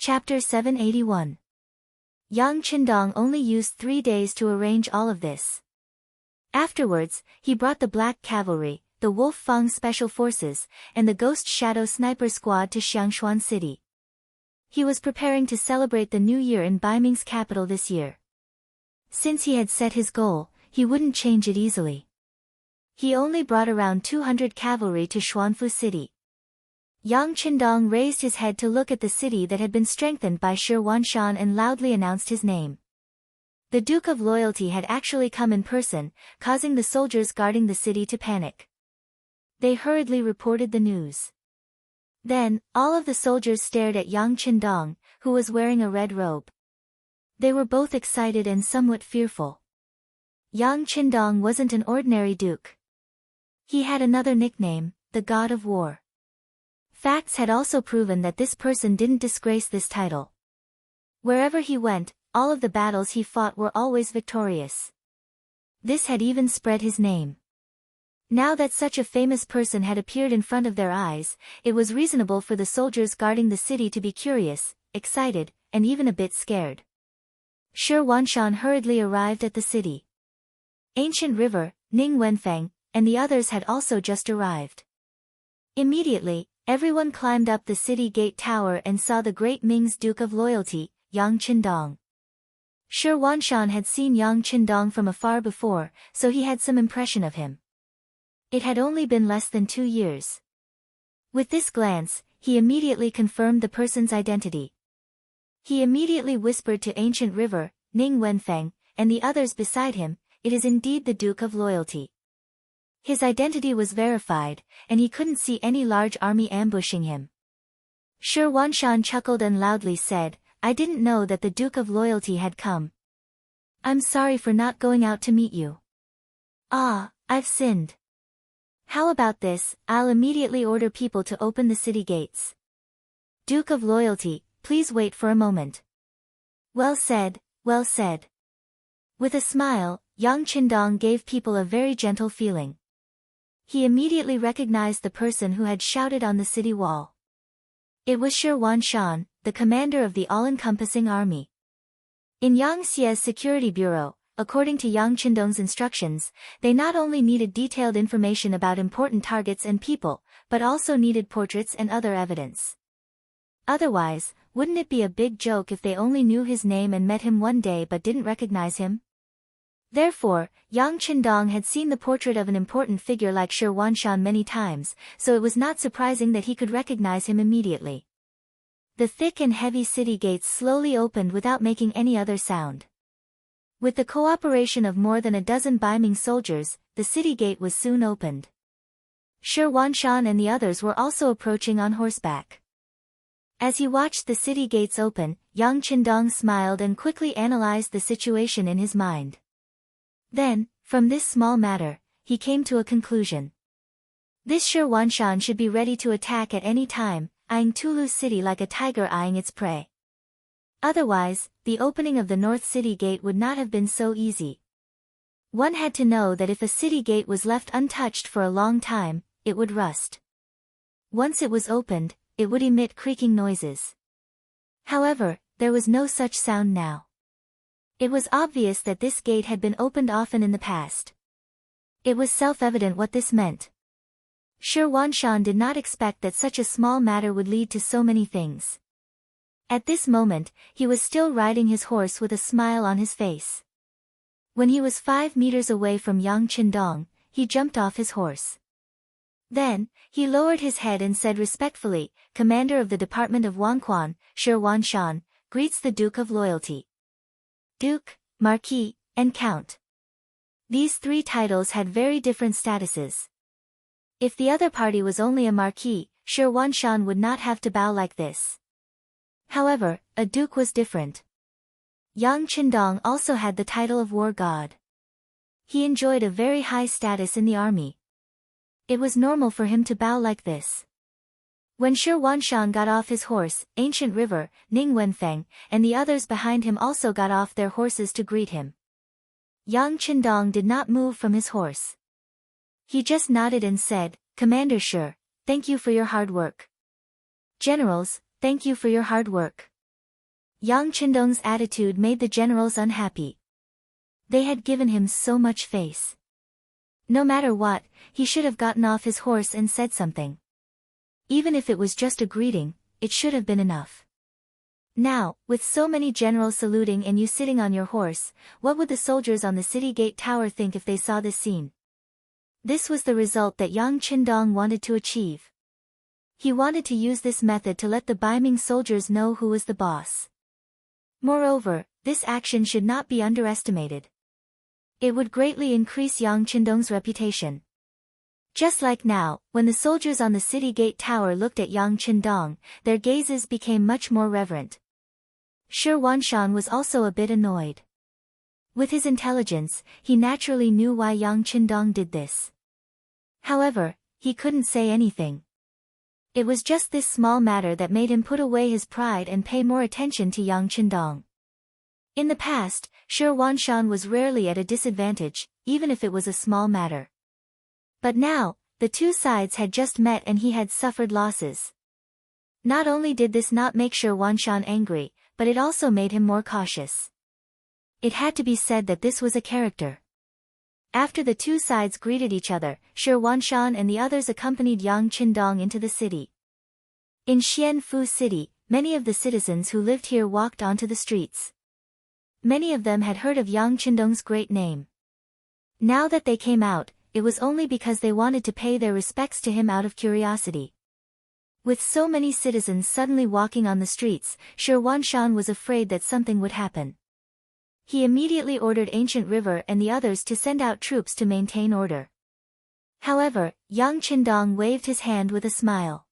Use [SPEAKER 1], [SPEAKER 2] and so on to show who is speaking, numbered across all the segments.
[SPEAKER 1] Chapter 781. Yang Qindong only used 3 days to arrange all of this. Afterwards, he brought the Black Cavalry, the Wolf Fang Special Forces, and the Ghost Shadow Sniper Squad to Xiangshuan City. He was preparing to celebrate the new year in Baiming's capital this year. Since he had set his goal, he wouldn't change it easily. He only brought around 200 cavalry to Xuanfu City. Yang Qindong raised his head to look at the city that had been strengthened by Shi Wanshan and loudly announced his name. The Duke of Loyalty had actually come in person, causing the soldiers guarding the city to panic. They hurriedly reported the news. Then, all of the soldiers stared at Yang Qindong, who was wearing a red robe. They were both excited and somewhat fearful. Yang Qindong wasn't an ordinary duke. He had another nickname, the God of War. Facts had also proven that this person didn't disgrace this title. Wherever he went, all of the battles he fought were always victorious. This had even spread his name. Now that such a famous person had appeared in front of their eyes, it was reasonable for the soldiers guarding the city to be curious, excited, and even a bit scared. Shi Wanshan hurriedly arrived at the city. Ancient River, Ning Wenfeng, and the others had also just arrived. Immediately, everyone climbed up the city gate tower and saw the great Ming's Duke of Loyalty, Yang Qindong. Shi Wanshan had seen Yang Qindong from afar before, so he had some impression of him. It had only been less than 2 years. With this glance, he immediately confirmed the person's identity. He immediately whispered to Ancient River, Ning Wenfeng, and the others beside him, "It is indeed the Duke of Loyalty." His identity was verified, and he couldn't see any large army ambushing him. Shi Wanshan chuckled and loudly said, "I didn't know that the Duke of Loyalty had come. I'm sorry for not going out to meet you. Ah, I've sinned. How about this, I'll immediately order people to open the city gates. Duke of Loyalty, please wait for a moment." Well said, well said. With a smile, Yang Qindong gave people a very gentle feeling. He immediately recognized the person who had shouted on the city wall. It was Shi Wanshan, the commander of the all-encompassing army. In Yang Xie's security bureau, according to Yang Qindong's instructions, they not only needed detailed information about important targets and people, but also needed portraits and other evidence. Otherwise, wouldn't it be a big joke if they only knew his name and met him one day but didn't recognize him? Therefore, Yang Qindong had seen the portrait of an important figure like Shi Wanshan many times, so it was not surprising that he could recognize him immediately. The thick and heavy city gates slowly opened without making any other sound. With the cooperation of more than a dozen Baiming soldiers, the city gate was soon opened. Shi Wanshan and the others were also approaching on horseback. As he watched the city gates open, Yang Qindong smiled and quickly analyzed the situation in his mind. Then, from this small matter, he came to a conclusion. This Shi Wanshan should be ready to attack at any time, eyeing Tulu City like a tiger eyeing its prey. Otherwise, the opening of the North City Gate would not have been so easy. One had to know that if a city gate was left untouched for a long time, it would rust. Once it was opened, it would emit creaking noises. However, there was no such sound now. It was obvious that this gate had been opened often in the past. It was self-evident what this meant. Shi Wanshan did not expect that such a small matter would lead to so many things. At this moment, he was still riding his horse with a smile on his face. When he was 5 meters away from Yang Qindong, he jumped off his horse. Then, he lowered his head and said respectfully, "Commander of the Department of Wangquan, Shi Wanshan, greets the Duke of Loyalty." Duke, Marquis, and Count. These 3 titles had very different statuses. If the other party was only a Marquis, Shi Wanshan would not have to bow like this. However, a duke was different. Yang Qindong also had the title of War God. He enjoyed a very high status in the army. It was normal for him to bow like this. When Shi Wanshan got off his horse, Ancient River, Ning Wenfeng, and the others behind him also got off their horses to greet him. Yang Qindong did not move from his horse. He just nodded and said, "Commander Shi, thank you for your hard work. Generals, thank you for your hard work." Yang Qindong's attitude made the generals unhappy. They had given him so much face. No matter what, he should have gotten off his horse and said something. Even if it was just a greeting, it should have been enough. Now, with so many generals saluting and you sitting on your horse, what would the soldiers on the city gate tower think if they saw this scene? This was the result that Yang Qindong wanted to achieve. He wanted to use this method to let the Baiming soldiers know who was the boss. Moreover, this action should not be underestimated. It would greatly increase Yang Qindong's reputation. Just like now, when the soldiers on the city gate tower looked at Yang Qindong, their gazes became much more reverent. Shi Wanshan was also a bit annoyed. With his intelligence, he naturally knew why Yang Qindong did this. However, he couldn't say anything. It was just this small matter that made him put away his pride and pay more attention to Yang Qindong. In the past, Shi Wanshan was rarely at a disadvantage, even if it was a small matter. But now, the two sides had just met and he had suffered losses. Not only did this not make Shi Wanshan angry, but it also made him more cautious. It had to be said that this was a character. After the two sides greeted each other, Shi Wanshan and the others accompanied Yang Qindong into the city. In Xianfu City, many of the citizens who lived here walked onto the streets. Many of them had heard of Yang Qindong's great name. Now that they came out, it was only because they wanted to pay their respects to him out of curiosity. With so many citizens suddenly walking on the streets, Shi Wanshan was afraid that something would happen. He immediately ordered Ancient River and the others to send out troops to maintain order. However, Yang Qindong waved his hand with a smile.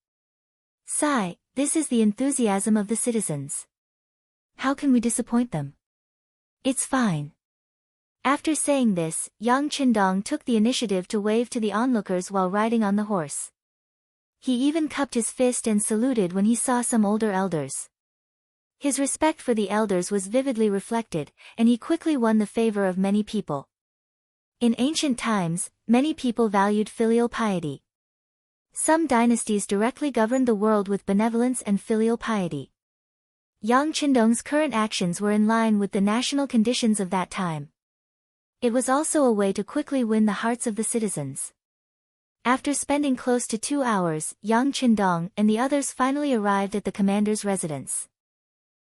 [SPEAKER 1] "Sigh, this is the enthusiasm of the citizens. How can we disappoint them? It's fine." After saying this, Yang Qindong took the initiative to wave to the onlookers while riding on the horse. He even cupped his fist and saluted when he saw some older elders. His respect for the elders was vividly reflected, and he quickly won the favor of many people. In ancient times, many people valued filial piety. Some dynasties directly governed the world with benevolence and filial piety. Yang Qindong's current actions were in line with the national conditions of that time. It was also a way to quickly win the hearts of the citizens. After spending close to 2 hours, Yang Qindong and the others finally arrived at the commander's residence.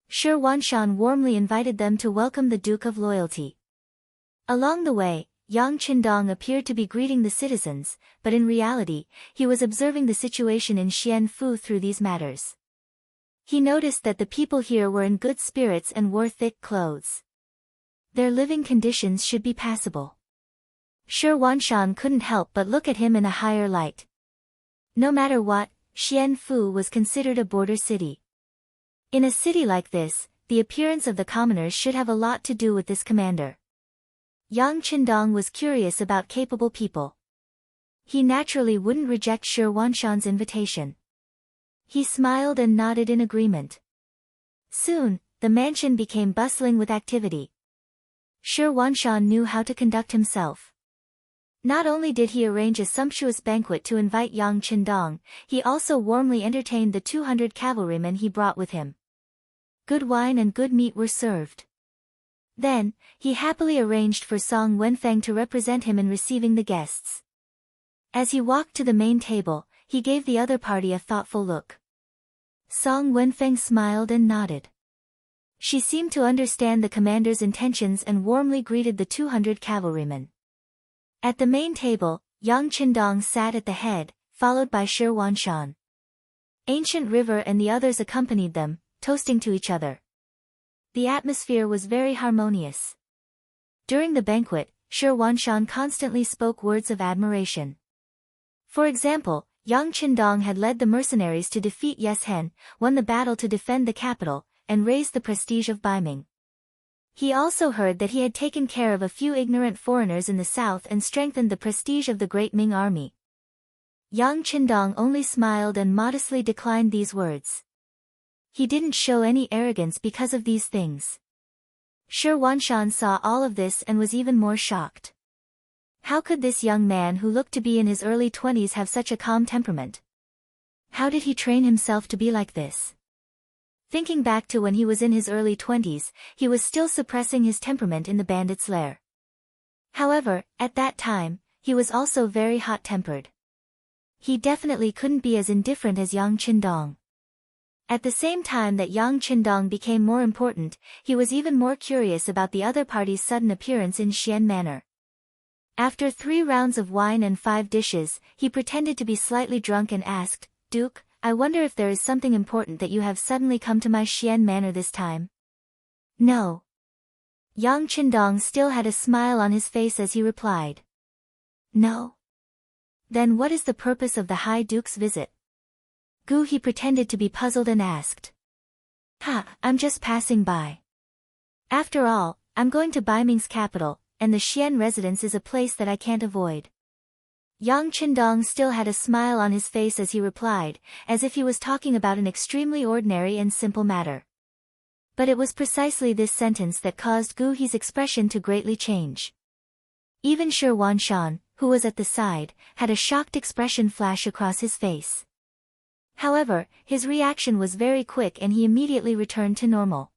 [SPEAKER 1] Shi Wanshan warmly invited them to welcome the Duke of Loyalty. Along the way, Yang Qindong appeared to be greeting the citizens, but in reality, he was observing the situation in Xianfu through these matters. He noticed that the people here were in good spirits and wore thick clothes. Their living conditions should be passable. Shi Wanshan couldn't help but look at him in a higher light. No matter what, Xianfu was considered a border city. In a city like this, the appearance of the commoners should have a lot to do with this commander. Yang Qindong was curious about capable people. He naturally wouldn't reject Shi Wanshan's invitation. He smiled and nodded in agreement. Soon, the mansion became bustling with activity. Shi Wanshan knew how to conduct himself. Not only did he arrange a sumptuous banquet to invite Yang Qindong, he also warmly entertained the 200 cavalrymen he brought with him. Good wine and good meat were served. Then, he happily arranged for Song Wenfeng to represent him in receiving the guests. As he walked to the main table, he gave the other party a thoughtful look. Song Wenfeng smiled and nodded. She seemed to understand the commander's intentions and warmly greeted the 200 cavalrymen. At the main table, Yang Qindong sat at the head, followed by Shi Wanshan. Ancient River and the others accompanied them, toasting to each other. The atmosphere was very harmonious. During the banquet, Shi Wanshan constantly spoke words of admiration. For example, Yang Qindong had led the mercenaries to defeat Yeshen, won the battle to defend the capital, and raised the prestige of Baiming. He also heard that he had taken care of a few ignorant foreigners in the south and strengthened the prestige of the great Ming army. Yang Qindong only smiled and modestly declined these words. He didn't show any arrogance because of these things. Shi Wanshan saw all of this and was even more shocked. How could this young man who looked to be in his early 20s have such a calm temperament? How did he train himself to be like this? Thinking back to when he was in his early 20s, he was still suppressing his temperament in the bandit's lair. However, at that time, he was also very hot-tempered. He definitely couldn't be as indifferent as Yang Qindong. At the same time that Yang Qindong became more important, he was even more curious about the other party's sudden appearance in Xian Manor. After 3 rounds of wine and 5 dishes, he pretended to be slightly drunk and asked, "Duke, I wonder if there is something important that you have suddenly come to my Xian Manor this time?" "No." Yang Qindong still had a smile on his face as he replied. "No." "Then what is the purpose of the High Duke's visit?" Gu he pretended to be puzzled and asked. I'm just passing by. After all, I'm going to Baiming's capital, and the Xian residence is a place that I can't avoid." Yang Qindong still had a smile on his face as he replied, as if he was talking about an extremely ordinary and simple matter. But it was precisely this sentence that caused Gu He's expression to greatly change. Even Shi Wanshan, who was at the side, had a shocked expression flash across his face. However, his reaction was very quick and he immediately returned to normal.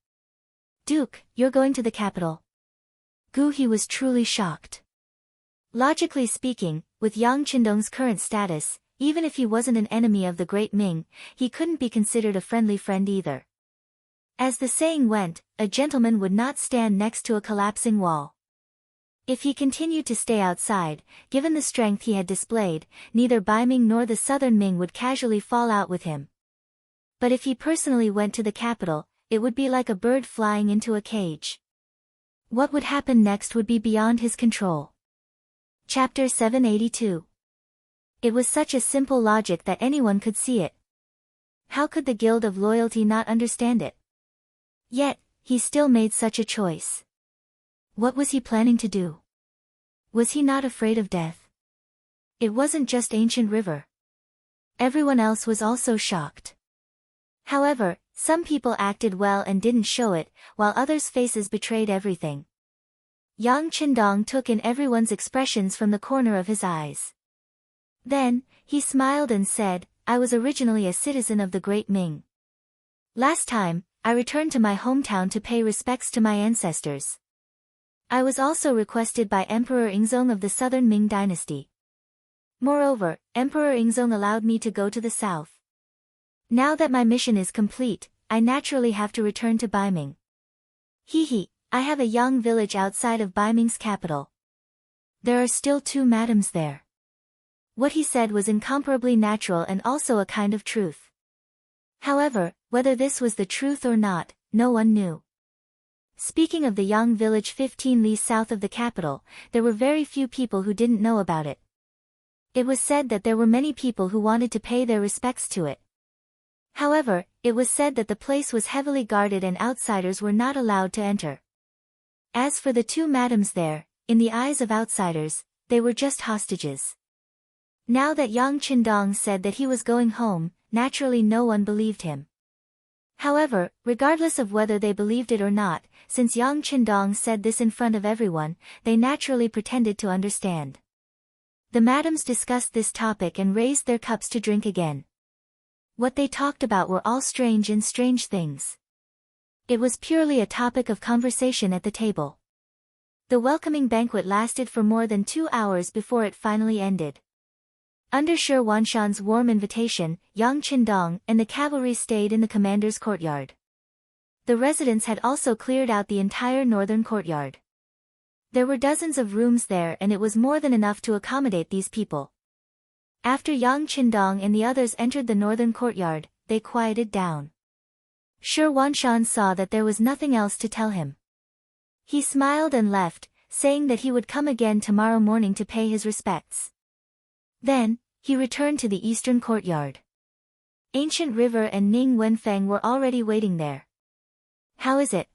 [SPEAKER 1] "Duke, you're going to the capital?" Gu He was truly shocked. Logically speaking, with Yang Qindong's current status, even if he wasn't an enemy of the Great Ming, he couldn't be considered a friendly friend either. As the saying went, a gentleman would not stand next to a collapsing wall. If he continued to stay outside, given the strength he had displayed, neither Baiming nor the southern Ming would casually fall out with him. But if he personally went to the capital, it would be like a bird flying into a cage. What would happen next would be beyond his control. Chapter 782. It was such a simple logic that anyone could see it. How could the Guild of Loyalty not understand it? Yet, he still made such a choice. What was he planning to do? Was he not afraid of death? It wasn't just Ancient River. Everyone else was also shocked. However, some people acted well and didn't show it, while others' faces betrayed everything. Yang Qindong took in everyone's expressions from the corner of his eyes. Then, he smiled and said, "I was originally a citizen of the Great Ming. Last time, I returned to my hometown to pay respects to my ancestors. I was also requested by Emperor Yingzong of the Southern Ming dynasty. Moreover, Emperor Yingzong allowed me to go to the south. Now that my mission is complete, I naturally have to return to Baiming. I have a young village outside of Baiming's capital. There are still 2 madams there." What he said was incomparably natural and also a kind of truth. However, whether this was the truth or not, no one knew. Speaking of the Yang village 15 li south of the capital, there were very few people who didn't know about it. It was said that there were many people who wanted to pay their respects to it. However, it was said that the place was heavily guarded and outsiders were not allowed to enter. As for the 2 madams there, in the eyes of outsiders, they were just hostages. Now that Yang Qindong said that he was going home, naturally no one believed him. However, regardless of whether they believed it or not, since Yang Qindong said this in front of everyone, they naturally pretended to understand. The madams discussed this topic and raised their cups to drink again. What they talked about were all strange and strange things. It was purely a topic of conversation at the table. The welcoming banquet lasted for more than 2 hours before it finally ended. Under Shi Wanshan's warm invitation, Yang Qindong and the cavalry stayed in the commander's courtyard. The residents had also cleared out the entire northern courtyard. There were dozens of rooms there and it was more than enough to accommodate these people. After Yang Qindong and the others entered the northern courtyard, they quieted down. Shi Wanshan saw that there was nothing else to tell him. He smiled and left, saying that he would come again tomorrow morning to pay his respects. Then, he returned to the eastern courtyard. Ancient River and Ning Wenfeng were already waiting there. "How is it?"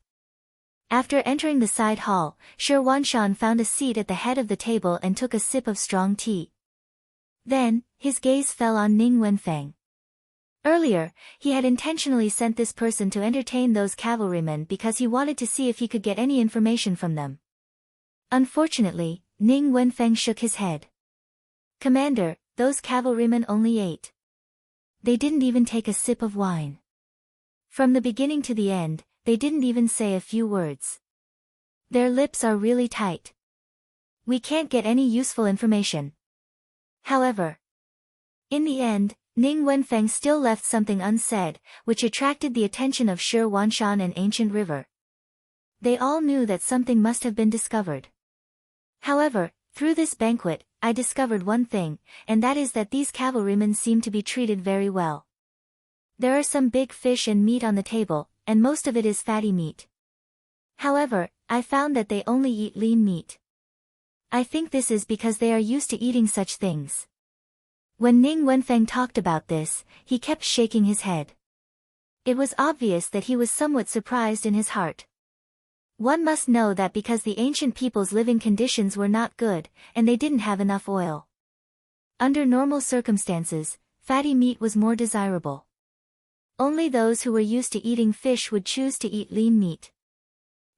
[SPEAKER 1] After entering the side hall, Shi Wanshan found a seat at the head of the table and took a sip of strong tea. Then, his gaze fell on Ning Wenfeng. Earlier, he had intentionally sent this person to entertain those cavalrymen because he wanted to see if he could get any information from them. Unfortunately, Ning Wenfeng shook his head. "Commander, those cavalrymen only ate. They didn't even take a sip of wine." From the beginning to the end, they didn't even say a few words. Their lips are really tight. We can't get any useful information. However, in the end, Ning Wenfeng still left something unsaid, which attracted the attention of Shi Wanshan and Ancient River. They all knew that something must have been discovered. However, through this banquet, I discovered one thing, and that is that these cavalrymen seem to be treated very well. There are some big fish and meat on the table, and most of it is fatty meat. However, I found that they only eat lean meat. I think this is because they are used to eating such things. When Ning Wenfeng talked about this, he kept shaking his head. It was obvious that he was somewhat surprised in his heart. One must know that because the ancient people's living conditions were not good, and they didn't have enough oil. Under normal circumstances, fatty meat was more desirable. Only those who were used to eating fish would choose to eat lean meat.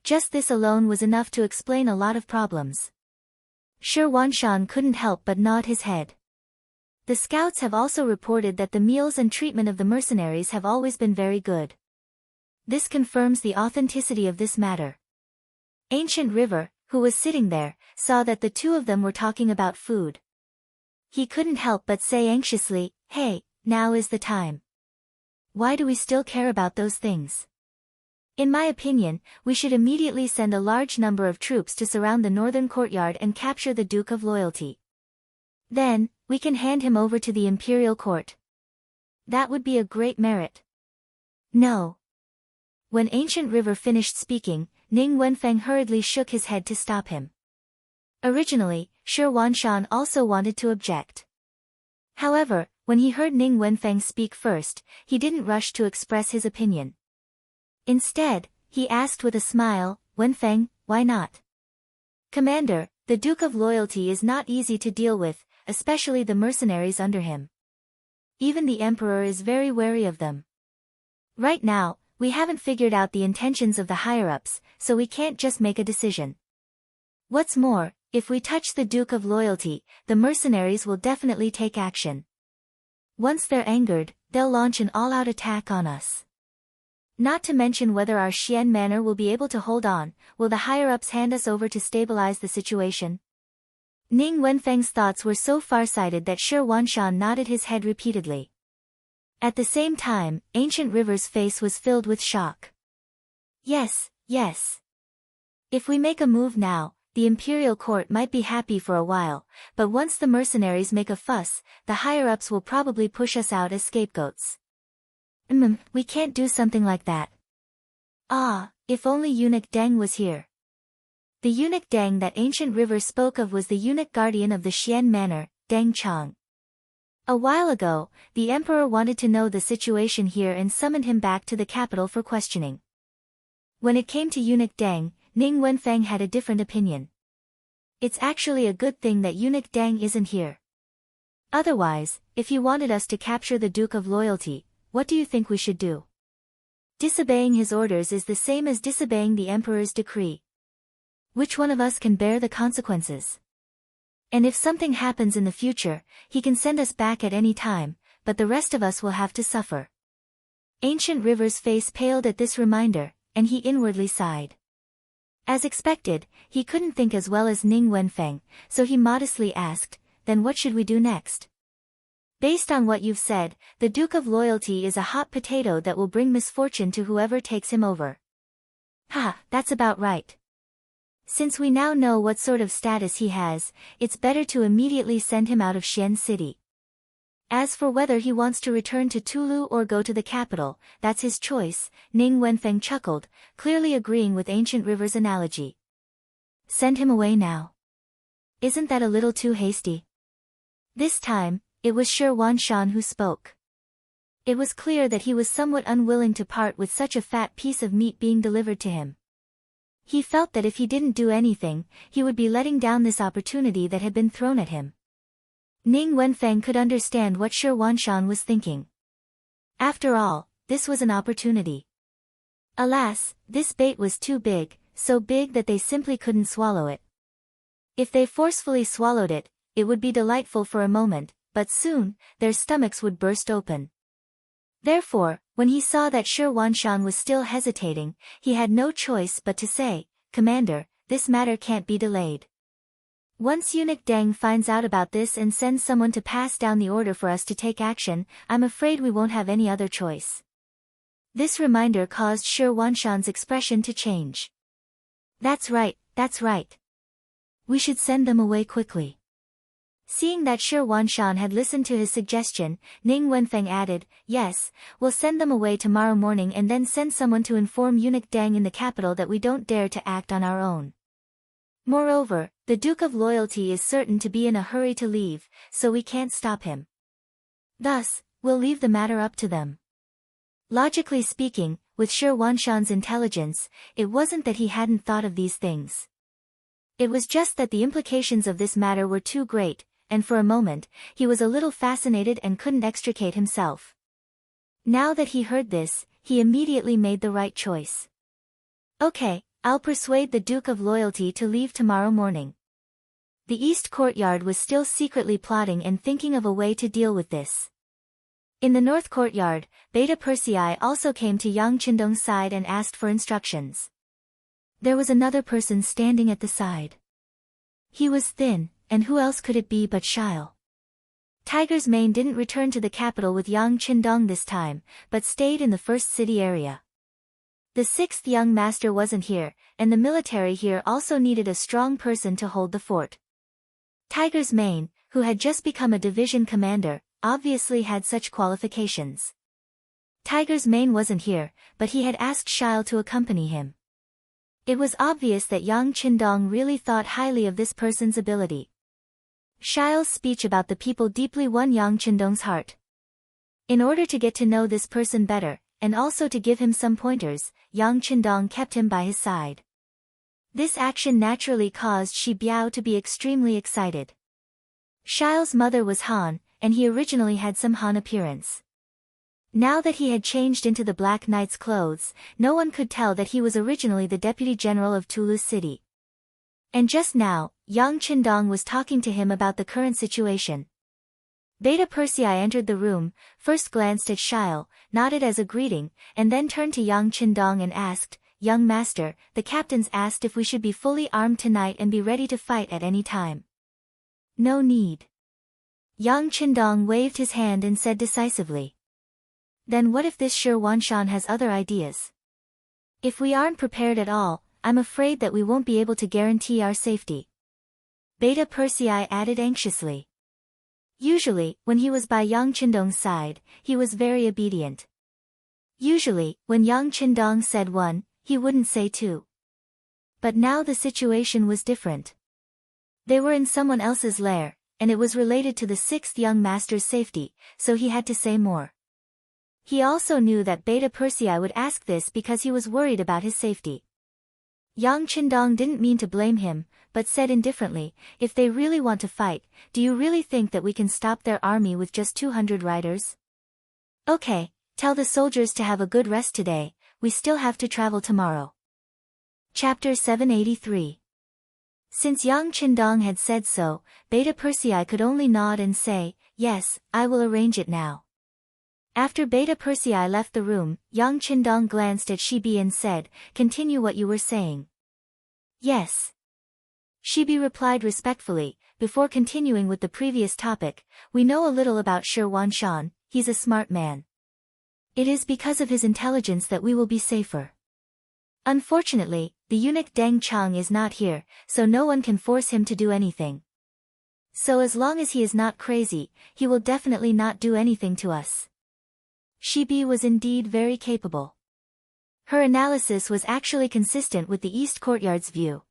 [SPEAKER 1] Just this alone was enough to explain a lot of problems. Shi Wanshan couldn't help but nod his head. The scouts have also reported that the meals and treatment of the mercenaries have always been very good. This confirms the authenticity of this matter. Ancient River, who was sitting there, saw that the two of them were talking about food. He couldn't help but say anxiously, "Hey, now is the time. Why do we still care about those things? In my opinion, we should immediately send a large number of troops to surround the northern courtyard and capture the Duke of Loyalty. Then, we can hand him over to the imperial court. That would be a great merit." No. When Ancient River finished speaking, Ning Wenfeng hurriedly shook his head to stop him. Originally, Shi Wanshan also wanted to object. However, when he heard Ning Wenfeng speak first, he didn't rush to express his opinion. Instead, he asked with a smile, "Wenfeng, why not?" "Commander, the Duke of Loyalty is not easy to deal with, especially the mercenaries under him. Even the Emperor is very wary of them. Right now, we haven't figured out the intentions of the higher-ups, so we can't just make a decision. What's more, if we touch the Duke of Loyalty, the mercenaries will definitely take action. Once they're angered, they'll launch an all-out attack on us. Not to mention whether our Xian manor will be able to hold on. Will the higher-ups hand us over to stabilize the situation?" Ning Wenfeng's thoughts were so far-sighted that Shi Wanshan nodded his head repeatedly. At the same time, Ancient River's face was filled with shock. Yes. If we make a move now, the imperial court might be happy for a while, but once the mercenaries make a fuss, the higher-ups will probably push us out as scapegoats. We can't do something like that. Ah, if only Eunuch Deng was here. The eunuch Deng that Ancient River spoke of was the eunuch guardian of the Xian Manor, Deng Chang. A while ago, the emperor wanted to know the situation here and summoned him back to the capital for questioning. When it came to eunuch Deng, Ning Wenfeng had a different opinion. It's actually a good thing that eunuch Deng isn't here. Otherwise, if he wanted us to capture the Duke of Loyalty, what do you think we should do? Disobeying his orders is the same as disobeying the emperor's decree. Which one of us can bear the consequences? And if something happens in the future, he can send us back at any time, but the rest of us will have to suffer. Ancient River's face paled at this reminder, and he inwardly sighed. As expected, he couldn't think as well as Ning Wenfeng, so he modestly asked, "Then what should we do next?" "Based on what you've said, the Duke of Loyalty is a hot potato that will bring misfortune to whoever takes him over." That's about right. Since we now know what sort of status he has, it's better to immediately send him out of Xian City. As for whether he wants to return to Tulu or go to the capital, that's his choice, Ning Wenfeng chuckled, clearly agreeing with Ancient River's analogy. Send him away now. Isn't that a little too hasty? This time, it was Shi Wanshan who spoke. It was clear that he was somewhat unwilling to part with such a fat piece of meat being delivered to him. He felt that if he didn't do anything, he would be letting down this opportunity that had been thrown at him. Ning Wenfeng could understand what Shi Wanshan was thinking. After all, this was an opportunity. Alas, this bait was too big, so big that they simply couldn't swallow it. If they forcefully swallowed it, it would be delightful for a moment, but soon, their stomachs would burst open. Therefore, When he saw that Shi Wanshan was still hesitating, he had no choice but to say, "Commander, this matter can't be delayed. Once eunuch Deng finds out about this and sends someone to pass down the order for us to take action, I'm afraid we won't have any other choice." This reminder caused Shi Wanshan's expression to change. That's right, that's right. We should send them away quickly." Seeing that Shi Wanshan had listened to his suggestion, Ning Wenfeng added, "Yes, we'll send them away tomorrow morning and then send someone to inform eunuch Deng in the capital that we don't dare to act on our own. Moreover, the Duke of Loyalty is certain to be in a hurry to leave, so we can't stop him. Thus, we'll leave the matter up to them." Logically speaking, with Shi Wanshan's intelligence, it wasn't that he hadn't thought of these things. It was just that the implications of this matter were too great, and for a moment, he was a little fascinated and couldn't extricate himself. Now that he heard this, he immediately made the right choice. "Okay, I'll persuade the Duke of Loyalty to leave tomorrow morning." The East Courtyard was still secretly plotting and thinking of a way to deal with this. In the North Courtyard, Beta Persei also came to Yang Qindong's side and asked for instructions. There was another person standing at the side. He was thin, and who else could it be but Shile? Tiger's Mane didn't return to the capital with Yang Qindong this time, but stayed in the first city area. The sixth young master wasn't here, and the military here also needed a strong person to hold the fort. Tiger's Mane, who had just become a division commander, obviously had such qualifications. Tiger's Mane wasn't here, but he had asked Shile to accompany him. It was obvious that Yang Qindong really thought highly of this person's ability. Shile's speech about the people deeply won Yang Qindong's heart. In order to get to know this person better, and also to give him some pointers, Yang Qindong kept him by his side. This action naturally caused Shi Biao to be extremely excited. Shile's mother was Han, and he originally had some Han appearance. Now that he had changed into the Black Knight's clothes, no one could tell that he was originally the Deputy General of Tulu City. And just now, Yang Qindong was talking to him about the current situation. Beta Persei entered the room, first glanced at Shile, nodded as a greeting, and then turned to Yang Qindong and asked, "Young master, the captains asked if we should be fully armed tonight and be ready to fight at any time." "No need." Yang Qindong waved his hand and said decisively. "Then what if this Shi Wanshan has other ideas? If we aren't prepared at all, I'm afraid that we won't be able to guarantee our safety." Beta Persei added anxiously. Usually, when he was by Yang Qindong's side, he was very obedient. Usually, when Yang Qindong said one, he wouldn't say two. But now the situation was different. They were in someone else's lair, and it was related to the sixth young master's safety, so he had to say more. He also knew that Beta Persei would ask this because he was worried about his safety. Yang Qindong didn't mean to blame him, but said indifferently, "If they really want to fight, do you really think that we can stop their army with just 200 riders? Okay, tell the soldiers to have a good rest today, we still have to travel tomorrow." Chapter 783. Since Yang Qindong had said so, Beta Persei could only nod and say, "Yes, I will arrange it now." After Beta Persei left the room, Yang Qindong glanced at Shibi and said, "Continue what you were saying." "Yes." Shibi replied respectfully, before continuing with the previous topic, "We know a little about Shi Wanshan, he's a smart man. It is because of his intelligence that we will be safer. Unfortunately, the eunuch Deng Chang is not here, so no one can force him to do anything. So as long as he is not crazy, he will definitely not do anything to us." Shibi was indeed very capable. Her analysis was actually consistent with the East Courtyard's view.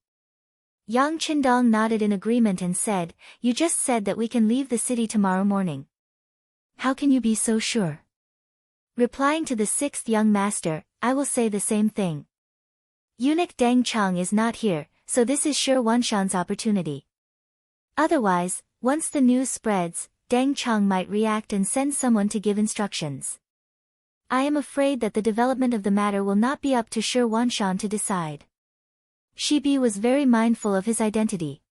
[SPEAKER 1] Yang Qindong nodded in agreement and said, "You just said that we can leave the city tomorrow morning. How can you be so sure?" Replying to the sixth young master, "I will say the same thing. Eunuch Deng Chang is not here, so this is Shi Wanshan's opportunity. Otherwise, once the news spreads, Deng Chang might react and send someone to give instructions. I am afraid that the development of the matter will not be up to Shi Wanshan to decide." Shibi was very mindful of his identity.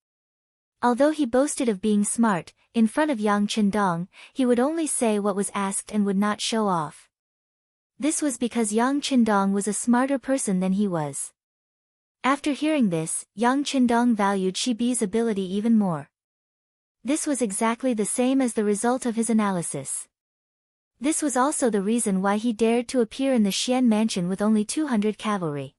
[SPEAKER 1] Although he boasted of being smart, in front of Yang Qindong, he would only say what was asked and would not show off. This was because Yang Qindong was a smarter person than he was. After hearing this, Yang Qindong valued Shibi's ability even more. This was exactly the same as the result of his analysis. This was also the reason why he dared to appear in the Xian mansion with only 200 cavalry.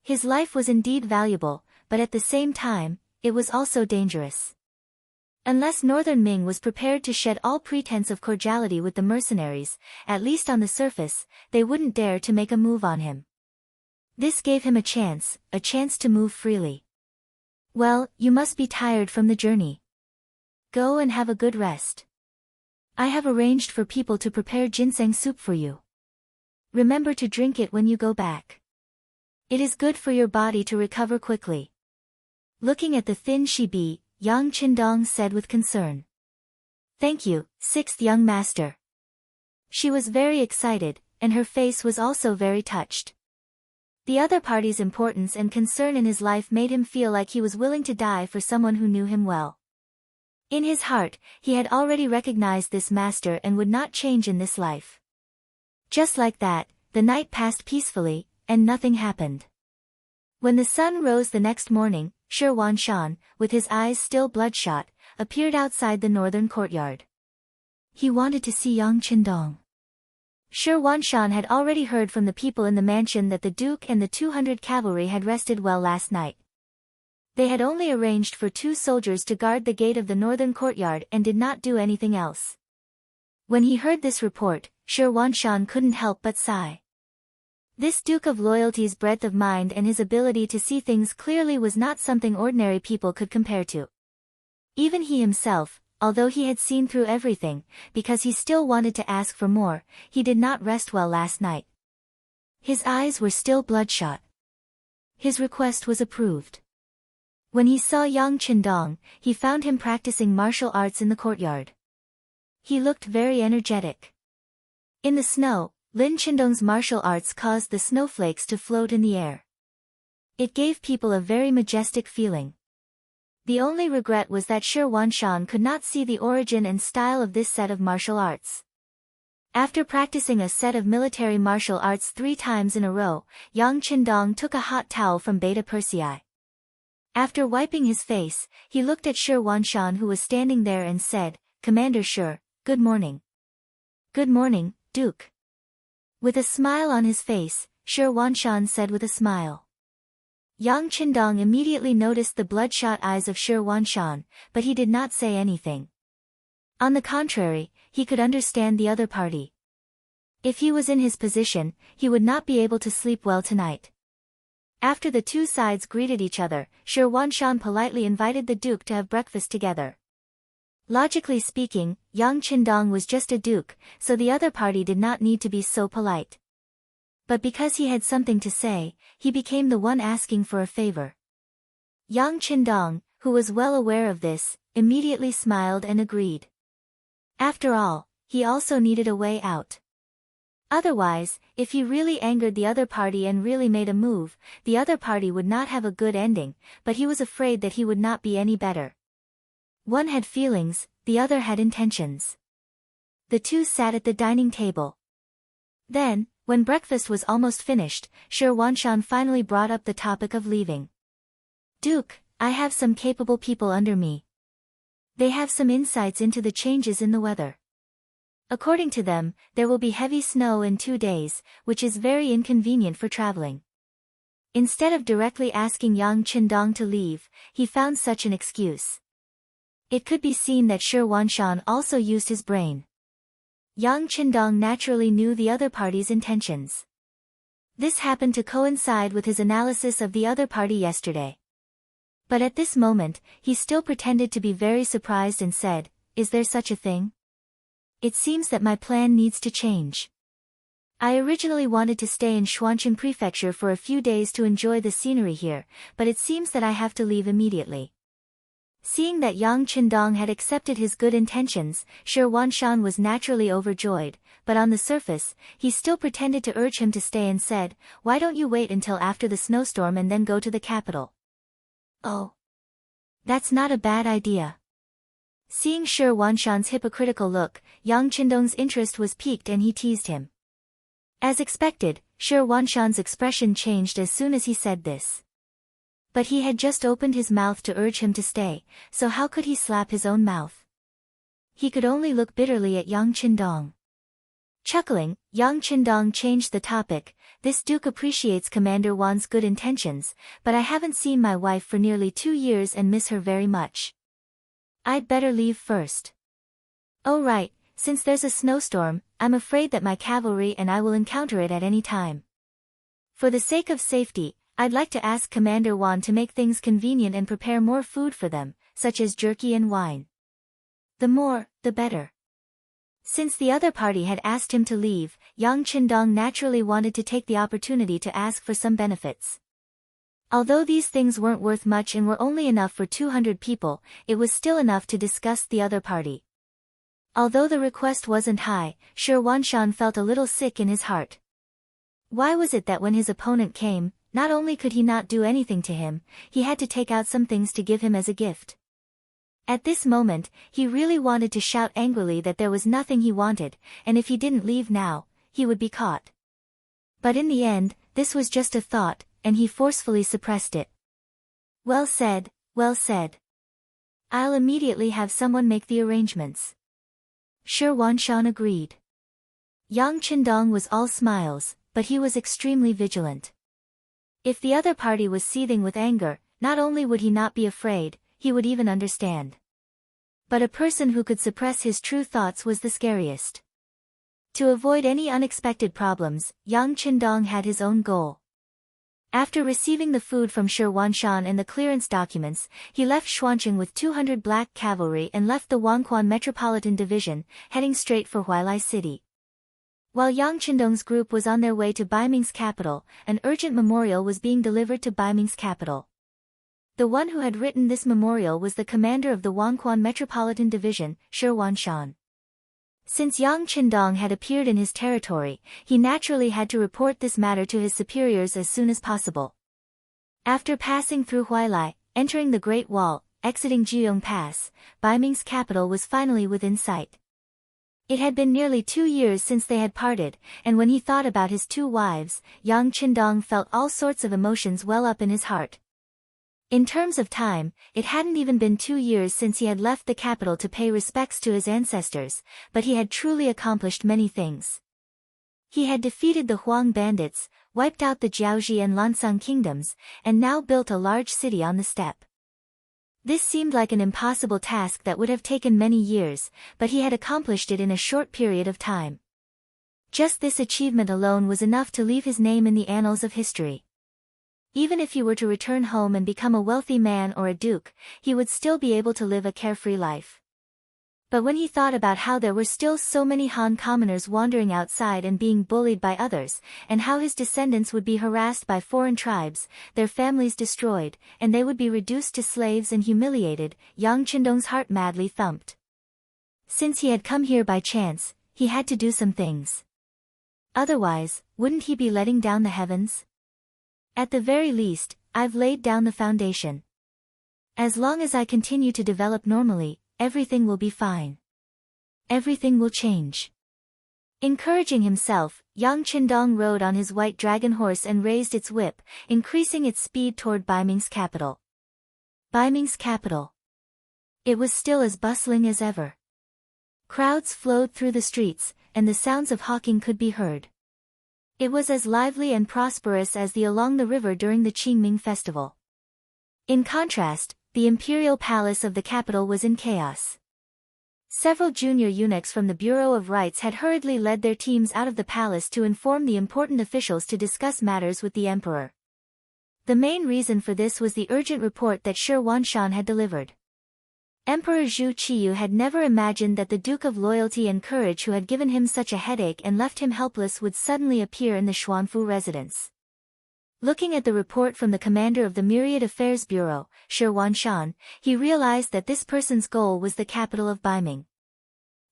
[SPEAKER 1] His life was indeed valuable, but at the same time, it was also dangerous. Unless Northern Ming was prepared to shed all pretense of cordiality with the mercenaries, at least on the surface, they wouldn't dare to make a move on him. This gave him a chance to move freely. Well, you must be tired from the journey. Go and have a good rest. I have arranged for people to prepare ginseng soup for you. Remember to drink it when you go back. It is good for your body to recover quickly. Looking at the thin Shibi, Yang Qindong said with concern. Thank you, sixth young master. She was very excited, and her face was also very touched. The other party's importance and concern in his life made him feel like he was willing to die for someone who knew him well. In his heart, he had already recognized this master and would not change in this life. Just like that, the night passed peacefully, and nothing happened. When the sun rose the next morning, Shi Wanshan, with his eyes still bloodshot, appeared outside the northern courtyard. He wanted to see Yang Qindong. Shi Wanshan had already heard from the people in the mansion that the Duke and the 200 cavalry had rested well last night. They had only arranged for 2 soldiers to guard the gate of the northern courtyard and did not do anything else. When he heard this report, Shi Wanshan couldn't help but sigh. This Duke of Loyalty's breadth of mind and his ability to see things clearly was not something ordinary people could compare to. Even he himself, although he had seen through everything, because he still wanted to ask for more, he did not rest well last night. His eyes were still bloodshot. His request was approved. When he saw Yang Qindong, he found him practicing martial arts in the courtyard. He looked very energetic. In the snow, Lin Qindong's martial arts caused the snowflakes to float in the air. It gave people a very majestic feeling. The only regret was that Shi Wanshan could not see the origin and style of this set of martial arts. After practicing a set of military martial arts 3 times in a row, Yang Qindong took a hot towel from Beta Persei. After wiping his face, he looked at Shi Wanshan who was standing there and said, Commander Shi, good morning. Good morning, Duke. With a smile on his face, Shi Wanshan said with a smile. Yang Qindong immediately noticed the bloodshot eyes of Shi Wanshan, but he did not say anything. On the contrary, he could understand the other party. If he was in his position, he would not be able to sleep well tonight. After the 2 sides greeted each other, Shi Wanshan politely invited the Duke to have breakfast together. Logically speaking, Yang Qindong was just a duke, so the other party did not need to be so polite. But because he had something to say, he became the one asking for a favor. Yang Qindong, who was well aware of this, immediately smiled and agreed. After all, he also needed a way out. Otherwise, if he really angered the other party and really made a move, the other party would not have a good ending, but he was afraid that he would not be any better. One had feelings, the other had intentions. The 2 sat at the dining table. Then, when breakfast was almost finished, Shi Wanshan finally brought up the topic of leaving. Duke, I have some capable people under me. They have some insights into the changes in the weather. According to them, there will be heavy snow in 2 days, which is very inconvenient for traveling. Instead of directly asking Yang Qindong to leave, he found such an excuse. It could be seen that Shi Wanshan also used his brain. Yang Qindong naturally knew the other party's intentions. This happened to coincide with his analysis of the other party yesterday. But at this moment, he still pretended to be very surprised and said, Is there such a thing? It seems that my plan needs to change. I originally wanted to stay in Xuanqing Prefecture for a few days to enjoy the scenery here, but it seems that I have to leave immediately. Seeing that Yang Qindong had accepted his good intentions, Shi Wanshan was naturally overjoyed, but on the surface, he still pretended to urge him to stay and said, Why don't you wait until after the snowstorm and then go to the capital? Oh. That's not a bad idea. Seeing Shi Wanshan's hypocritical look, Yang Qindong's interest was piqued and he teased him. As expected, Shi Wanshan's expression changed as soon as he said this. But he had just opened his mouth to urge him to stay, so how could he slap his own mouth? He could only look bitterly at Yang Qindong. Chuckling, Yang Qindong changed the topic. This duke appreciates Commander Wan's good intentions, but I haven't seen my wife for nearly 2 years and miss her very much. I'd better leave first. Oh right, since there's a snowstorm, I'm afraid that my cavalry and I will encounter it at any time. For the sake of safety, I'd like to ask Commander Wan to make things convenient and prepare more food for them, such as jerky and wine. The more, the better. Since the other party had asked him to leave, Yang Qindong naturally wanted to take the opportunity to ask for some benefits. Although these things weren't worth much and were only enough for 200 people, it was still enough to disgust the other party. Although the request wasn't high, Shi Wanshan felt a little sick in his heart. Why was it that when his opponent came, not only could he not do anything to him, he had to take out some things to give him as a gift? At this moment, he really wanted to shout angrily that there was nothing he wanted, and if he didn't leave now, he would be caught. But in the end, this was just a thought, and he forcefully suppressed it. Well said, well said. I'll immediately have someone make the arrangements. Shi Wanshan agreed. Yang Qindong was all smiles, but he was extremely vigilant. If the other party was seething with anger, not only would he not be afraid, he would even understand. But a person who could suppress his true thoughts was the scariest. To avoid any unexpected problems, Yang Qindong had his own goal. After receiving the food from Shi Wanshan and the clearance documents, he left Xuanqing with 200 black cavalry and left the Wangquan Metropolitan Division, heading straight for Huailai City. While Yang Qindong's group was on their way to Baiming's capital, an urgent memorial was being delivered to Baiming's capital. The one who had written this memorial was the commander of the Wangquan Metropolitan Division, Shi Wanshan. Since Yang Qindong had appeared in his territory, he naturally had to report this matter to his superiors as soon as possible. After passing through Huailai, entering the Great Wall, exiting Jiuyong Pass, Baiming's capital was finally within sight. It had been nearly 2 years since they had parted, and when he thought about his 2 wives, Yang Qindong felt all sorts of emotions well up in his heart. In terms of time, it hadn't even been 2 years since he had left the capital to pay respects to his ancestors, but he had truly accomplished many things. He had defeated the Huang bandits, wiped out the Jiaoji and Lansang kingdoms, and now built a large city on the steppe. This seemed like an impossible task that would have taken many years, but he had accomplished it in a short period of time. Just this achievement alone was enough to leave his name in the annals of history. Even if he were to return home and become a wealthy man or a duke, he would still be able to live a carefree life. But when he thought about how there were still so many Han commoners wandering outside and being bullied by others, and how his descendants would be harassed by foreign tribes, their families destroyed, and they would be reduced to slaves and humiliated, Yang Qindong's heart madly thumped. Since he had come here by chance, he had to do some things. Otherwise, wouldn't he be letting down the heavens? At the very least, I've laid down the foundation. As long as I continue to develop normally, everything will be fine. Everything will change. Encouraging himself, Yang Qindong rode on his white dragon horse and raised its whip, increasing its speed toward Baiming's capital. Baiming's capital. It was still as bustling as ever. Crowds flowed through the streets, and the sounds of hawking could be heard. It was as lively and prosperous as the along the river during the Qingming festival. In contrast, the imperial palace of the capital was in chaos. Several junior eunuchs from the Bureau of Rites had hurriedly led their teams out of the palace to inform the important officials to discuss matters with the emperor. The main reason for this was the urgent report that Shi Wanshan had delivered. Emperor Zhu Qiyu had never imagined that the Duke of Loyalty and Courage who had given him such a headache and left him helpless would suddenly appear in the Xuanfu residence. Looking at the report from the commander of the Myriad Affairs Bureau, Shi Wanshan, he realized that this person's goal was the capital of Baiming.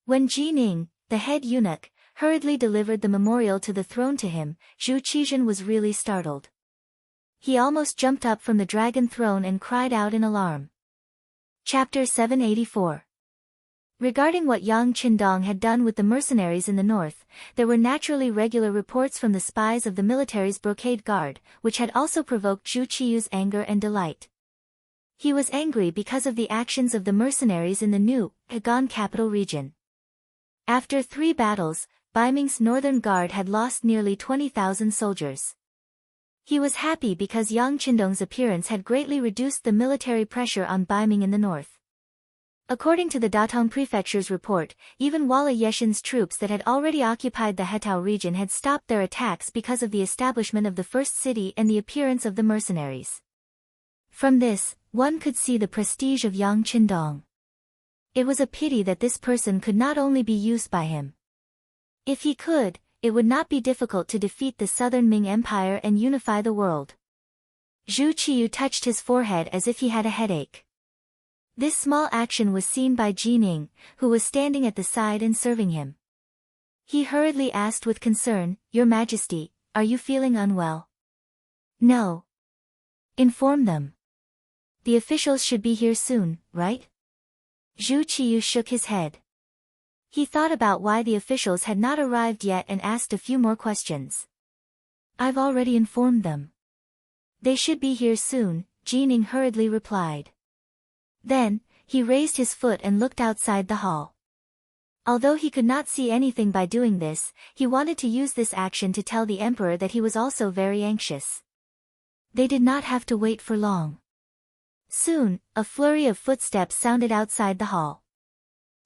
[SPEAKER 1] When Ji Ning, the head eunuch, hurriedly delivered the memorial to the throne to him, Zhu Qizhen was really startled. He almost jumped up from the dragon throne and cried out in alarm. Chapter 784. Regarding what Yang Qindong had done with the mercenaries in the north, there were naturally regular reports from the spies of the military's brocade guard, which had also provoked Zhu Qiyu's anger and delight. He was angry because of the actions of the mercenaries in the new, Hegan capital region. After 3 battles, Baiming's northern guard had lost nearly 20,000 soldiers. He was happy because Yang Qindong's appearance had greatly reduced the military pressure on Baiming in the north. According to the Datong Prefecture's report, even Walla Yeshin's troops that had already occupied the Hetao region had stopped their attacks because of the establishment of the first city and the appearance of the mercenaries. From this, one could see the prestige of Yang Qindong. It was a pity that this person could not only be used by him. If he could, it would not be difficult to defeat the southern Ming Empire and unify the world. Zhu Qiyu touched his forehead as if he had a headache. This small action was seen by Jining, who was standing at the side and serving him. He hurriedly asked with concern, "Your Majesty, are you feeling unwell?" "No." "Inform them. The officials should be here soon, right?" Zhu Qiyu shook his head. He thought about why the officials had not arrived yet and asked a few more questions. "I've already informed them. They should be here soon," Jining hurriedly replied. Then, he raised his foot and looked outside the hall. Although he could not see anything by doing this, he wanted to use this action to tell the emperor that he was also very anxious. They did not have to wait for long. Soon, a flurry of footsteps sounded outside the hall.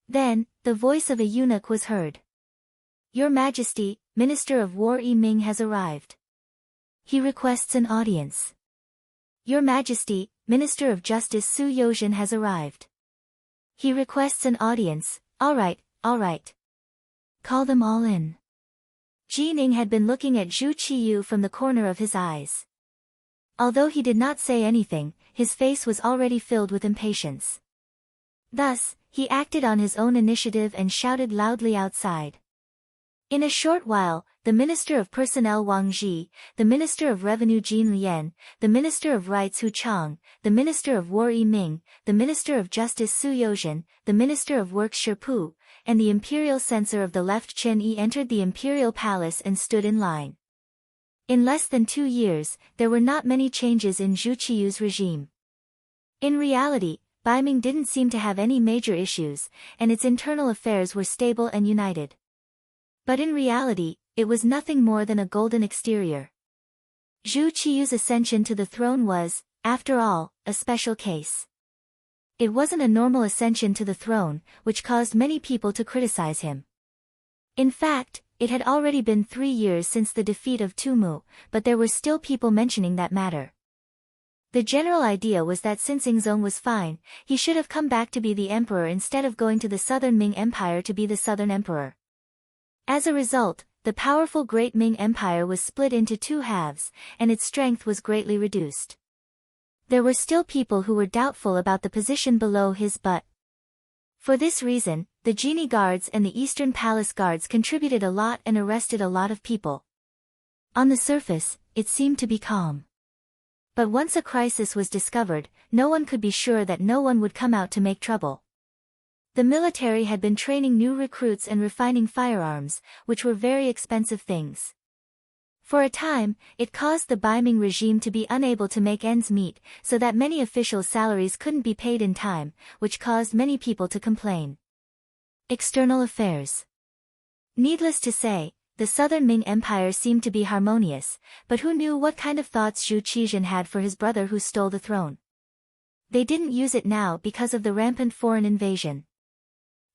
[SPEAKER 1] Then, the voice of a eunuch was heard. "Your Majesty, Minister of War Yi Ming has arrived. He requests an audience." "Your Majesty, Minister of Justice Su Yozhen has arrived. He requests an audience." All right. Call them all in." Jining had been looking at Zhu Qiyu from the corner of his eyes. Although he did not say anything, his face was already filled with impatience. Thus, he acted on his own initiative and shouted loudly outside. In a short while, the Minister of Personnel Wang Zhi, the Minister of Revenue Jin Lian, the Minister of Rights Hu Chang, the Minister of War Yi Ming, the Minister of Justice Su Yozhen, the Minister of Works Shi Pu, and the Imperial Censor of the Left Chen Yi entered the Imperial Palace and stood in line. In less than 2 years, there were not many changes in Zhu Qiyu's regime. In reality, Baiming didn't seem to have any major issues, and its internal affairs were stable and united. But in reality, it was nothing more than a golden exterior. Zhu Qiyu's ascension to the throne was, after all, a special case. It wasn't a normal ascension to the throne, which caused many people to criticize him. In fact, it had already been 3 years since the defeat of Tumu, but there were still people mentioning that matter. The general idea was that since Yingzong was fine, he should have come back to be the emperor instead of going to the southern Ming Empire to be the southern emperor. As a result, the powerful Great Ming Empire was split into 2 halves, and its strength was greatly reduced. There were still people who were doubtful about the position below his but. For this reason, the Genie Guards and the Eastern Palace Guards contributed a lot and arrested a lot of people. On the surface, it seemed to be calm. But once a crisis was discovered, no one could be sure that no one would come out to make trouble. The military had been training new recruits and refining firearms, which were very expensive things. For a time, it caused the Baiming regime to be unable to make ends meet, so that many officials' salaries couldn't be paid in time, which caused many people to complain. External affairs. Needless to say, the southern Ming Empire seemed to be harmonious, but who knew what kind of thoughts Zhu Qizhen had for his brother who stole the throne? They didn't use it now because of the rampant foreign invasion.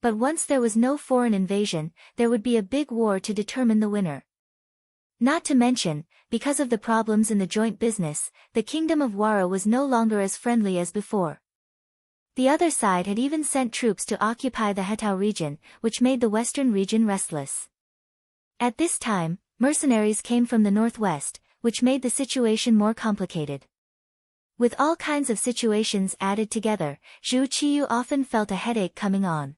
[SPEAKER 1] But once there was no foreign invasion, there would be a big war to determine the winner. Not to mention, because of the problems in the joint business, the Kingdom of Wara was no longer as friendly as before. The other side had even sent troops to occupy the Hetao region, which made the western region restless. At this time, mercenaries came from the northwest, which made the situation more complicated. With all kinds of situations added together, Zhu Qiyu often felt a headache coming on.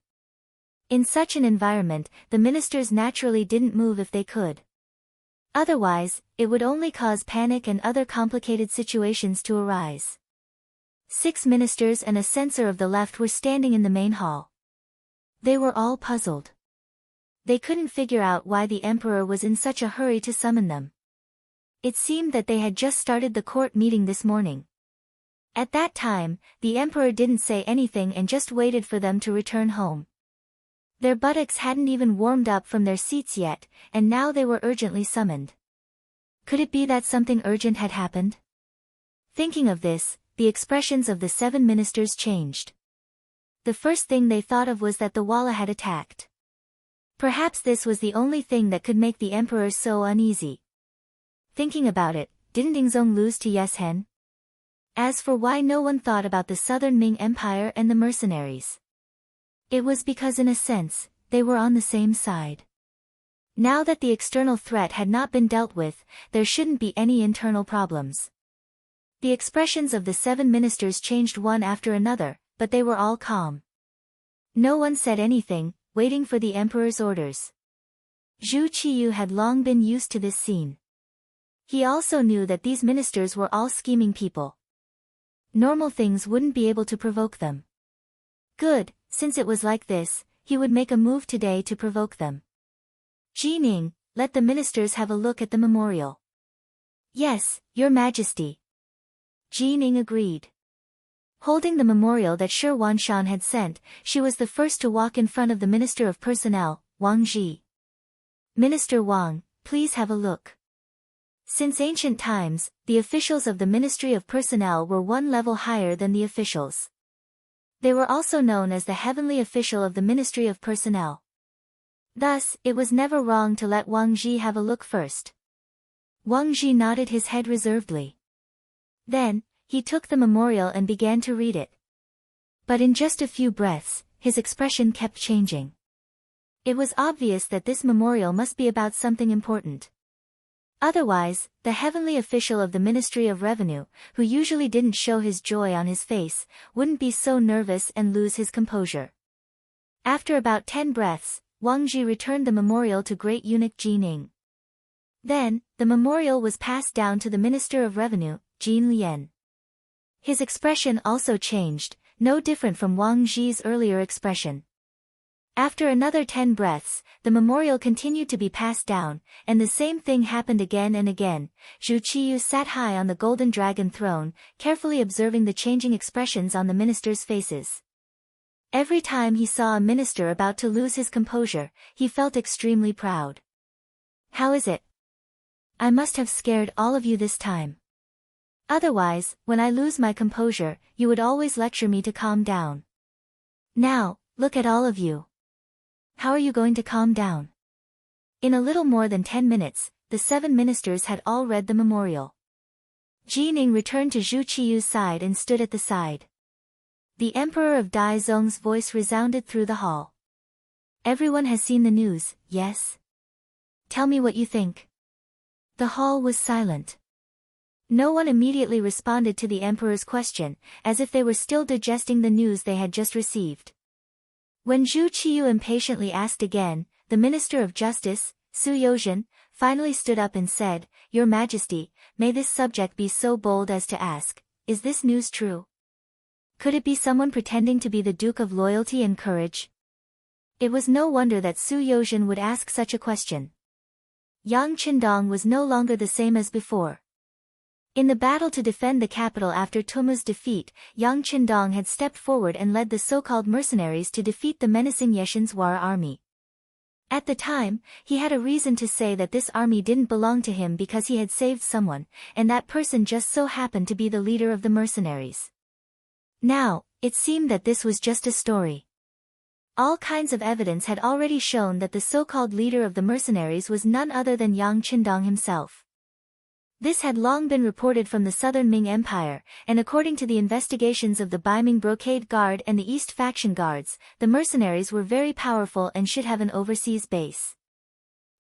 [SPEAKER 1] In such an environment, the ministers naturally didn't move if they could. Otherwise, it would only cause panic and other complicated situations to arise. 6 ministers and a censor of the left were standing in the main hall. They were all puzzled. They couldn't figure out why the emperor was in such a hurry to summon them. It seemed that they had just started the court meeting this morning. At that time, the emperor didn't say anything and just waited for them to return home. Their buttocks hadn't even warmed up from their seats yet, and now they were urgently summoned. Could it be that something urgent had happened? Thinking of this, the expressions of the 7 ministers changed. The first thing they thought of was that the Walla had attacked. Perhaps this was the only thing that could make the emperor so uneasy. Thinking about it, didn't Ingzong lose to Yeshen? As for why no one thought about the southern Ming Empire and the mercenaries, it was because in a sense, they were on the same side. Now that the external threat had not been dealt with, there shouldn't be any internal problems. The expressions of the 7 ministers changed one after another, but they were all calm. No one said anything, waiting for the emperor's orders. Zhu Qiyu had long been used to this scene. He also knew that these ministers were all scheming people. Normal things wouldn't be able to provoke them. Good, since it was like this, he would make a move today to provoke them. Jining, let the ministers have a look at the memorial. Yes, Your Majesty. Jining agreed. Holding the memorial that Shi Wanshan had sent, she was the first to walk in front of the Minister of Personnel, Wang Ji. Minister Wang, please have a look. Since ancient times, the officials of the Ministry of Personnel were one level higher than the officials. They were also known as the heavenly official of the Ministry of Personnel. Thus, it was never wrong to let Wang Ji have a look first. Wang Ji nodded his head reservedly. Then, he took the memorial and began to read it. But in just a few breaths, his expression kept changing. It was obvious that this memorial must be about something important. Otherwise, the heavenly official of the Ministry of Revenue, who usually didn't show his joy on his face, wouldn't be so nervous and lose his composure. After about 10 breaths, Wang Ji returned the memorial to Great Eunuch Jining. Then, the memorial was passed down to the Minister of Revenue, Jin Lian. His expression also changed, no different from Wang Ji's earlier expression. After another 10 breaths, the memorial continued to be passed down, and the same thing happened again and again. Zhu Qiyu sat high on the golden dragon throne, carefully observing the changing expressions on the ministers' faces. Every time he saw a minister about to lose his composure, he felt extremely proud. How is it? I must have scared all of you this time. Otherwise, when I lose my composure, you would always lecture me to calm down. Now, look at all of you. How are you going to calm down? In a little more than 10 minutes, the 7 ministers had all read the memorial. Jining returned to Zhu Qiyu's side and stood at the side. The Emperor of Dai Zong's voice resounded through the hall. Everyone has seen the news, yes? Tell me what you think. The hall was silent. No one immediately responded to the Emperor's question, as if they were still digesting the news they had just received. When Zhu Qiyu impatiently asked again, the Minister of Justice, Su Yozhen, finally stood up and said, Your Majesty, may this subject be so bold as to ask, is this news true? Could it be someone pretending to be the Duke of Loyalty and Courage? It was no wonder that Su Yozhen would ask such a question. Yang Qindong was no longer the same as before. In the battle to defend the capital after Tumu's defeat, Yang Qindong had stepped forward and led the so-called mercenaries to defeat the menacing Yeshen's Wara army. At the time, he had a reason to say that this army didn't belong to him because he had saved someone, and that person just so happened to be the leader of the mercenaries. Now, it seemed that this was just a story. All kinds of evidence had already shown that the so-called leader of the mercenaries was none other than Yang Qindong himself. This had long been reported from the southern Ming Empire, and according to the investigations of the Baiming Brocade Guard and the East Faction Guards, the mercenaries were very powerful and should have an overseas base.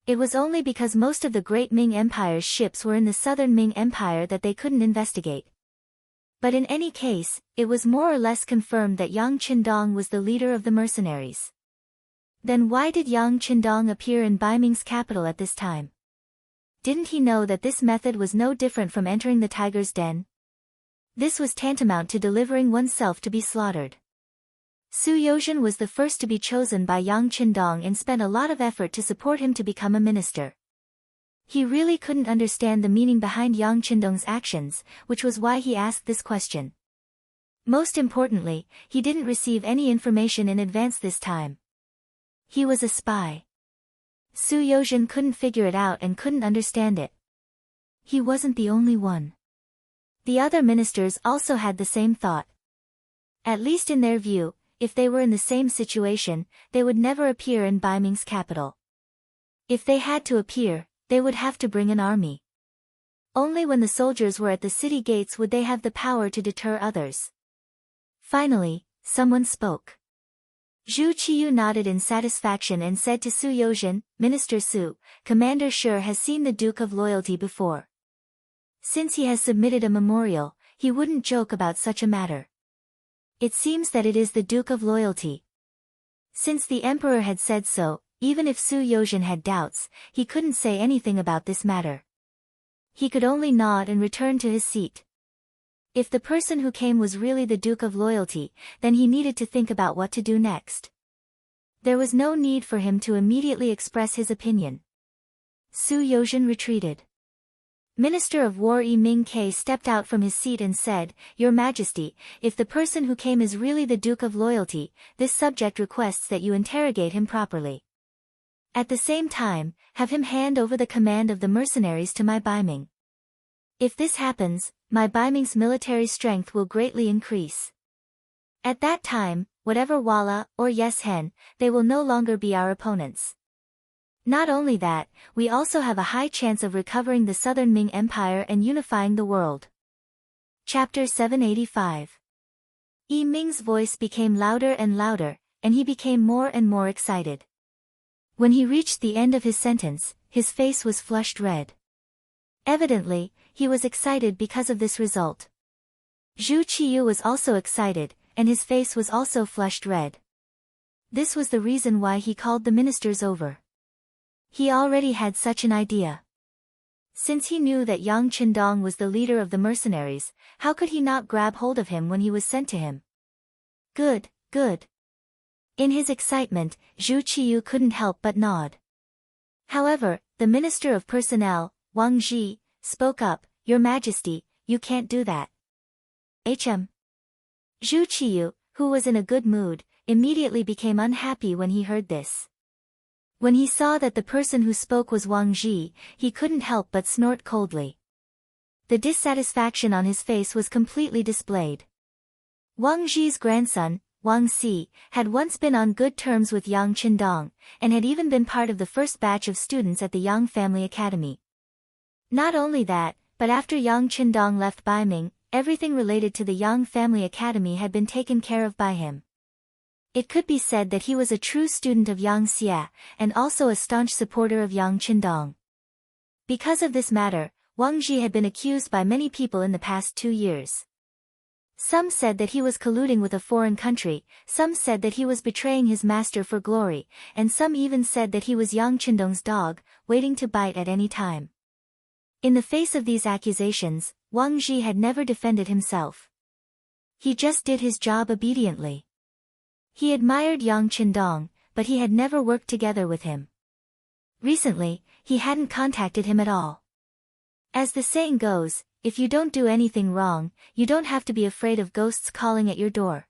[SPEAKER 1] It was only because most of the Great Ming Empire's ships were in the southern Ming Empire that they couldn't investigate. But in any case, it was more or less confirmed that Yang Qindong was the leader of the mercenaries. Then why did Yang Qindong appear in Baiming's capital at this time? Didn't he know that this method was no different from entering the tiger's den? This was tantamount to delivering oneself to be slaughtered. Su Yozhen was the first to be chosen by Yang Qindong and spent a lot of effort to support him to become a minister. He really couldn't understand the meaning behind Yang Qindong's actions, which was why he asked this question. Most importantly, he didn't receive any information in advance this time. He was a spy. Su Yozhen couldn't figure it out and couldn't understand it. He wasn't the only one. The other ministers also had the same thought. At least in their view, if they were in the same situation, they would never appear in Baiming's capital. If they had to appear, they would have to bring an army. Only when the soldiers were at the city gates would they have the power to deter others. Finally, someone spoke. Zhu Qiyu nodded in satisfaction and said to Su Yozhen, Minister Su, Commander Shi has seen the Duke of Loyalty before. Since he has submitted a memorial, he wouldn't joke about such a matter. It seems that it is the Duke of Loyalty. Since the Emperor had said so, even if Su Yozhen had doubts, he couldn't say anything about this matter. He could only nod and return to his seat. If the person who came was really the Duke of Loyalty, then he needed to think about what to do next. There was no need for him to immediately express his opinion. Su Yozhen retreated. Minister of War Yi Ming-Kai stepped out from his seat and said, Your Majesty, if the person who came is really the Duke of Loyalty, this subject requests that you interrogate him properly. At the same time, have him hand over the command of the mercenaries to my Baiming. If this happens, my Baiming's military strength will greatly increase. At that time, whatever Walla or Yes Hen, they will no longer be our opponents. Not only that, we also have a high chance of recovering the Southern Ming Empire and unifying the world. Chapter 785. Yi Ming's voice became louder and louder, and he became more and more excited. When he reached the end of his sentence, his face was flushed red. Evidently, he was excited because of this result. Zhu Qiyu was also excited, and his face was also flushed red. This was the reason why he called the ministers over. He already had such an idea. Since he knew that Yang Qindong was the leader of the mercenaries, how could he not grab hold of him when he was sent to him? Good, good. In his excitement, Zhu Qiyu couldn't help but nod. However, the Minister of Personnel, Wang Zhi, spoke up, Your Majesty, you can't do that. Zhu Qiyu, who was in a good mood, immediately became unhappy when he heard this. When he saw that the person who spoke was Wang Zhi, he couldn't help but snort coldly. The dissatisfaction on his face was completely displayed. Wang Zhi's grandson, Wang Si, had once been on good terms with Yang Qindong, and had even been part of the first batch of students at the Yang Family Academy. Not only that, but after Yang Qindong left Baiming, everything related to the Yang Family Academy had been taken care of by him. It could be said that he was a true student of Yang Xia, and also a staunch supporter of Yang Qindong. Because of this matter, Wang Zhi had been accused by many people in the past 2 years. Some said that he was colluding with a foreign country, some said that he was betraying his master for glory, and some even said that he was Yang Qindong's dog, waiting to bite at any time. In the face of these accusations, Wang Zhi had never defended himself. He just did his job obediently. He admired Yang Qindong, but he had never worked together with him. Recently, he hadn't contacted him at all. As the saying goes, if you don't do anything wrong, you don't have to be afraid of ghosts calling at your door.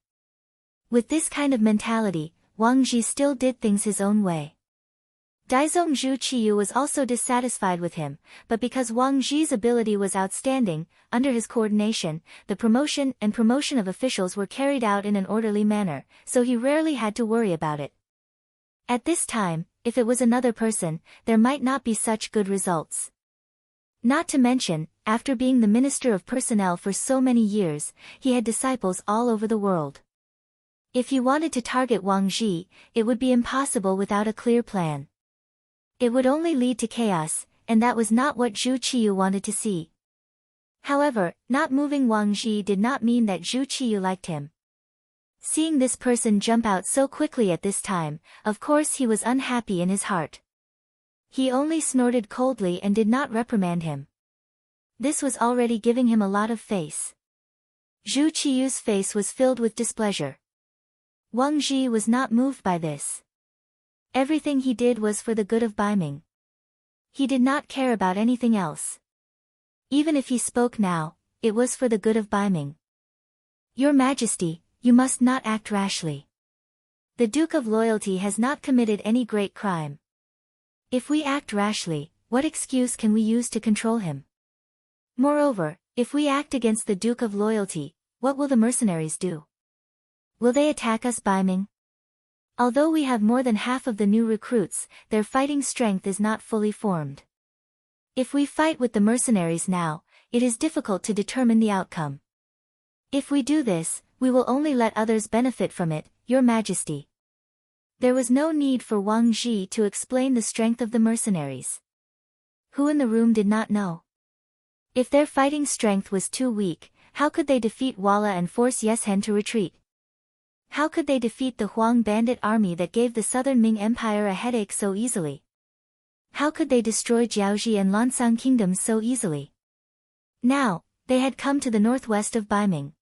[SPEAKER 1] With this kind of mentality, Wang Zhi still did things his own way. Daizong Zhu Qiyu was also dissatisfied with him, but because Wang Zhi's ability was outstanding, under his coordination, the promotion and promotion of officials were carried out in an orderly manner, so he rarely had to worry about it. At this time, if it was another person, there might not be such good results. Not to mention, after being the Minister of Personnel for so many years, he had disciples all over the world. If he wanted to target Wang Zhi, it would be impossible without a clear plan. It would only lead to chaos, and that was not what Zhu Qiyu wanted to see. However, not moving Wang Zhi did not mean that Zhu Qiyu liked him. Seeing this person jump out so quickly at this time, of course he was unhappy in his heart. He only snorted coldly and did not reprimand him. This was already giving him a lot of face. Zhu Qiyu's face was filled with displeasure. Wang Ji was not moved by this. Everything he did was for the good of Baiming. He did not care about anything else. Even if he spoke now, it was for the good of Baiming. Your Majesty, you must not act rashly. The Duke of Loyalty has not committed any great crime. If we act rashly, what excuse can we use to control him? Moreover, if we act against the Duke of Loyalty, what will the mercenaries do? Will they attack us, Baiming? Although we have more than half of the new recruits, their fighting strength is not fully formed. If we fight with the mercenaries now, it is difficult to determine the outcome. If we do this, we will only let others benefit from it, Your Majesty. There was no need for Wang Ji to explain the strength of the mercenaries. Who in the room did not know? If their fighting strength was too weak, how could they defeat Walla and force Yeshen to retreat? How could they defeat the Huang bandit army that gave the southern Ming Empire a headache so easily? How could they destroy Jiaoji and Lansang kingdoms so easily? Now, they had come to the northwest of Baiming.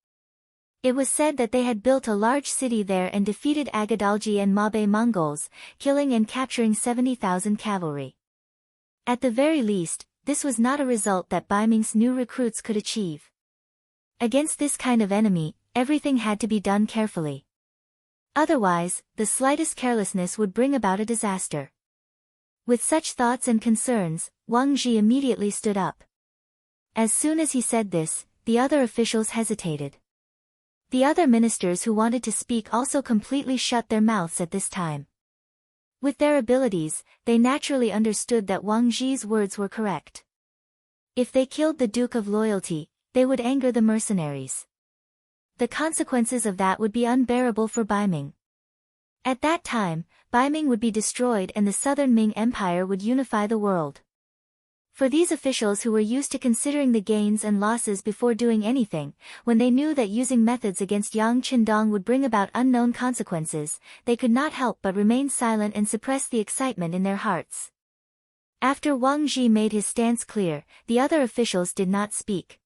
[SPEAKER 1] It was said that they had built a large city there and defeated Agadalji and Mabe Mongols, killing and capturing 70,000 cavalry. At the very least, this was not a result that Baiming's new recruits could achieve. Against this kind of enemy, everything had to be done carefully. Otherwise, the slightest carelessness would bring about a disaster. With such thoughts and concerns, Wang Ji immediately stood up. As soon as he said this, the other officials hesitated. The other ministers who wanted to speak also completely shut their mouths at this time. With their abilities, they naturally understood that Wang Ji's words were correct. If they killed the Duke of Loyalty, they would anger the mercenaries. The consequences of that would be unbearable for Baiming. At that time, Baiming would be destroyed and the southern Ming Empire would unify the world. For these officials who were used to considering the gains and losses before doing anything, when they knew that using methods against Yang Qindong would bring about unknown consequences, they could not help but remain silent and suppress the excitement in their hearts. After Wang Ji made his stance clear, the other officials did not speak.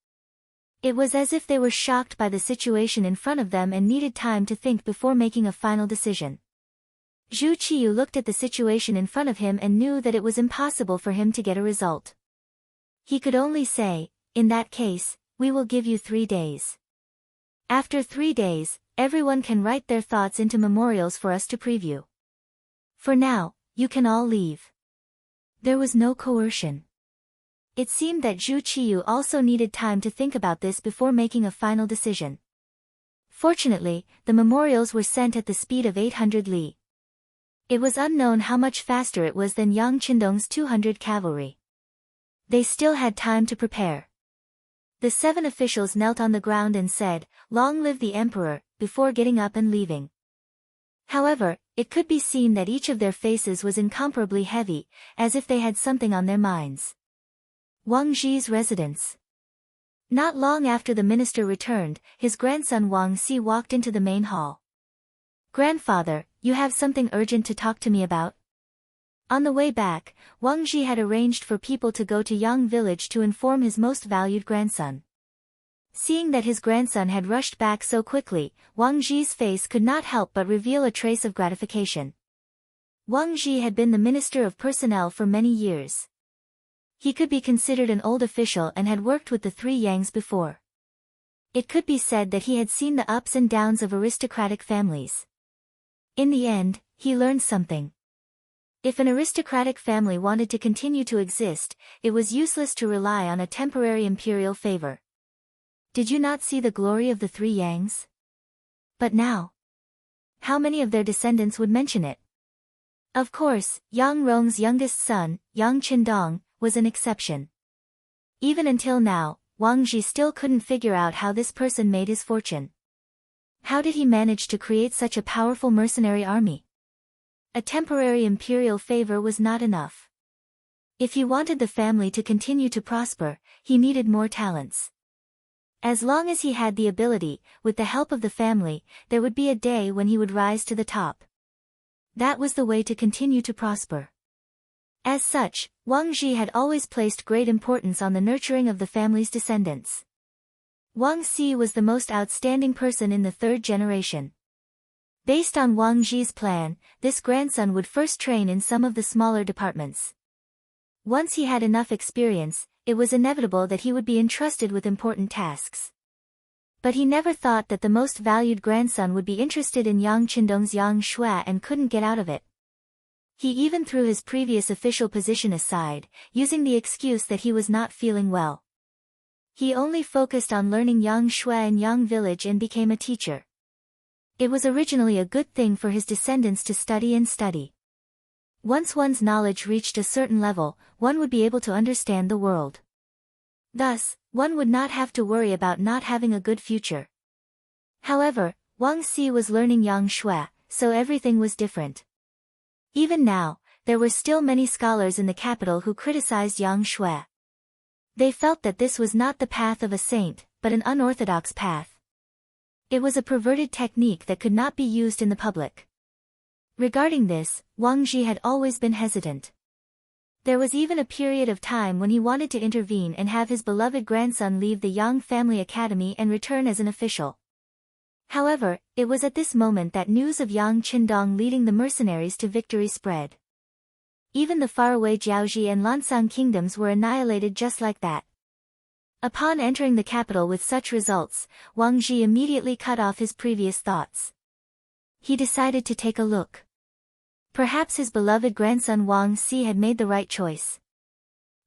[SPEAKER 1] It was as if they were shocked by the situation in front of them and needed time to think before making a final decision. Zhu Qiyu looked at the situation in front of him and knew that it was impossible for him to get a result. He could only say, in that case, we will give you 3 days. After 3 days, everyone can write their thoughts into memorials for us to preview. For now, you can all leave. There was no coercion. It seemed that Zhu Qiyu also needed time to think about this before making a final decision. Fortunately, the memorials were sent at the speed of 800 li. It was unknown how much faster it was than Yang Qindong's 200 cavalry. They still had time to prepare. The 7 officials knelt on the ground and said, "Long live the Emperor," before getting up and leaving. However, it could be seen that each of their faces was incomparably heavy, as if they had something on their minds. Wang Ji's residence. Not long after the minister returned, his grandson Wang Si walked into the main hall. "Grandfather, you have something urgent to talk to me about?" On the way back, Wang Ji had arranged for people to go to Yang village to inform his most valued grandson. Seeing that his grandson had rushed back so quickly, Wang Ji's face could not help but reveal a trace of gratification. Wang Ji had been the Minister of Personnel for many years. He could be considered an old official and had worked with the 3 Yangs before. It could be said that he had seen the ups and downs of aristocratic families. In the end, he learned something. If an aristocratic family wanted to continue to exist, it was useless to rely on a temporary imperial favor. Did you not see the glory of the 3 Yangs? But now, how many of their descendants would mention it? Of course, Yang Rong's youngest son, Yang Qindong, was an exception. Even until now, Wang Ji still couldn't figure out how this person made his fortune. How did he manage to create such a powerful mercenary army? A temporary imperial favor was not enough. If he wanted the family to continue to prosper, he needed more talents. As long as he had the ability, with the help of the family, there would be a day when he would rise to the top. That was the way to continue to prosper. As such, Wang Ji had always placed great importance on the nurturing of the family's descendants. Wang Si was the most outstanding person in the 3rd generation. Based on Wang Ji's plan, this grandson would first train in some of the smaller departments. Once he had enough experience, it was inevitable that he would be entrusted with important tasks. But he never thought that the most valued grandson would be interested in Yang Qindong's Yang Shui and couldn't get out of it. He even threw his previous official position aside, using the excuse that he was not feeling well. He only focused on learning Yang Shui and Yang village and became a teacher. It was originally a good thing for his descendants to study and study. Once one's knowledge reached a certain level, one would be able to understand the world. Thus, one would not have to worry about not having a good future. However, Wang Xi was learning Yang Shui, so everything was different. Even now, there were still many scholars in the capital who criticized Yang Shui. They felt that this was not the path of a saint, but an unorthodox path. It was a perverted technique that could not be used in the public. Regarding this, Wang Ji had always been hesitant. There was even a period of time when he wanted to intervene and have his beloved grandson leave the Yang family academy and return as an official. However, it was at this moment that news of Yang Qindong leading the mercenaries to victory spread. Even the faraway Jiaoji and Lansang kingdoms were annihilated just like that. Upon entering the capital with such results, Wang Ji immediately cut off his previous thoughts. He decided to take a look. Perhaps his beloved grandson Wang Xi had made the right choice.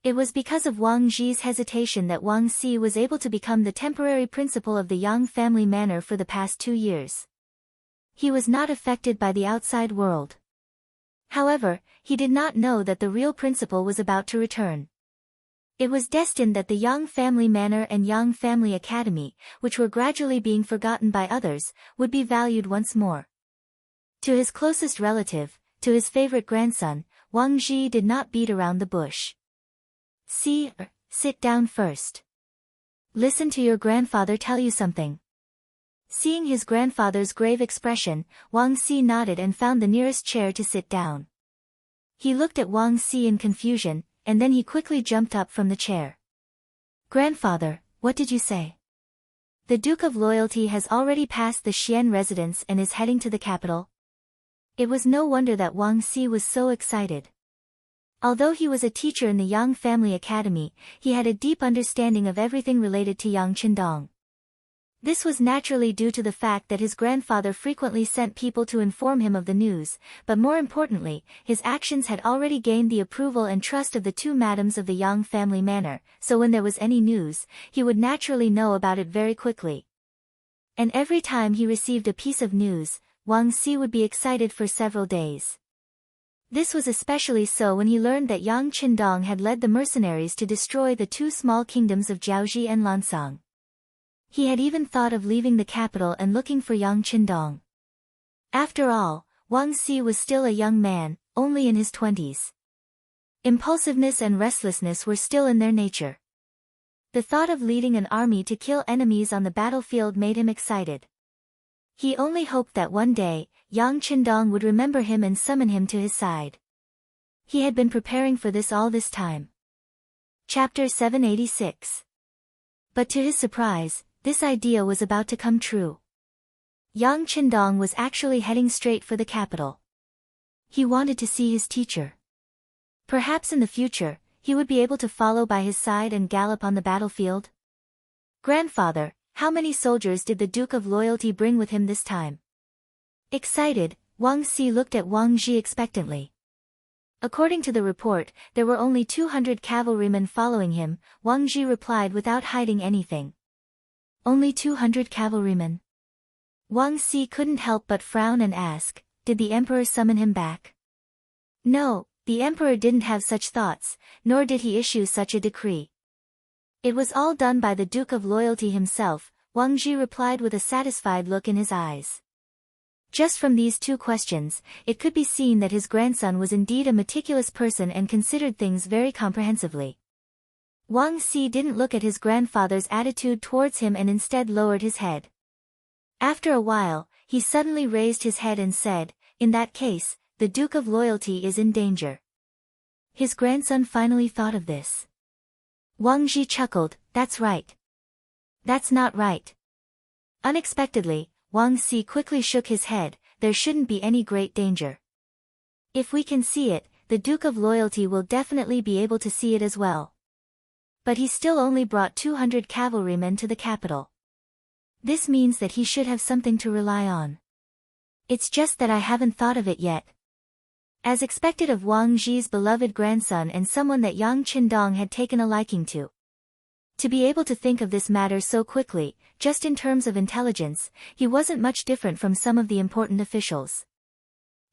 [SPEAKER 1] It was because of Wang Ji's hesitation that Wang Xi was able to become the temporary principal of the Yang family manor for the past 2 years. He was not affected by the outside world. However, he did not know that the real principal was about to return. It was destined that the Yang family manor and Yang family academy, which were gradually being forgotten by others, would be valued once more. To his closest relative, to his favorite grandson, Wang Ji did not beat around the bush. Sit down first. Listen to your grandfather tell you something. Seeing his grandfather's grave expression, Wang Xi nodded and found the nearest chair to sit down. He looked at Wang Xi in confusion, and then he quickly jumped up from the chair. Grandfather, what did you say? The Duke of Loyalty has already passed the Xian residence and is heading to the capital. It was no wonder that Wang Xi was so excited. Although he was a teacher in the Yang family academy, he had a deep understanding of everything related to Yang Qindong. This was naturally due to the fact that his grandfather frequently sent people to inform him of the news, but more importantly, his actions had already gained the approval and trust of the 2 madams of the Yang family manor, so when there was any news, he would naturally know about it very quickly. And every time he received a piece of news, Wang Xi would be excited for several days. This was especially so when he learned that Yang Qindong had led the mercenaries to destroy the 2 small kingdoms of Jiaoji and Lansang. He had even thought of leaving the capital and looking for Yang Qindong. After all, Wang Xi was still a young man, only in his 20s. Impulsiveness and restlessness were still in their nature. The thought of leading an army to kill enemies on the battlefield made him excited. He only hoped that one day, Yang Qindong would remember him and summon him to his side. He had been preparing for this all this time. Chapter 786. But to his surprise, this idea was about to come true. Yang Qindong was actually heading straight for the capital. He wanted to see his teacher. Perhaps in the future, he would be able to follow by his side and gallop on the battlefield. Grandfather, how many soldiers did the Duke of Loyalty bring with him this time? Excited, Wang Xi looked at Wang Ji expectantly. According to the report, there were only 200 cavalrymen following him, Wang Ji replied without hiding anything. Only 200 cavalrymen. Wang Xi couldn't help but frown and ask, did the emperor summon him back? No, the emperor didn't have such thoughts, nor did he issue such a decree. It was all done by the Duke of Loyalty himself, Wang Ji replied with a satisfied look in his eyes. Just from these 2 questions, it could be seen that his grandson was indeed a meticulous person and considered things very comprehensively. Wang Xi didn't look at his grandfather's attitude towards him and instead lowered his head. After a while, he suddenly raised his head and said, in that case, the Duke of Loyalty is in danger. His grandson finally thought of this. Wang Ji chuckled, that's right. That's not right. Unexpectedly, Wang Xi quickly shook his head, there shouldn't be any great danger. If we can see it, the Duke of Loyalty will definitely be able to see it as well. But he still only brought 200 cavalrymen to the capital. This means that he should have something to rely on. It's just that I haven't thought of it yet. As expected of Wang Zhi's beloved grandson and someone that Yang Qindong had taken a liking to. To be able to think of this matter so quickly, just in terms of intelligence, he wasn't much different from some of the important officials.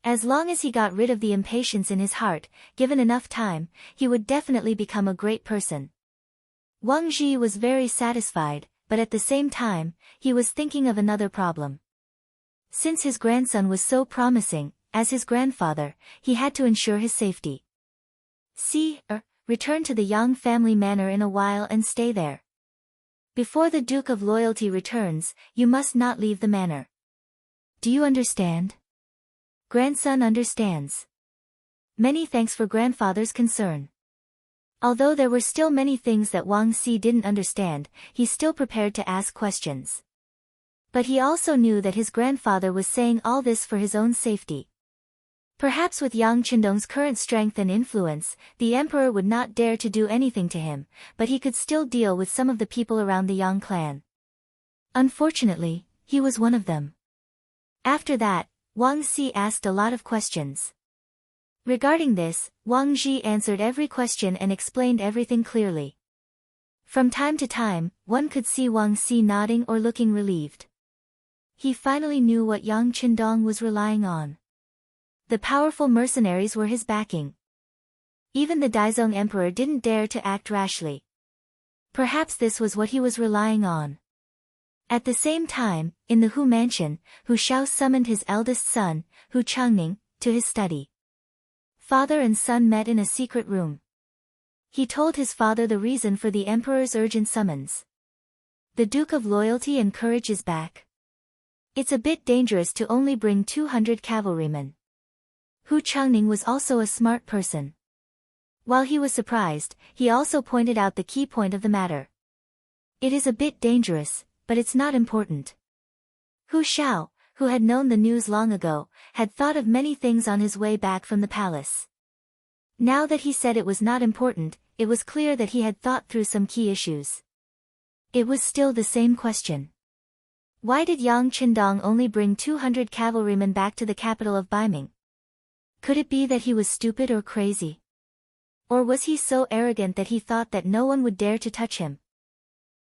[SPEAKER 1] As long as he got rid of the impatience in his heart, given enough time, he would definitely become a great person. Wang Zhi was very satisfied, but at the same time, he was thinking of another problem. Since his grandson was so promising, as his grandfather, he had to ensure his safety. Return to the Yang family manor in a while and stay there. Before the Duke of Loyalty returns, you must not leave the manor. Do you understand? Grandson understands. Many thanks for grandfather's concern. Although there were still many things that Wang Xi didn't understand, he still prepared to ask questions. But he also knew that his grandfather was saying all this for his own safety. Perhaps with Yang Qindong's current strength and influence, the emperor would not dare to do anything to him, but he could still deal with some of the people around the Yang clan. Unfortunately, he was one of them. After that, Wang Xi asked a lot of questions. Regarding this, Wang Zhi answered every question and explained everything clearly. From time to time, one could see Wang Xi nodding or looking relieved. He finally knew what Yang Qindong was relying on. The powerful mercenaries were his backing. Even the Daizong emperor didn't dare to act rashly. Perhaps this was what he was relying on. At the same time, in the Hu mansion, Hu Shao summoned his eldest son, Hu Changning, to his study. Father and son met in a secret room. He told his father the reason for the emperor's urgent summons. The Duke of Loyalty and Courage is back. It's a bit dangerous to only bring 200 cavalrymen. Hu Changning was also a smart person. While he was surprised, he also pointed out the key point of the matter. It is a bit dangerous, but it's not important. Hu Shao, who had known the news long ago, had thought of many things on his way back from the palace. Now that he said it was not important, it was clear that he had thought through some key issues. It was still the same question. Why did Yang Qindong only bring 200 cavalrymen back to the capital of Baiming? Could it be that he was stupid or crazy? Or was he so arrogant that he thought that no one would dare to touch him?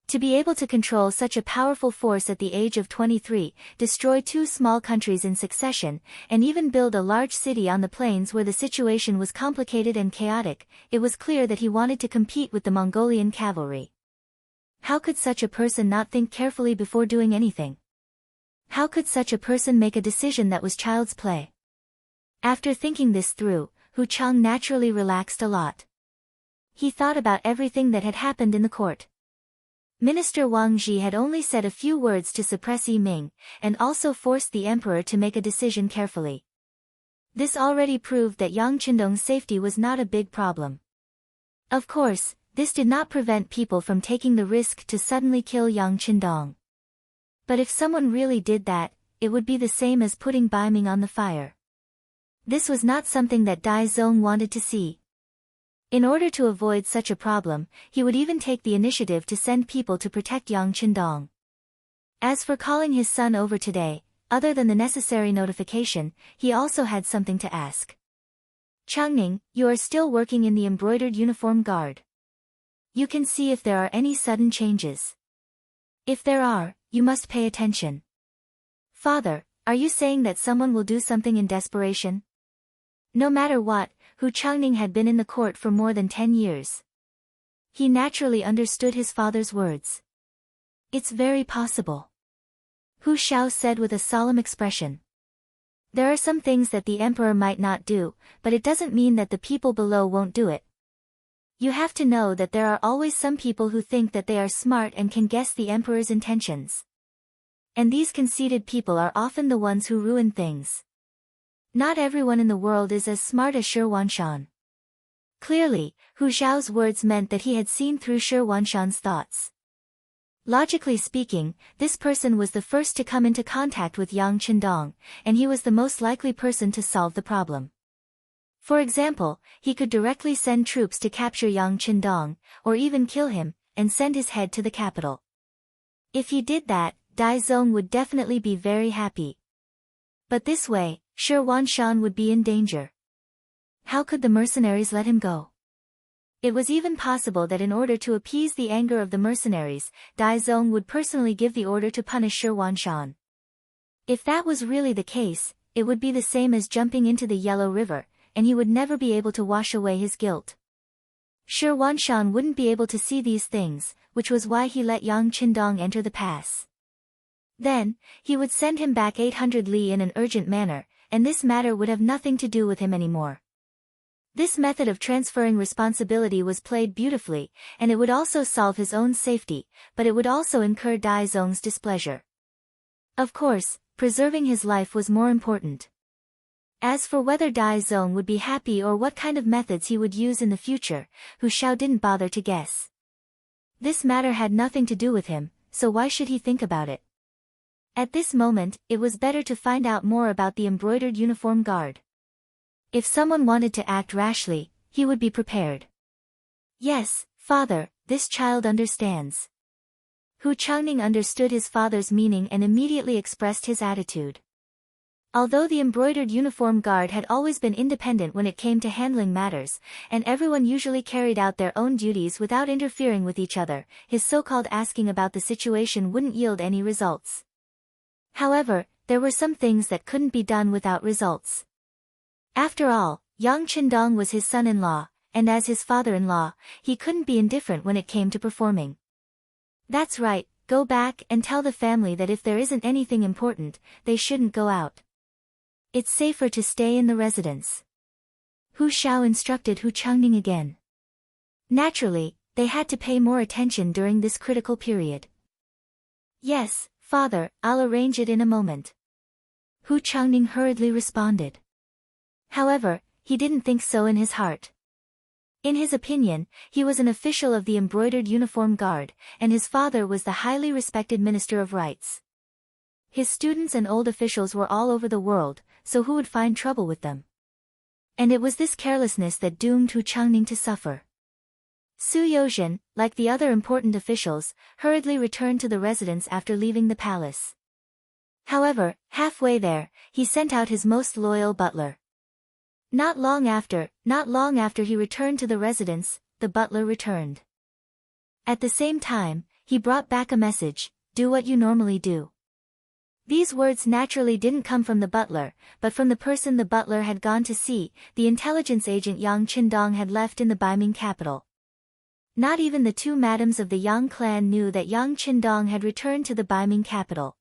[SPEAKER 1] To be able to control such a powerful force at the age of 23, destroy 2 small countries in succession, and even build a large city on the plains where the situation was complicated and chaotic, it was clear that he wanted to compete with the Mongolian cavalry. How could such a person not think carefully before doing anything? How could such a person make a decision that was child's play? After thinking this through, Hu Chang naturally relaxed a lot. He thought about everything that had happened in the court. Minister Wang Zhi had only said a few words to suppress Yi Ming, and also forced the emperor to make a decision carefully. This already proved that Yang Qindong's safety was not a big problem. Of course, this did not prevent people from taking the risk to suddenly kill Yang Qindong. But if someone really did that, it would be the same as putting Baiming on the fire. This was not something that Dai Zong wanted to see. In order to avoid such a problem, he would even take the initiative to send people to protect Yang Qindong. As for calling his son over today, other than the necessary notification, he also had something to ask. Changning, you are still working in the embroidered uniform guard. You can see if there are any sudden changes. If there are, you must pay attention. Father, are you saying that someone will do something in desperation? No matter what, Hu Changning had been in the court for more than 10 years. He naturally understood his father's words. It's very possible. Hu Shao said with a solemn expression. There are some things that the emperor might not do, but it doesn't mean that the people below won't do it. You have to know that there are always some people who think that they are smart and can guess the emperor's intentions. And these conceited people are often the ones who ruin things. Not everyone in the world is as smart as Shi Wanshan. Clearly, Hu Zhao's words meant that he had seen through Shi Wanshan's thoughts. Logically speaking, this person was the first to come into contact with Yang Qindong, and he was the most likely person to solve the problem. For example, he could directly send troops to capture Yang Qindong, or even kill him, and send his head to the capital. If he did that, Dai Zong would definitely be very happy. But this way, Shi Wanshan would be in danger. How could the mercenaries let him go? It was even possible that in order to appease the anger of the mercenaries, Dai Zong would personally give the order to punish Shi Wanshan. If that was really the case, it would be the same as jumping into the Yellow River, and he would never be able to wash away his guilt. Shi Wanshan wouldn't be able to see these things, which was why he let Yang Qindong enter the pass. Then, he would send him back 800 li in an urgent manner, and this matter would have nothing to do with him anymore. This method of transferring responsibility was played beautifully, and it would also solve his own safety, but it would also incur Dai Zong's displeasure. Of course, preserving his life was more important. As for whether Dai Zong would be happy or what kind of methods he would use in the future, Hu Shao didn't bother to guess. This matter had nothing to do with him, so why should he think about it? At this moment, it was better to find out more about the embroidered uniform guard. If someone wanted to act rashly, he would be prepared. Yes, father, this child understands. Hu Changning understood his father's meaning and immediately expressed his attitude. Although the embroidered uniform guard had always been independent when it came to handling matters, and everyone usually carried out their own duties without interfering with each other, his so-called asking about the situation wouldn't yield any results. However, there were some things that couldn't be done without results. After all, Yang Qindong was his son-in-law, and as his father-in-law, he couldn't be indifferent when it came to performing. That's right, go back and tell the family that if there isn't anything important, they shouldn't go out. It's safer to stay in the residence. Hu Shao instructed Hu Changning again. Naturally, they had to pay more attention during this critical period. Yes, father, I'll arrange it in a moment. Hu Changning hurriedly responded. However, he didn't think so in his heart. In his opinion, he was an official of the embroidered uniform guard, and his father was the highly respected Minister of Rights. His students and old officials were all over the world, so who would find trouble with them? And it was this carelessness that doomed Hu Changning to suffer. Su Yozhen, like the other important officials, hurriedly returned to the residence after leaving the palace. However, halfway there, he sent out his most loyal butler. Not long after he returned to the residence, the butler returned. At the same time, he brought back a message, do what you normally do. These words naturally didn't come from the butler, but from the person the butler had gone to see, the intelligence agent Yang Qindong had left in the Baiming capital. Not even the two madams of the Yang clan knew that Yang Qindong had returned to the Baiming capital.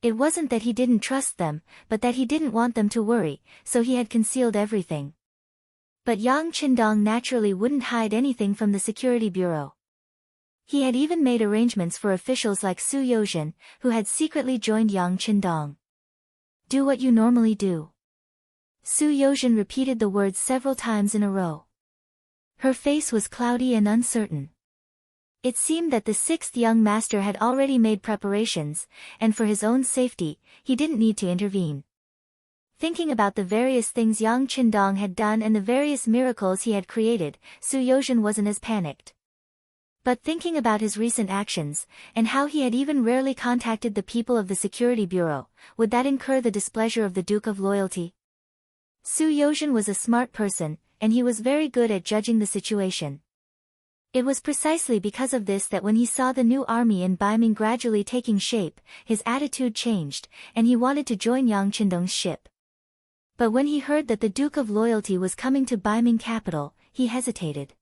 [SPEAKER 1] It wasn't that he didn't trust them, but that he didn't want them to worry, so he had concealed everything. But Yang Qindong naturally wouldn't hide anything from the security bureau. He had even made arrangements for officials like Su Yozhen, who had secretly joined Yang Qindong. Do what you normally do. Su Yozhen repeated the words several times in a row. Her face was cloudy and uncertain. It seemed that the sixth young master had already made preparations, and for his own safety, he didn't need to intervene. Thinking about the various things Yang Qindong had done and the various miracles he had created, Su Yozhen wasn't as panicked. But thinking about his recent actions, and how he had even rarely contacted the people of the security bureau, would that incur the displeasure of the Duke of Loyalty? Su Yozhen was a smart person, and he was very good at judging the situation. It was precisely because of this that when he saw the new army in Baiming gradually taking shape, his attitude changed, and he wanted to join Yang Qindong's ship. But when he heard that the Duke of Loyalty was coming to Baiming capital, he hesitated.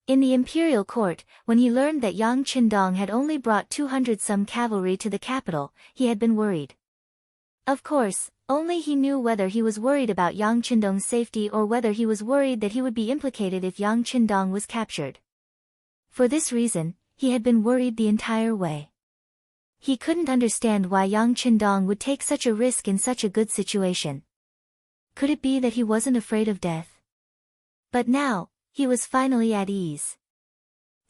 [SPEAKER 1] In the imperial court, when he learned that Yang Qindong had only brought 200-some cavalry to the capital, he had been worried. Of course, only he knew whether he was worried about Yang Qindong's safety or whether he was worried that he would be implicated if Yang Qindong was captured. For this reason, he had been worried the entire way. He couldn't understand why Yang Qindong would take such a risk in such a good situation. Could it be that he wasn't afraid of death? But now, he was finally at ease.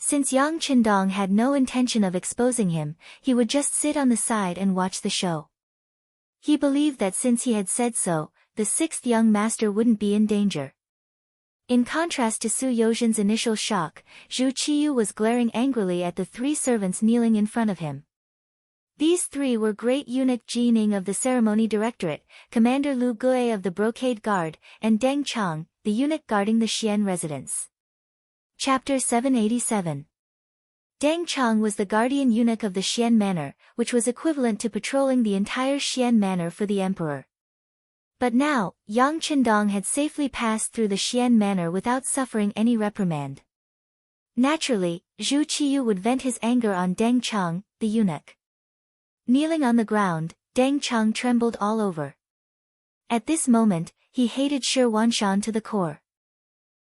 [SPEAKER 1] Since Yang Qindong had no intention of exposing him, he would just sit on the side and watch the show. He believed that since he had said so, the sixth young master wouldn't be in danger. In contrast to Su Yozhen's initial shock, Zhu Qiyu was glaring angrily at the three servants kneeling in front of him. These three were Great Eunuch Jining of the Ceremony Directorate, Commander Lu Gui of the Brocade Guard, and Deng Chang, the eunuch guarding the Xian residence. Chapter 787. Deng Chang was the guardian eunuch of the Xian Manor, which was equivalent to patrolling the entire Xian Manor for the emperor. But now, Yang Qindong had safely passed through the Xian Manor without suffering any reprimand. Naturally, Zhu Qiyu would vent his anger on Deng Chang, the eunuch. Kneeling on the ground, Deng Chang trembled all over. At this moment, he hated Shi Wanshan to the core.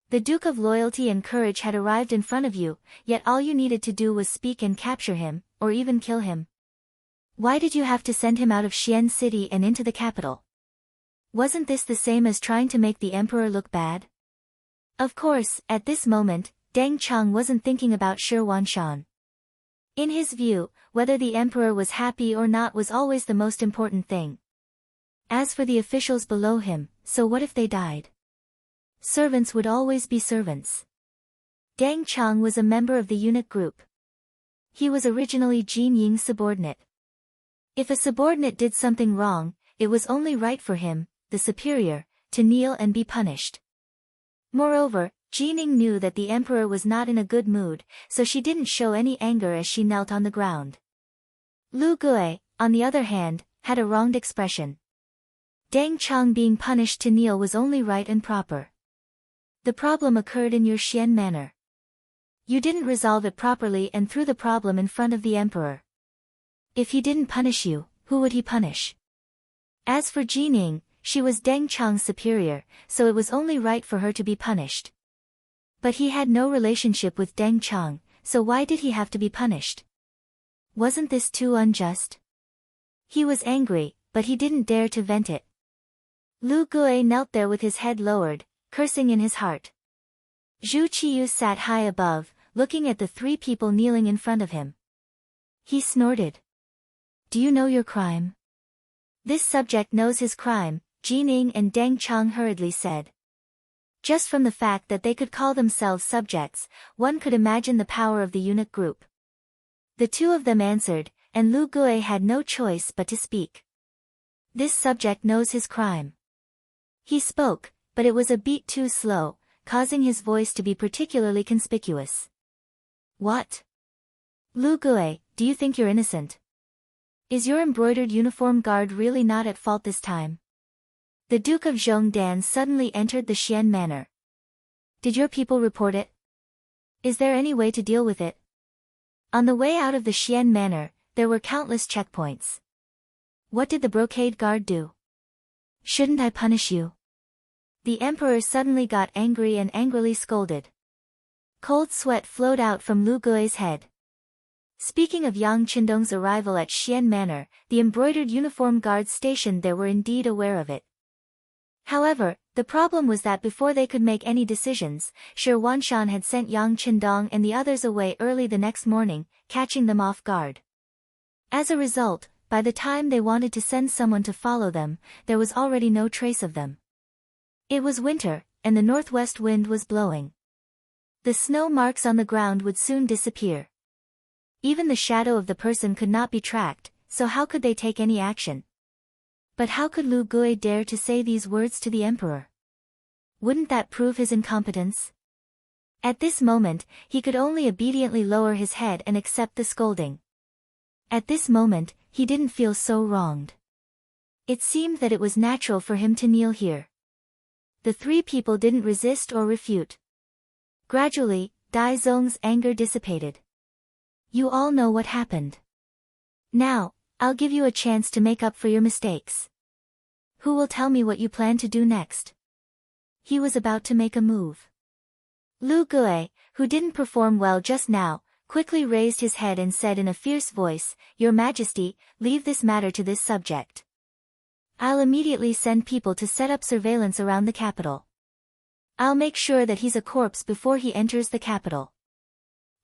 [SPEAKER 1] The Duke of Loyalty and Courage had arrived in front of you, yet all you needed to do was speak and capture him, or even kill him. Why did you have to send him out of Xian City and into the capital? Wasn't this the same as trying to make the emperor look bad? Of course, at this moment, Deng Chang wasn't thinking about Shi Wanshan. In his view, whether the emperor was happy or not was always the most important thing. As for the officials below him, so what if they died? Servants would always be servants. Deng Chang was a member of the eunuch group. He was originally Jin Ying's subordinate. If a subordinate did something wrong, it was only right for him, the superior, to kneel and be punished. Moreover, Jining knew that the emperor was not in a good mood, so she didn't show any anger as she knelt on the ground. Lu Gui, on the other hand, had a wronged expression. Deng Chang being punished to kneel was only right and proper. The problem occurred in your Xian manor. You didn't resolve it properly and threw the problem in front of the emperor. If he didn't punish you, who would he punish? As for Jining, she was Deng Chang's superior, so it was only right for her to be punished. But he had no relationship with Deng Chang, so why did he have to be punished? Wasn't this too unjust? He was angry, but he didn't dare to vent it. Lu Gui knelt there with his head lowered, cursing in his heart. Zhu Qiyu sat high above, looking at the three people kneeling in front of him. He snorted. Do you know your crime? This subject knows his crime, Jining and Deng Chang hurriedly said. Just from the fact that they could call themselves subjects, one could imagine the power of the eunuch group. The two of them answered, and Lu Gui had no choice but to speak. This subject knows his crime. He spoke, but it was a beat too slow, causing his voice to be particularly conspicuous. What? Lu Gui, do you think you're innocent? Is your embroidered uniform guard really not at fault this time? The Duke of Zhongdan suddenly entered the Xian Manor. Did your people report it? Is there any way to deal with it? On the way out of the Xian Manor, there were countless checkpoints. What did the Brocade Guard do? Shouldn't I punish you? The emperor suddenly got angry and angrily scolded. Cold sweat flowed out from Lu Gui's head. Speaking of Yang Qindong's arrival at Xian Manor, the embroidered uniform guards stationed there were indeed aware of it. However, the problem was that before they could make any decisions, Shi Wanshan had sent Yang Qindong and the others away early the next morning, catching them off guard. As a result, by the time they wanted to send someone to follow them, there was already no trace of them. It was winter, and the northwest wind was blowing. The snow marks on the ground would soon disappear. Even the shadow of the person could not be tracked, so how could they take any action? But how could Lu Gui dare to say these words to the emperor? Wouldn't that prove his incompetence? At this moment, he could only obediently lower his head and accept the scolding. At this moment, he didn't feel so wronged. It seemed that it was natural for him to kneel here. The three people didn't resist or refute. Gradually, Dai Zong's anger dissipated. You all know what happened. Now, I'll give you a chance to make up for your mistakes. Who will tell me what you plan to do next? He was about to make a move. Lu Gui, who didn't perform well just now, quickly raised his head and said in a fierce voice, Your Majesty, leave this matter to this subject. I'll immediately send people to set up surveillance around the capital. I'll make sure that he's a corpse before he enters the capital.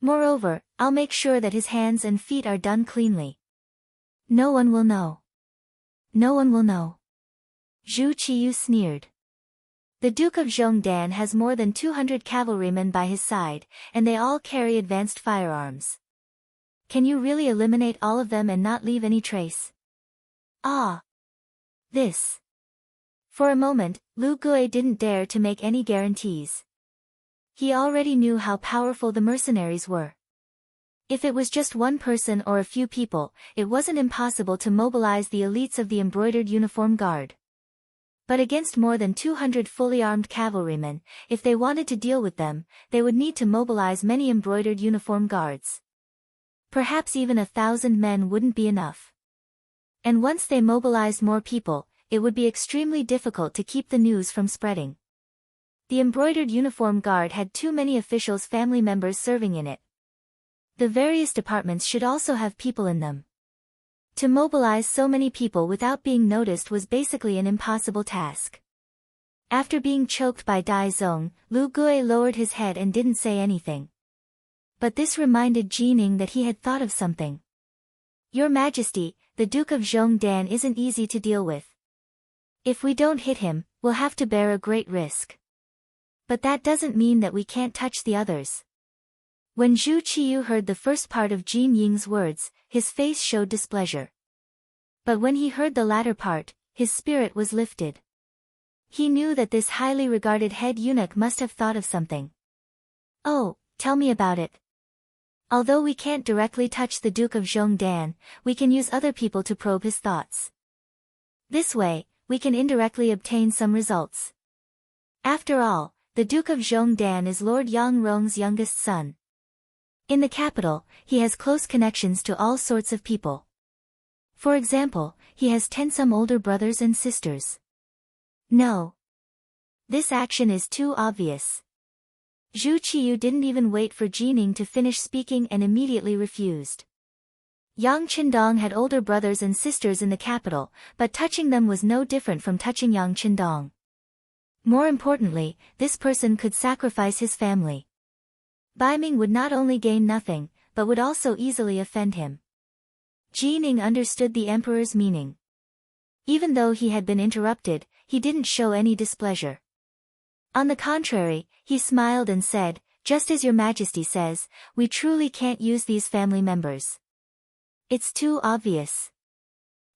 [SPEAKER 1] Moreover, I'll make sure that his hands and feet are done cleanly. No one will know. No one will know. Zhu Qiyu sneered. The Duke of Zhongdan has more than 200 cavalrymen by his side, and they all carry advanced firearms. Can you really eliminate all of them and not leave any trace? Ah! This. For a moment, Lu Gui didn't dare to make any guarantees. He already knew how powerful the mercenaries were. If it was just one person or a few people, it wasn't impossible to mobilize the elites of the embroidered uniform guard. But against more than 200 fully armed cavalrymen, if they wanted to deal with them, they would need to mobilize many embroidered uniform guards. Perhaps even 1,000 men wouldn't be enough. And once they mobilized more people, it would be extremely difficult to keep the news from spreading. The embroidered uniform guard had too many officials' family members serving in it. The various departments should also have people in them. To mobilize so many people without being noticed was basically an impossible task. After being choked by Dai Zong, Lu Gui lowered his head and didn't say anything. But this reminded Jining that he had thought of something. Your Majesty, the Duke of Zhongdan isn't easy to deal with. If we don't hit him, we'll have to bear a great risk. But that doesn't mean that we can't touch the others. When Zhu Qiyu heard the first part of Jin Ying's words, his face showed displeasure. But when he heard the latter part, his spirit was lifted. He knew that this highly regarded head eunuch must have thought of something. Oh, tell me about it. Although we can't directly touch the Duke of Zhongdan, we can use other people to probe his thoughts. This way, we can indirectly obtain some results. After all, the Duke of Zhongdan is Lord Yang Rong's youngest son. In the capital, he has close connections to all sorts of people. For example, he has 10 some older brothers and sisters. No. This action is too obvious. Zhu Qiyu didn't even wait for Jining to finish speaking and immediately refused. Yang Qindong had older brothers and sisters in the capital, but touching them was no different from touching Yang Qindong. More importantly, this person could sacrifice his family. Baiming would not only gain nothing, but would also easily offend him. Jining understood the emperor's meaning. Even though he had been interrupted, he didn't show any displeasure. On the contrary, he smiled and said, "Just as your Majesty says, we truly can't use these family members. It's too obvious.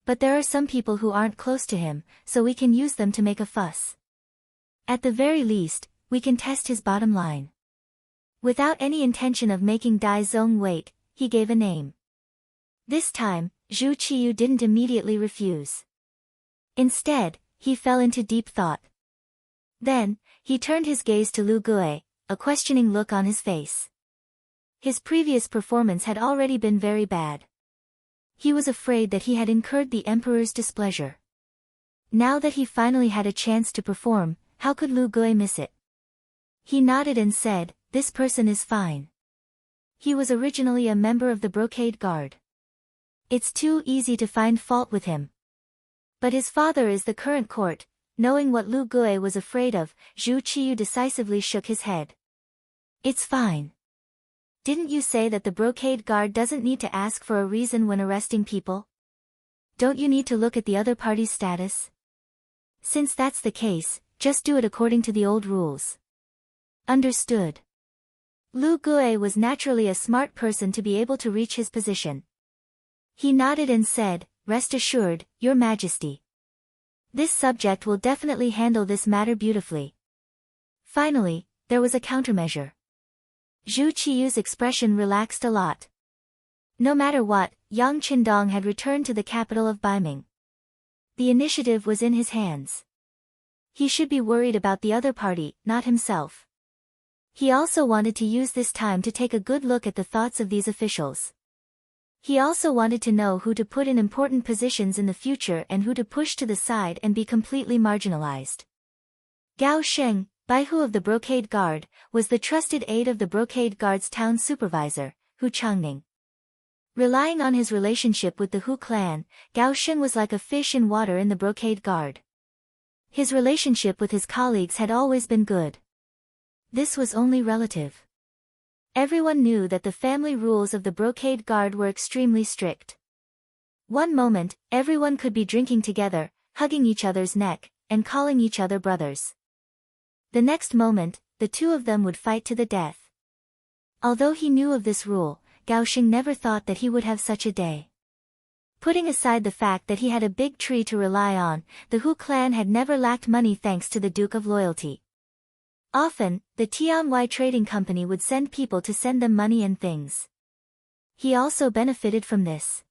[SPEAKER 1] But there are some people who aren't close to him, so we can use them to make a fuss. At the very least, we can test his bottom line." Without any intention of making Dai Zong wait, he gave a name. This time, Zhu Qiyu didn't immediately refuse. Instead, he fell into deep thought. Then, he turned his gaze to Lu Gui, a questioning look on his face. His previous performance had already been very bad. He was afraid that he had incurred the emperor's displeasure. Now that he finally had a chance to perform, how could Lu Gui miss it? He nodded and said, "This person is fine. He was originally a member of the Brocade Guard. It's too easy to find fault with him. But his father is the current court." Knowing what Lu Gui was afraid of, Zhu Qiyu decisively shook his head. "It's fine. Didn't you say that the Brocade Guard doesn't need to ask for a reason when arresting people? Don't you need to look at the other party's status? Since that's the case, just do it according to the old rules." Understood. Lu Gui was naturally a smart person to be able to reach his position. He nodded and said, "Rest assured, Your Majesty. This subject will definitely handle this matter beautifully." Finally, there was a countermeasure. Zhu Qiyu's expression relaxed a lot. No matter what, Yang Qindong had returned to the capital of Baiming. The initiative was in his hands. He should be worried about the other party, not himself. He also wanted to use this time to take a good look at the thoughts of these officials. He also wanted to know who to put in important positions in the future and who to push to the side and be completely marginalized. Gao Sheng, Baihu of the Brocade Guard, was the trusted aide of the Brocade Guard's town supervisor, Hu Changning. Relying on his relationship with the Hu clan, Gao Sheng was like a fish in water in the Brocade Guard. His relationship with his colleagues had always been good. This was only relative. Everyone knew that the family rules of the brocade guard were extremely strict. One moment, everyone could be drinking together, hugging each other's neck, and calling each other brothers. The next moment, the two of them would fight to the death. Although he knew of this rule, Gao Xing never thought that he would have such a day. Putting aside the fact that he had a big tree to rely on, the Hu clan had never lacked money thanks to the Duke of Loyalty. Often, the Tianwai Trading Company would send people to send them money and things. He also benefited from this.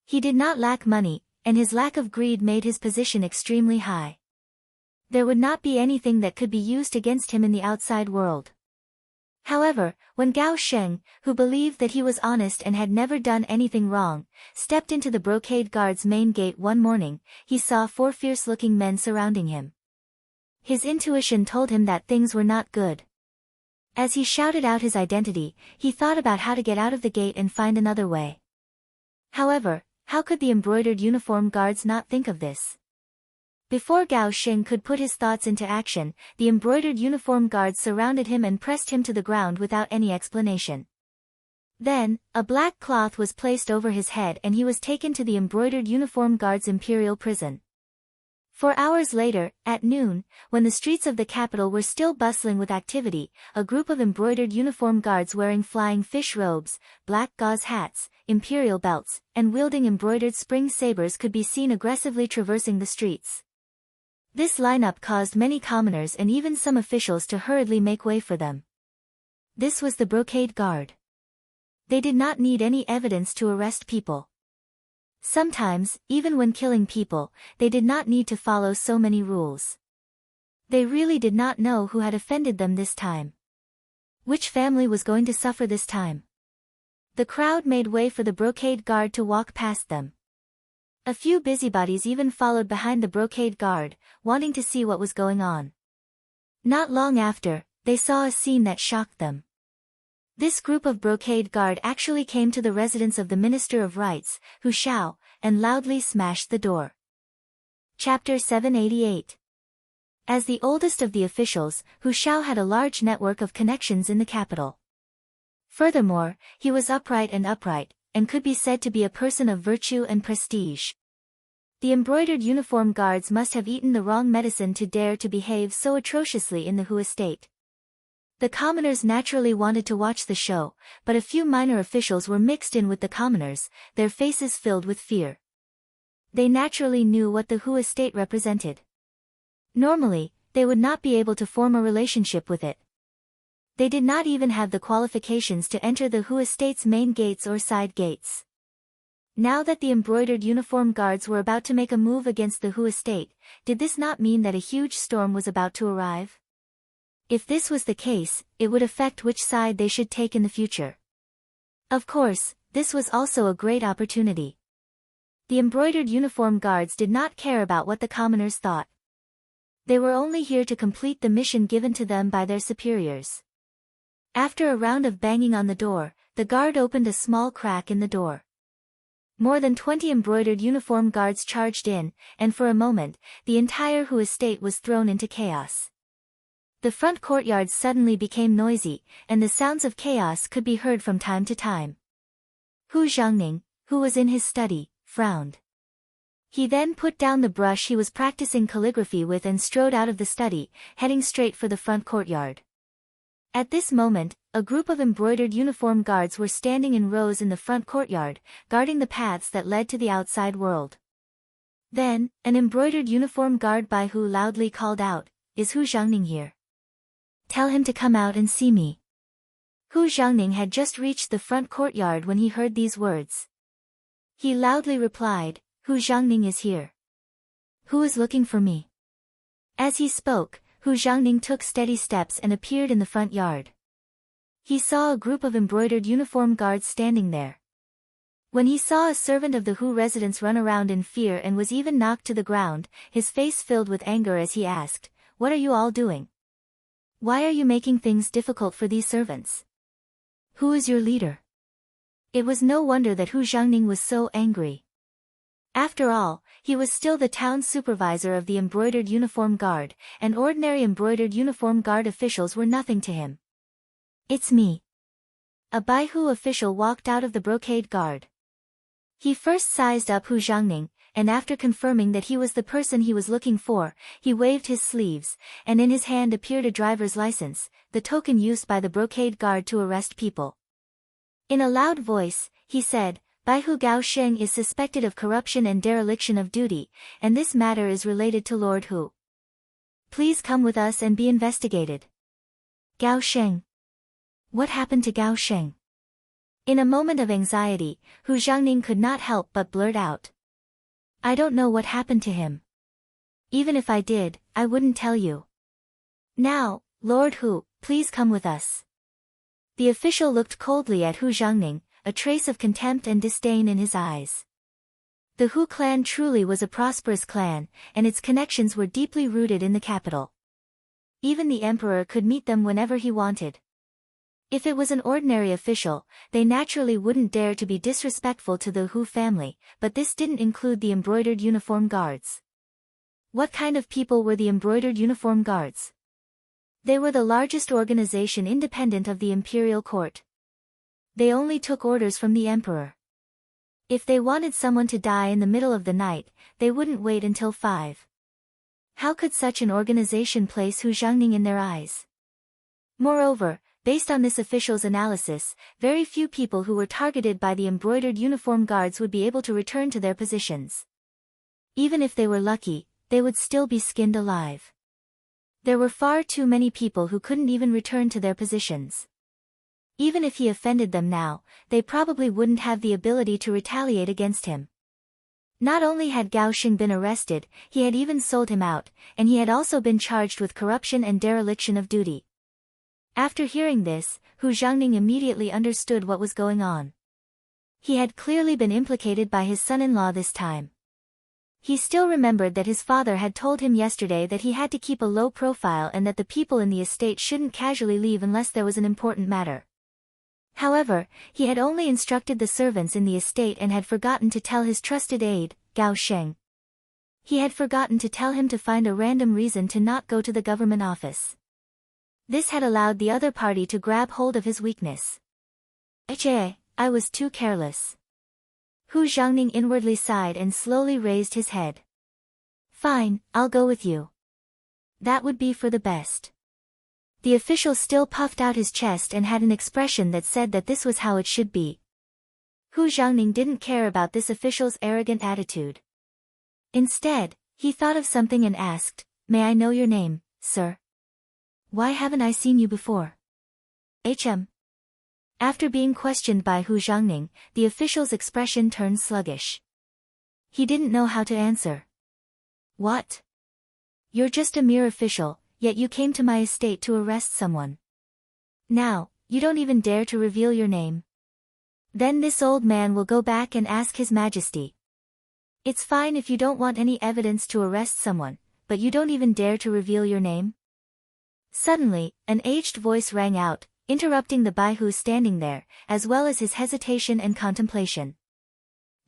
[SPEAKER 1] He did not lack money, and his lack of greed made his position extremely high. There would not be anything that could be used against him in the outside world. However, when Gao Sheng, who believed that he was honest and had never done anything wrong, stepped into the brocade guard's main gate one morning, he saw 4 fierce-looking men surrounding him. His intuition told him that things were not good. As he shouted out his identity, he thought about how to get out of the gate and find another way. However, how could the embroidered uniform guards not think of this? Before Gao Xing could put his thoughts into action, the embroidered uniform guards surrounded him and pressed him to the ground without any explanation. Then, a black cloth was placed over his head and he was taken to the embroidered uniform guards' imperial prison. 4 hours later, at noon, when the streets of the capital were still bustling with activity, a group of embroidered uniform guards wearing flying fish robes, black gauze hats, imperial belts, and wielding embroidered spring sabers could be seen aggressively traversing the streets. This lineup caused many commoners and even some officials to hurriedly make way for them. This was the brocade guard. They did not need any evidence to arrest people. Sometimes, even when killing people, they did not need to follow so many rules. They really did not know who had offended them this time. Which family was going to suffer this time? The crowd made way for the brocade guard to walk past them. A few busybodies even followed behind the brocade guard, wanting to see what was going on. Not long after, they saw a scene that shocked them. This group of brocade guard actually came to the residence of the Minister of Rights, Hu Shao, and loudly smashed the door. Chapter 788. As the oldest of the officials, Hu Shao had a large network of connections in the capital. Furthermore, he was upright, and could be said to be a person of virtue and prestige. The embroidered uniform guards must have eaten the wrong medicine to dare to behave so atrociously in the Hu estate. The commoners naturally wanted to watch the show, but a few minor officials were mixed in with the commoners, their faces filled with fear. They naturally knew what the Hu estate represented. Normally, they would not be able to form a relationship with it. They did not even have the qualifications to enter the Hu estate's main gates or side gates. Now that the embroidered uniform guards were about to make a move against the Hu estate, did this not mean that a huge storm was about to arrive? If this was the case, it would affect which side they should take in the future. Of course, this was also a great opportunity. The embroidered uniform guards did not care about what the commoners thought. They were only here to complete the mission given to them by their superiors. After a round of banging on the door, the guard opened a small crack in the door. More than 20 embroidered uniform guards charged in, and for a moment, the entire Hu estate was thrown into chaos. The front courtyard suddenly became noisy, and the sounds of chaos could be heard from time to time. Hu Zhangning, who was in his study, frowned. He then put down the brush he was practicing calligraphy with and strode out of the study, heading straight for the front courtyard. At this moment, a group of embroidered uniform guards were standing in rows in the front courtyard, guarding the paths that led to the outside world. Then, an embroidered uniform guard by Hu loudly called out, "Is Hu Zhangning here? Tell him to come out and see me." Hu Zhangning had just reached the front courtyard when he heard these words. He loudly replied, "Hu Zhangning is here. Who is looking for me?" As he spoke, Hu Zhangning took steady steps and appeared in the front yard. He saw a group of embroidered uniform guards standing there. When he saw a servant of the Hu residence run around in fear and was even knocked to the ground, his face filled with anger as he asked, "What are you all doing? Why are you making things difficult for these servants? Who is your leader?" It was no wonder that Hu Zhangning was so angry. After all, he was still the town supervisor of the embroidered uniform guard, and ordinary embroidered uniform guard officials were nothing to him. "It's me. A Baihu official walked out of the brocade guard. He first sized up Hu Jiangning, and after confirming that he was the person he was looking for, he waved his sleeves, and in his hand appeared a driver's license, the token used by the brocade guard to arrest people. In a loud voice, he said, Baihu Gao Sheng is suspected of corruption and dereliction of duty, and this matter is related to Lord Hu. Please come with us and be investigated. Gao Sheng. What happened to Gao Sheng? In a moment of anxiety, Hu Jiangning could not help but blurt out. I don't know what happened to him. Even if I did, I wouldn't tell you. Now, Lord Hu, please come with us. The official looked coldly at Hu Jiangning, a trace of contempt and disdain in his eyes. The Hu clan truly was a prosperous clan, and its connections were deeply rooted in the capital. Even the emperor could meet them whenever he wanted. If it was an ordinary official, they naturally wouldn't dare to be disrespectful to the Hu family, but this didn't include the embroidered uniform guards. What kind of people were the embroidered uniform guards? They were the largest organization independent of the imperial court. They only took orders from the emperor. If they wanted someone to die in the middle of the night, they wouldn't wait until 5. How could such an organization place Hu Jiangning in their eyes? Moreover, based on this official's analysis, very few people who were targeted by the embroidered uniform guards would be able to return to their positions. Even if they were lucky, they would still be skinned alive. There were far too many people who couldn't even return to their positions. Even if he offended them now, they probably wouldn't have the ability to retaliate against him. Not only had Gao Sheng been arrested, he had even sold him out, and he had also been charged with corruption and dereliction of duty. After hearing this, Hu Jiangning immediately understood what was going on. He had clearly been implicated by his son-in-law this time. He still remembered that his father had told him yesterday that he had to keep a low profile and that the people in the estate shouldn't casually leave unless there was an important matter. However, he had only instructed the servants in the estate and had forgotten to tell his trusted aide, Gao Sheng. He had forgotten to tell him to find a random reason to not go to the government office. This had allowed the other party to grab hold of his weakness. I was too careless. Hu Jiangning inwardly sighed and slowly raised his head. Fine, I'll go with you. That would be for the best. The official still puffed out his chest and had an expression that said that this was how it should be. Hu Jiangning didn't care about this official's arrogant attitude. Instead, he thought of something and asked, May I know your name, sir? Why haven't I seen you before? After being questioned by Hu Jiangning, the official's expression turned sluggish. He didn't know how to answer. What? You're just a mere official, yet you came to my estate to arrest someone. Now, you don't even dare to reveal your name. Then this old man will go back and ask His Majesty. It's fine if you don't want any evidence to arrest someone, but you don't even dare to reveal your name? Suddenly, an aged voice rang out, interrupting the Baihu standing there, as well as his hesitation and contemplation.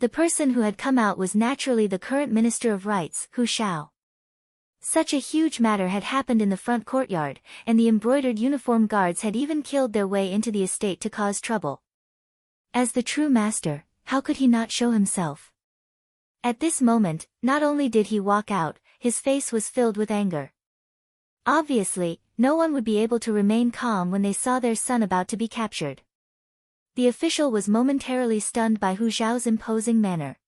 [SPEAKER 1] The person who had come out was naturally the current Minister of Rights, Hu Shao. Such a huge matter had happened in the front courtyard, and the embroidered uniform guards had even killed their way into the estate to cause trouble. As the true master, how could he not show himself? At this moment, not only did he walk out, his face was filled with anger. Obviously, no one would be able to remain calm when they saw their son about to be captured. The official was momentarily stunned by Hu Zhao's imposing manner.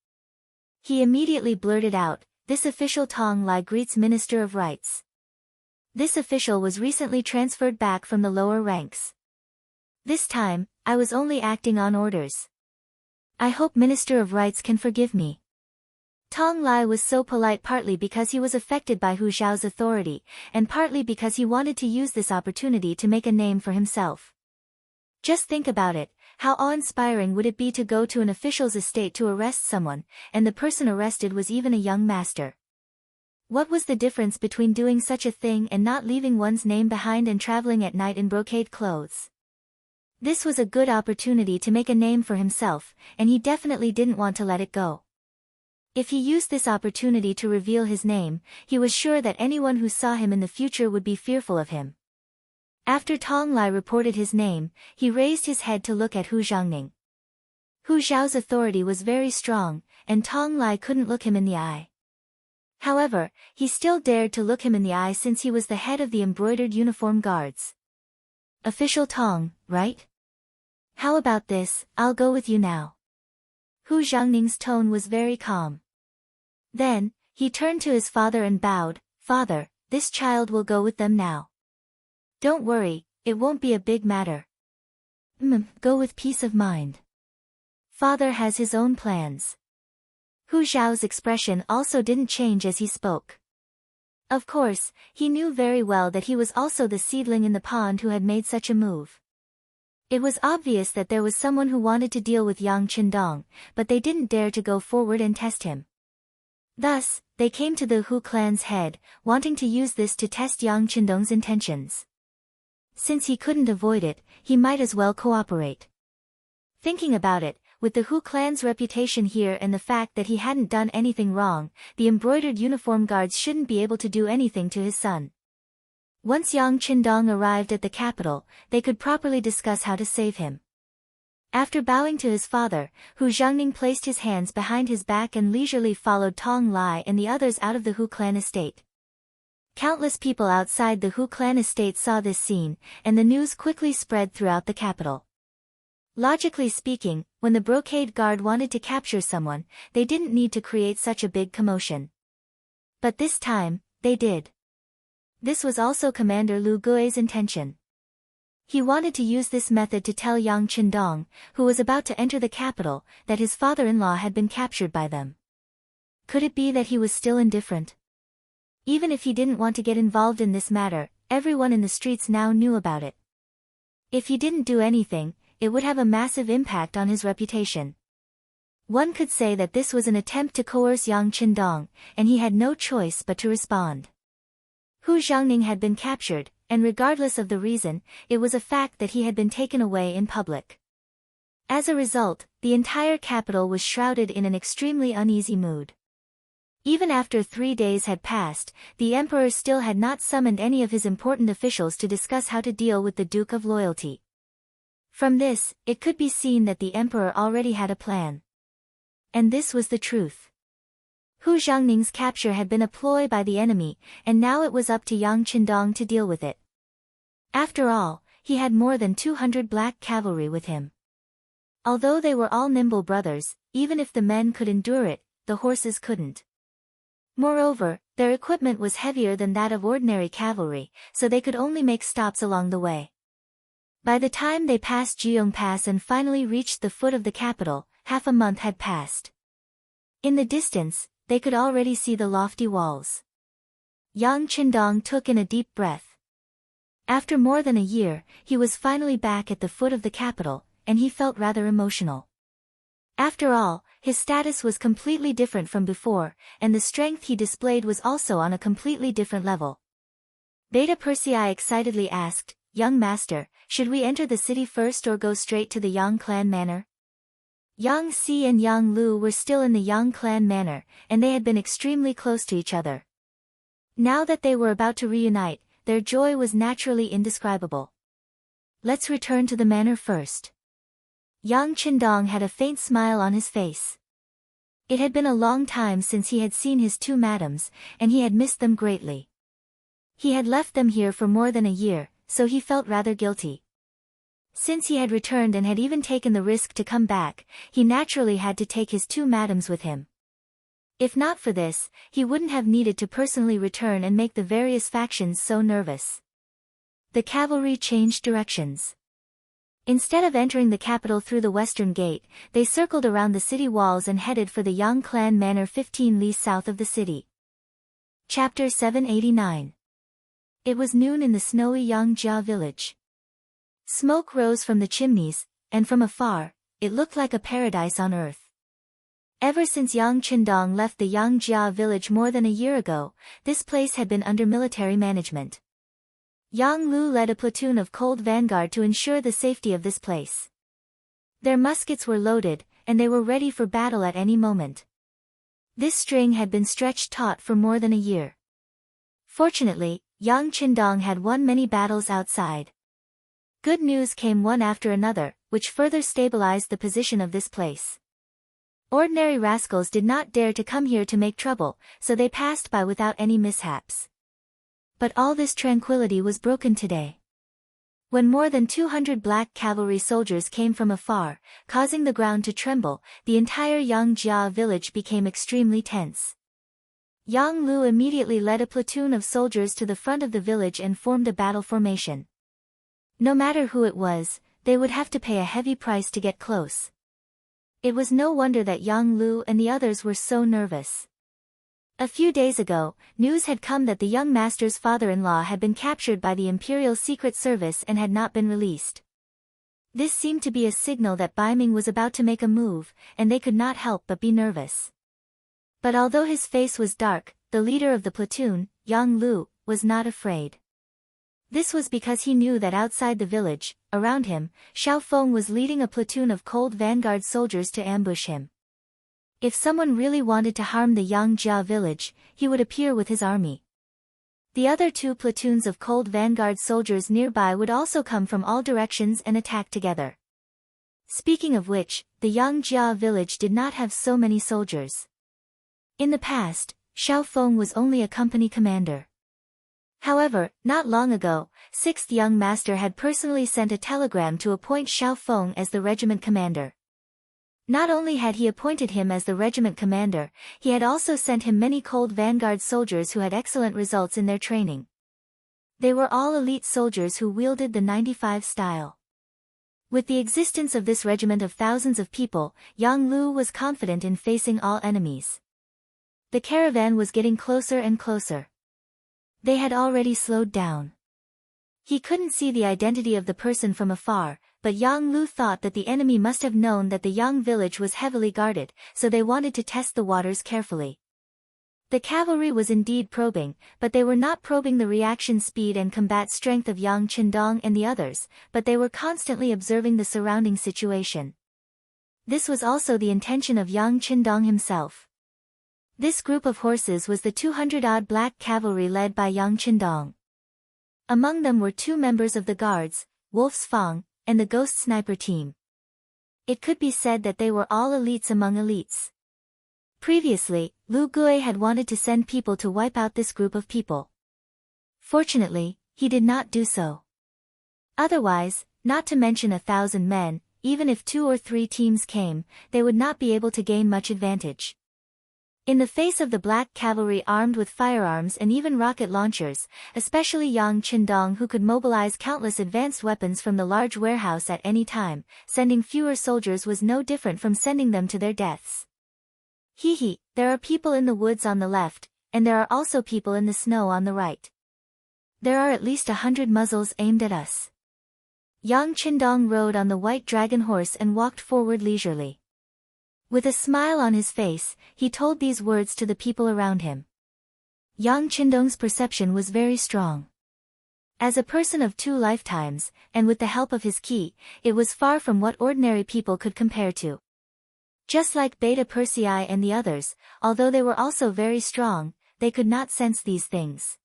[SPEAKER 1] He immediately blurted out, This official Tong Lai greets Minister of Rights. This official was recently transferred back from the lower ranks. This time, I was only acting on orders. I hope Minister of Rights can forgive me. Tong Lai was so polite partly because he was affected by Hu Zhao's authority, and partly because he wanted to use this opportunity to make a name for himself. Just think about it, how awe-inspiring would it be to go to an official's estate to arrest someone, and the person arrested was even a young master. What was the difference between doing such a thing and not leaving one's name behind and traveling at night in brocade clothes? This was a good opportunity to make a name for himself, and he definitely didn't want to let it go. If he used this opportunity to reveal his name, he was sure that anyone who saw him in the future would be fearful of him. After Tong Lai reported his name, he raised his head to look at Hu Zhangning. Hu Zhao's authority was very strong, and Tong Lai couldn't look him in the eye. However, he still dared to look him in the eye since he was the head of the embroidered uniform guards. Official Tong, right? How about this, I'll go with you now. Hu Zhangning's tone was very calm. Then, he turned to his father and bowed, "Father, this child will go with them now. Don't worry, it won't be a big matter. Go with peace of mind. Father has his own plans." Hu Zhao's expression also didn't change as he spoke. Of course, he knew very well that he was also the seedling in the pond who had made such a move. It was obvious that there was someone who wanted to deal with Yang Qindong, but they didn't dare to go forward and test him. Thus, they came to the Hu clan's head, wanting to use this to test Yang Qindong's intentions. Since he couldn't avoid it, he might as well cooperate. Thinking about it, with the Hu clan's reputation here and the fact that he hadn't done anything wrong, the embroidered uniform guards shouldn't be able to do anything to his son. Once Yang Qindong arrived at the capital, they could properly discuss how to save him. After bowing to his father, Hu Zhangning placed his hands behind his back and leisurely followed Tong Lai and the others out of the Hu clan estate. Countless people outside the Hu clan estate saw this scene, and the news quickly spread throughout the capital. Logically speaking, when the brocade guard wanted to capture someone, they didn't need to create such a big commotion. But this time, they did. This was also Commander Lu Gui's intention. He wanted to use this method to tell Yang Qindong, who was about to enter the capital, that his father-in-law had been captured by them. Could it be that he was still indifferent? Even if he didn't want to get involved in this matter, everyone in the streets now knew about it. If he didn't do anything, it would have a massive impact on his reputation. One could say that this was an attempt to coerce Yang Qindong, and he had no choice but to respond. Hu Zhangning had been captured, and regardless of the reason, it was a fact that he had been taken away in public. As a result, the entire capital was shrouded in an extremely uneasy mood. Even after 3 days had passed, the emperor still had not summoned any of his important officials to discuss how to deal with the Duke of Loyalty. From this, it could be seen that the emperor already had a plan. And this was the truth. Hu Zhangning's capture had been a ploy by the enemy, and now it was up to Yang Qindong to deal with it. After all, he had more than 200 black cavalry with him. Although they were all nimble brothers, even if the men could endure it, the horses couldn't. Moreover, their equipment was heavier than that of ordinary cavalry, so they could only make stops along the way. By the time they passed Jiong Pass and finally reached the foot of the capital, half a month had passed. In the distance, they could already see the lofty walls. Yang Qindong took in a deep breath. After more than a year, he was finally back at the foot of the capital, and he felt rather emotional. After all, his status was completely different from before, and the strength he displayed was also on a completely different level. Beta Persei excitedly asked, "Young master, should we enter the city first or go straight to the Yang clan manor?" Yang Si and Yang Lu were still in the Yang clan manor, and they had been extremely close to each other. Now that they were about to reunite, their joy was naturally indescribable. "Let's return to the manor first." Yang Qindong had a faint smile on his face. It had been a long time since he had seen his two madams, and he had missed them greatly. He had left them here for more than a year, so he felt rather guilty. Since he had returned and had even taken the risk to come back, he naturally had to take his two madams with him. If not for this, he wouldn't have needed to personally return and make the various factions so nervous. The cavalry changed directions. Instead of entering the capital through the western gate, they circled around the city walls and headed for the Yang clan manor 15 li south of the city. Chapter 789. It was noon in the snowy Yangjia village. Smoke rose from the chimneys, and from afar, it looked like a paradise on earth. Ever since Yang Qindong left the Yangjia village more than a year ago, this place had been under military management. Yang Lu led a platoon of cold vanguard to ensure the safety of this place. Their muskets were loaded, and they were ready for battle at any moment. This string had been stretched taut for more than a year. Fortunately, Yang Qindong had won many battles outside. Good news came one after another, which further stabilized the position of this place. Ordinary rascals did not dare to come here to make trouble, so they passed by without any mishaps. But all this tranquility was broken today. When more than 200 black cavalry soldiers came from afar, causing the ground to tremble, the entire Yangjia village became extremely tense. Yang Lu immediately led a platoon of soldiers to the front of the village and formed a battle formation. No matter who it was, they would have to pay a heavy price to get close. It was no wonder that Yang Lu and the others were so nervous. A few days ago, news had come that the young master's father-in-law had been captured by the Imperial Secret Service and had not been released. This seemed to be a signal that Baiming was about to make a move, and they could not help but be nervous. But although his face was dark, the leader of the platoon, Yang Lu, was not afraid. This was because he knew that outside the village, around him, Xiao Feng was leading a platoon of cold vanguard soldiers to ambush him. If someone really wanted to harm the Yangjia village, he would appear with his army. The other two platoons of cold vanguard soldiers nearby would also come from all directions and attack together. Speaking of which, the Yangjia village did not have so many soldiers. In the past, Xiao Feng was only a company commander. However, not long ago, 6th Young Master had personally sent a telegram to appoint Xiao Feng as the regiment commander. Not only had he appointed him as the regiment commander, he had also sent him many cold vanguard soldiers who had excellent results in their training. They were all elite soldiers who wielded the 95 style. With the existence of this regiment of thousands of people, Yang Lu was confident in facing all enemies. The caravan was getting closer and closer. They had already slowed down. He couldn't see the identity of the person from afar, but Yang Lu thought that the enemy must have known that the Yang village was heavily guarded, so they wanted to test the waters carefully. The cavalry was indeed probing, but they were not probing the reaction speed and combat strength of Yang Qindong and the others, but they were constantly observing the surrounding situation. This was also the intention of Yang Qindong himself. This group of horses was the 200-odd black cavalry led by Yang Qindong. Among them were 2 members of the guards, Wolf's Fang, and the ghost sniper team. It could be said that they were all elites among elites. Previously, Lu Gui had wanted to send people to wipe out this group of people. Fortunately, he did not do so. Otherwise, not to mention 1,000 men, even if 2 or 3 teams came, they would not be able to gain much advantage. In the face of the black cavalry armed with firearms and even rocket launchers, especially Yang Qindong who could mobilize countless advanced weapons from the large warehouse at any time, sending fewer soldiers was no different from sending them to their deaths. Hee, there are people in the woods on the left, and there are also people in the snow on the right. There are at least 100 muzzles aimed at us. Yang Qindong rode on the white dragon horse and walked forward leisurely. With a smile on his face, he told these words to the people around him. Yang Qindong's perception was very strong. As a person of 2 lifetimes, and with the help of his ki, it was far from what ordinary people could compare to. Just like Beta Persei and the others, although they were also very strong, they could not sense these things.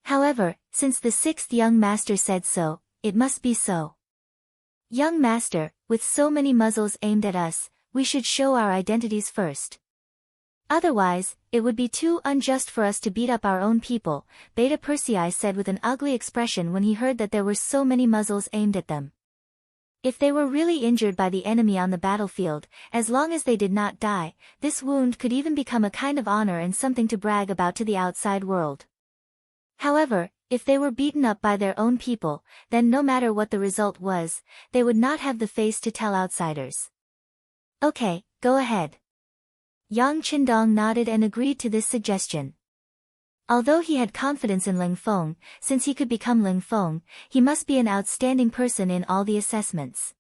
[SPEAKER 1] However, since the 6th Young Master said so, it must be so. Young Master, with so many muzzles aimed at us, we should show our identities first. Otherwise, it would be too unjust for us to beat up our own people, Beta Persei said with an ugly expression when he heard that there were so many muzzles aimed at them. If they were really injured by the enemy on the battlefield, as long as they did not die, this wound could even become a kind of honor and something to brag about to the outside world. However, if they were beaten up by their own people, then no matter what the result was, they would not have the face to tell outsiders. Okay, go ahead. Yang Qindong nodded and agreed to this suggestion. Although he had confidence in Ling Feng, since he could become Ling Feng, he must be an outstanding person in all the assessments.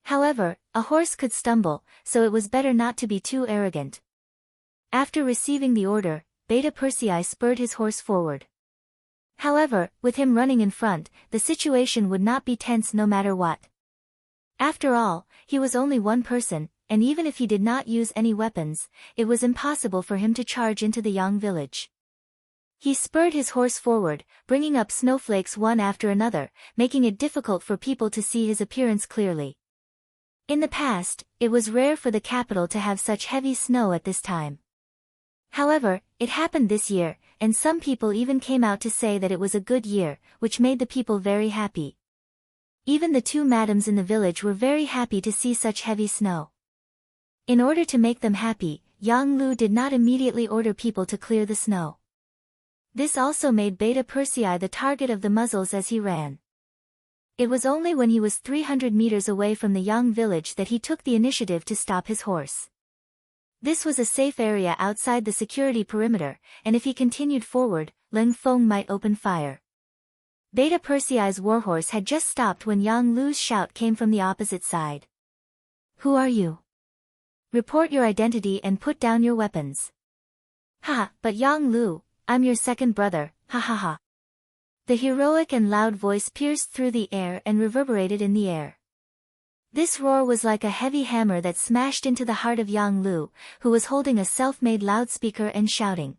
[SPEAKER 1] However, a horse could stumble, so it was better not to be too arrogant. After receiving the order, Beta Persei spurred his horse forward. However, with him running in front, the situation would not be tense no matter what. After all, he was only one person, and even if he did not use any weapons, it was impossible for him to charge into the Yang village. He spurred his horse forward, bringing up snowflakes one after another, making it difficult for people to see his appearance clearly. In the past, it was rare for the capital to have such heavy snow at this time. However, it happened this year, and some people even came out to say that it was a good year, which made the people very happy. Even the two madams in the village were very happy to see such heavy snow. In order to make them happy, Yang Lu did not immediately order people to clear the snow. This also made Beta Persei the target of the muzzles as he ran. It was only when he was 300 meters away from the Yang village that he took the initiative to stop his horse. This was a safe area outside the security perimeter, and if he continued forward, Ling Feng might open fire. Beta Persei's warhorse had just stopped when Yang Lu's shout came from the opposite side. "Who are you? Report your identity and put down your weapons." "Ha, but Yang Lu, I'm your second brother, ha ha ha." The heroic and loud voice pierced through the air and reverberated in the air. This roar was like a heavy hammer that smashed into the heart of Yang Lu, who was holding a self-made loudspeaker and shouting.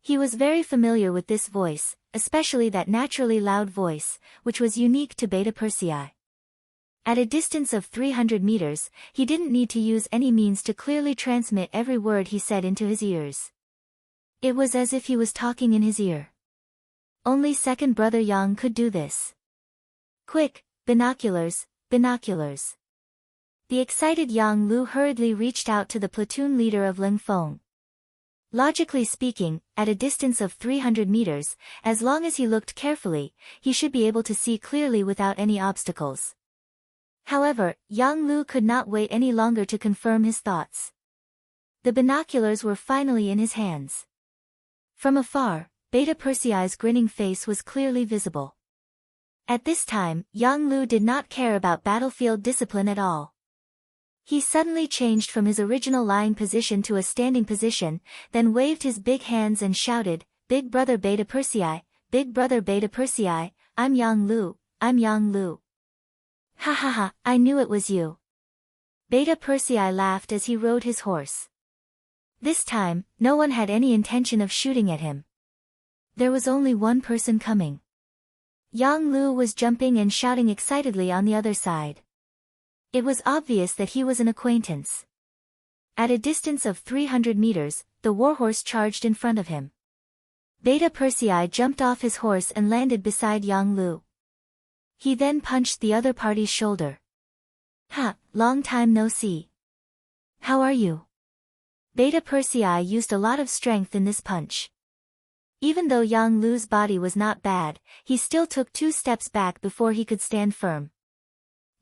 [SPEAKER 1] He was very familiar with this voice, especially that naturally loud voice, which was unique to Beta Persei. At a distance of 300 meters, he didn't need to use any means to clearly transmit every word he said into his ears. It was as if he was talking in his ear. Only second brother Yang could do this. "Quick, binoculars, binoculars." The excited Yang Lu hurriedly reached out to the platoon leader of Ling Feng. Logically speaking, at a distance of 300 meters, as long as he looked carefully, he should be able to see clearly without any obstacles. However, Yang Lu could not wait any longer to confirm his thoughts. The binoculars were finally in his hands. From afar, Beta Persei's grinning face was clearly visible. At this time, Yang Lu did not care about battlefield discipline at all. He suddenly changed from his original lying position to a standing position, then waved his big hands and shouted, "Big brother Beta Persei, big brother Beta Persei, I'm Yang Lu, I'm Yang Lu." "Ha ha ha, I knew it was you." Beta Persei laughed as he rode his horse. This time, no one had any intention of shooting at him. There was only one person coming. Yang Lu was jumping and shouting excitedly on the other side. It was obvious that he was an acquaintance. At a distance of 300 meters, the warhorse charged in front of him. Beta Persei jumped off his horse and landed beside Yang Lu. He then punched the other party's shoulder. "Ha, long time no see. How are you?" Beta Persei used a lot of strength in this punch. Even though Yang Lu's body was not bad, he still took 2 steps back before he could stand firm.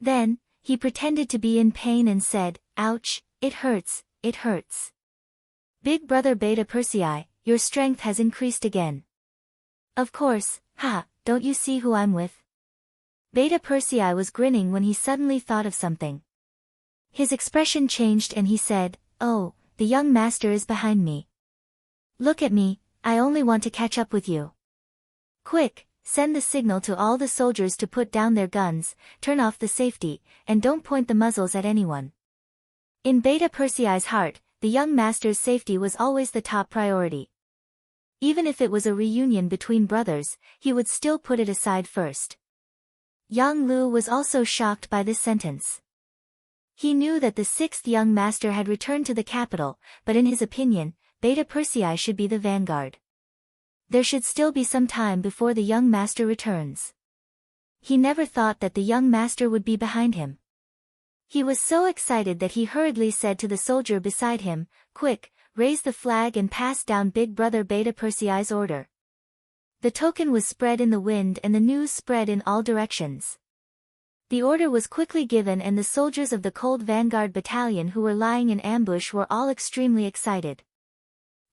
[SPEAKER 1] Then, he pretended to be in pain and said, "Ouch, it hurts, it hurts." "Big brother Beta Persei, your strength has increased again." "Of course, ha, don't you see who I'm with?" Beta Persei was grinning when he suddenly thought of something. His expression changed and he said, "Oh, the young master is behind me. Look at me, I only want to catch up with you. Quick, send the signal to all the soldiers to put down their guns, turn off the safety, and don't point the muzzles at anyone." In Beta Persei's heart, the young master's safety was always the top priority. Even if it was a reunion between brothers, he would still put it aside first. Yang Lu was also shocked by this sentence. He knew that the 6th young master had returned to the capital, but in his opinion, Beta Persei should be the vanguard. There should still be some time before the young master returns. He never thought that the young master would be behind him. He was so excited that he hurriedly said to the soldier beside him, "Quick, raise the flag and pass down Big Brother Beta Persei's order." The token was spread in the wind and the news spread in all directions. The order was quickly given and the soldiers of the Cold Vanguard Battalion who were lying in ambush were all extremely excited.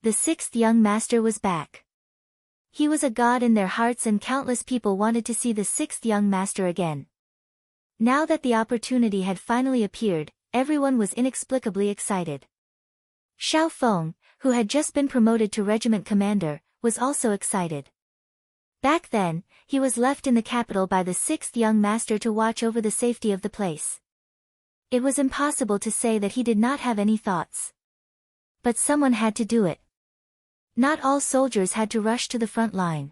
[SPEAKER 1] The 6th young master was back. He was a god in their hearts and countless people wanted to see the 6th young master again. Now that the opportunity had finally appeared, everyone was inexplicably excited. Xiao Feng, who had just been promoted to regiment commander, was also excited. Back then, he was left in the capital by the 6th young master to watch over the safety of the place. It was impossible to say that he did not have any thoughts. But someone had to do it. Not all soldiers had to rush to the front line.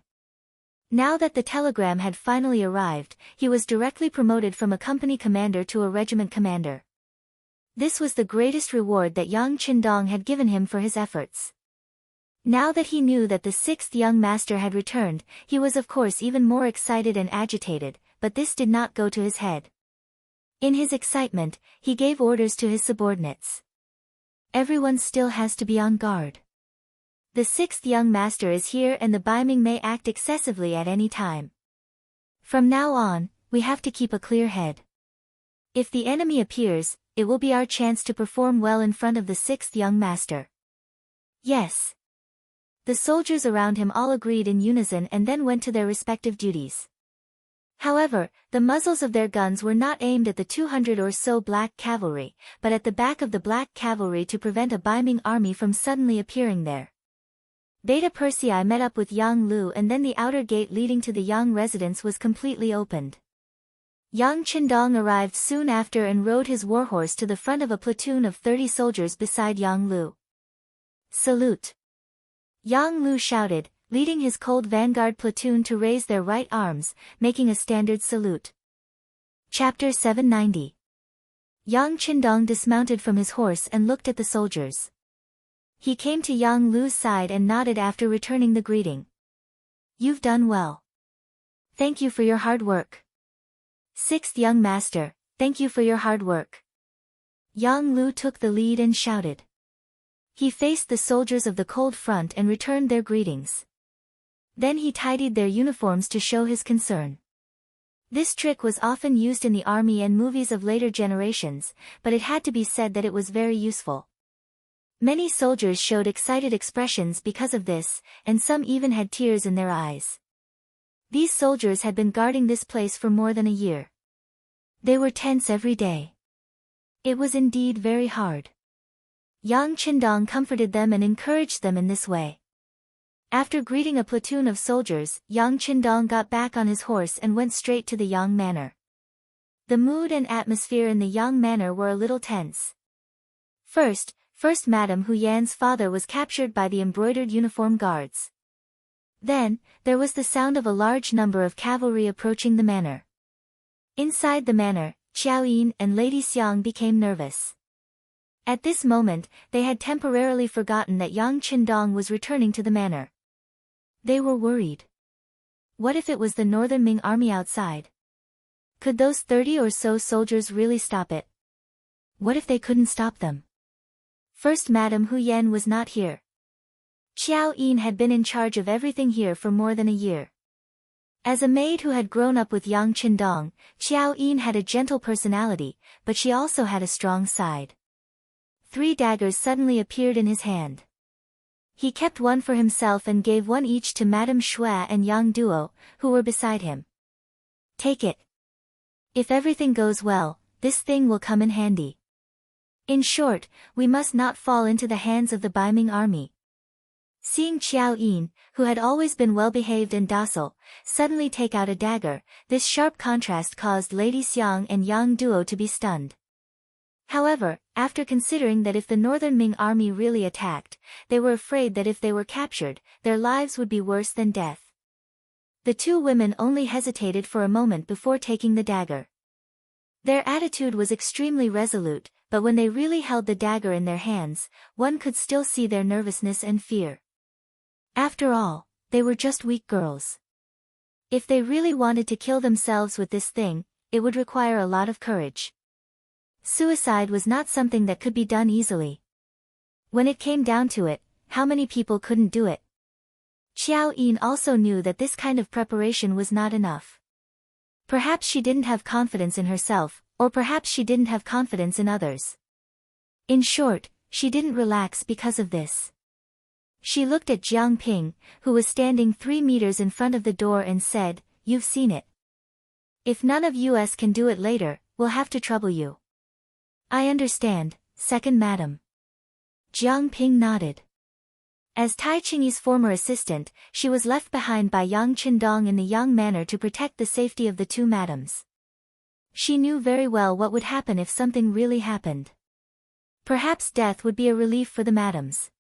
[SPEAKER 1] Now that the telegram had finally arrived, he was directly promoted from a company commander to a regiment commander. This was the greatest reward that Yang Qindong had given him for his efforts. Now that he knew that the sixth young master had returned, he was of course even more excited and agitated, but this did not go to his head. In his excitement, he gave orders to his subordinates. Everyone still has to be on guard. The sixth young master is here and the Baiming may act excessively at any time. From now on, we have to keep a clear head. If the enemy appears, it will be our chance to perform well in front of the sixth young master. Yes. The soldiers around him all agreed in unison and then went to their respective duties. However, the muzzles of their guns were not aimed at the 200 or so black cavalry, but at the back of the black cavalry to prevent a Baiming army from suddenly appearing there. Beta Persei met up with Yang Lu and then the outer gate leading to the Yang residence was completely opened. Yang Qindong arrived soon after and rode his warhorse to the front of a platoon of 30 soldiers beside Yang Lu. Salute! Yang Lu shouted, leading his cold vanguard platoon to raise their right arms, making a standard salute. Chapter 790. Yang Qindong dismounted from his horse and looked at the soldiers. He came to Yang Lu's side and nodded after returning the greeting. You've done well. Thank you for your hard work. Sixth young master, thank you for your hard work. Yang Lu took the lead and shouted. He faced the soldiers of the cold front and returned their greetings. Then he tidied their uniforms to show his concern. This trick was often used in the army and movies of later generations, but it had to be said that it was very useful. Many soldiers showed excited expressions because of this, and some even had tears in their eyes. These soldiers had been guarding this place for more than a year. They were tense every day. It was indeed very hard. Yang Qindong comforted them and encouraged them in this way. After greeting a platoon of soldiers, Yang Qindong got back on his horse and went straight to the Yang Manor. The mood and atmosphere in the Yang Manor were a little tense. First Madame Hu Yan's father was captured by the embroidered uniform guards. Then, there was the sound of a large number of cavalry approaching the manor. Inside the manor, Qiao Yin and Lady Xiang became nervous. At this moment, they had temporarily forgotten that Yang Qindong was returning to the manor. They were worried. What if it was the Northern Ming army outside? Could those 30 or so soldiers really stop it? What if they couldn't stop them? First Madame Hu Yan was not here. Qiao Yin had been in charge of everything here for more than a year. As a maid who had grown up with Yang Qindong, Qiao Yin had a gentle personality, but she also had a strong side. 3 daggers suddenly appeared in his hand. He kept one for himself and gave one each to Madame Xue and Yang Duo, who were beside him. Take it. If everything goes well, this thing will come in handy. In short, we must not fall into the hands of the Baiming army. Seeing Qiao Yin, who had always been well-behaved and docile, suddenly take out a dagger, this sharp contrast caused Lady Xiang and Yang Duo to be stunned. However, after considering that if the Northern Ming army really attacked, they were afraid that if they were captured, their lives would be worse than death. The 2 women only hesitated for a moment before taking the dagger. Their attitude was extremely resolute, but when they really held the dagger in their hands, one could still see their nervousness and fear. After all, they were just weak girls. If they really wanted to kill themselves with this thing, it would require a lot of courage. Suicide was not something that could be done easily. When it came down to it, how many people couldn't do it? Qiao Yin also knew that this kind of preparation was not enough. Perhaps she didn't have confidence in herself, or perhaps she didn't have confidence in others. In short, she didn't relax because of this. She looked at Jiang Ping, who was standing 3 meters in front of the door and said, "You've seen it. If none of us can do it later, we'll have to trouble you." "I understand, second madam." Jiang Ping nodded. As Tai Qingyi's former assistant, she was left behind by Yang Qindong in the Yang Manor to protect the safety of the 2 madams. She knew very well what would happen if something really happened. Perhaps death would be a relief for the madams.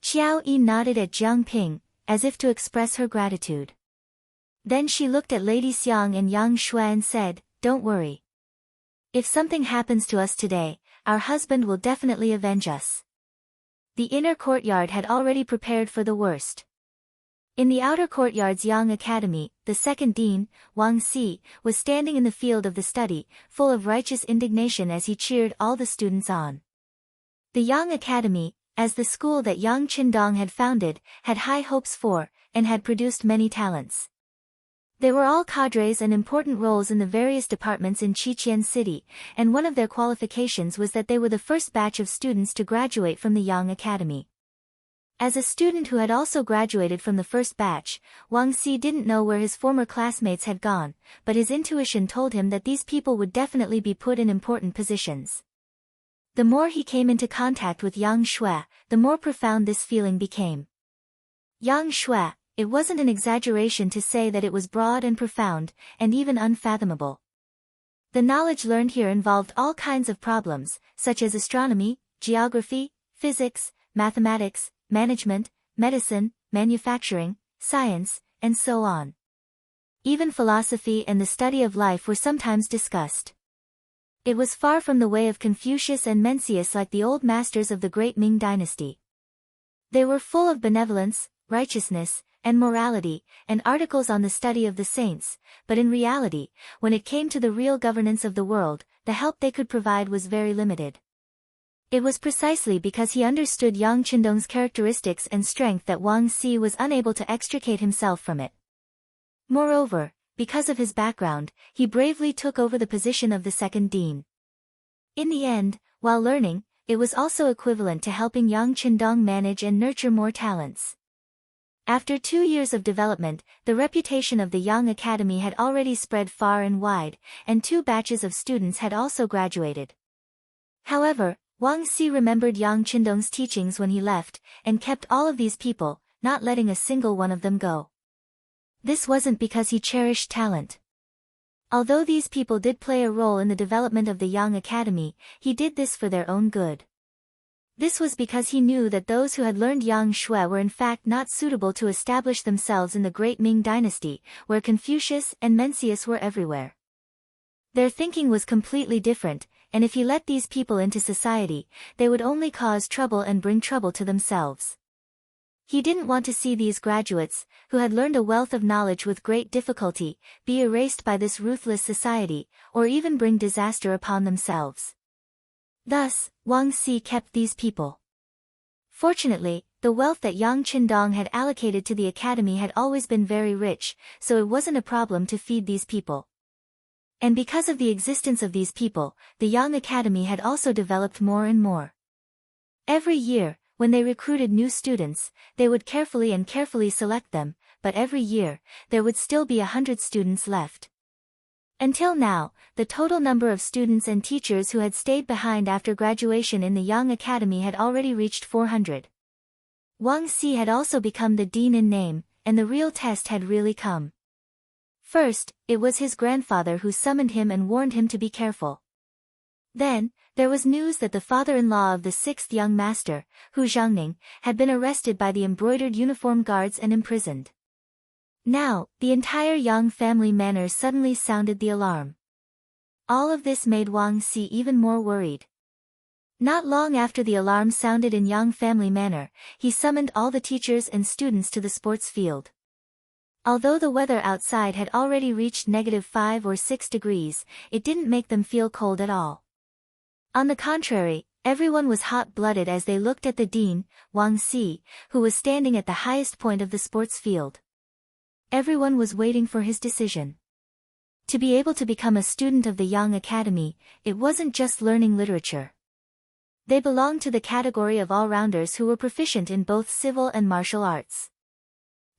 [SPEAKER 1] Xiao Yi nodded at Jiang Ping, as if to express her gratitude. Then she looked at Lady Xiang and Yang Shui and said, "Don't worry. If something happens to us today, our husband will definitely avenge us." The inner courtyard had already prepared for the worst. In the outer courtyard's Yang Academy, the second dean, Wang Si, was standing in the field of the study, full of righteous indignation as he cheered all the students on. The Yang Academy, as the school that Yang Qindong had founded, had high hopes for, and had produced many talents. They were all cadres and important roles in the various departments in Qiqian City, and one of their qualifications was that they were the first batch of students to graduate from the Yang Academy. As a student who had also graduated from the first batch, Wang Si didn't know where his former classmates had gone, but his intuition told him that these people would definitely be put in important positions. The more he came into contact with Yang Shui, the more profound this feeling became. Yang Shui, it wasn't an exaggeration to say that it was broad and profound, and even unfathomable. The knowledge learned here involved all kinds of problems, such as astronomy, geography, physics, mathematics, management, medicine, manufacturing, science, and so on. Even philosophy and the study of life were sometimes discussed. It was far from the way of Confucius and Mencius like the old masters of the great Ming dynasty. They were full of benevolence, righteousness, and morality, and articles on the study of the saints, but in reality, when it came to the real governance of the world, the help they could provide was very limited. It was precisely because he understood Yang Qindong's characteristics and strength that Wang Si was unable to extricate himself from it. Moreover, because of his background, he bravely took over the position of the second dean. In the end, while learning, it was also equivalent to helping Yang Qindong manage and nurture more talents. After 2 years of development, the reputation of the Yang Academy had already spread far and wide, and 2 batches of students had also graduated. However, Wang Si remembered Yang Qindong's teachings when he left, and kept all of these people, not letting a single one of them go. This wasn't because he cherished talent. Although these people did play a role in the development of the Yang Academy, he did this for their own good. This was because he knew that those who had learned Yang Shui were in fact not suitable to establish themselves in the great Ming dynasty, where Confucius and Mencius were everywhere. Their thinking was completely different, and if he let these people into society, they would only cause trouble and bring trouble to themselves. He didn't want to see these graduates, who had learned a wealth of knowledge with great difficulty, be erased by this ruthless society, or even bring disaster upon themselves. Thus, Wang Si kept these people. Fortunately, the wealth that Yang Qindong had allocated to the academy had always been very rich, so it wasn't a problem to feed these people. And because of the existence of these people, the Yang Academy had also developed more and more. Every year, when they recruited new students, they would carefully select them, but every year, there would still be 100 students left. Until now, the total number of students and teachers who had stayed behind after graduation in the Yang Academy had already reached 400. Wang Si had also become the dean in name, and the real test had really come. First, it was his grandfather who summoned him and warned him to be careful. Then, there was news that the father-in-law of the 6th young master, Hu Zhangning, had been arrested by the embroidered uniform guards and imprisoned. Now, the entire Yang family manor suddenly sounded the alarm. All of this made Wang Si even more worried. Not long after the alarm sounded in Yang family manor, he summoned all the teachers and students to the sports field. Although the weather outside had already reached -5 or 6 degrees, it didn't make them feel cold at all. On the contrary, everyone was hot-blooded as they looked at the dean, Wang Si, who was standing at the highest point of the sports field. Everyone was waiting for his decision. To be able to become a student of the Yang Academy, it wasn't just learning literature. They belonged to the category of all-rounders who were proficient in both civil and martial arts.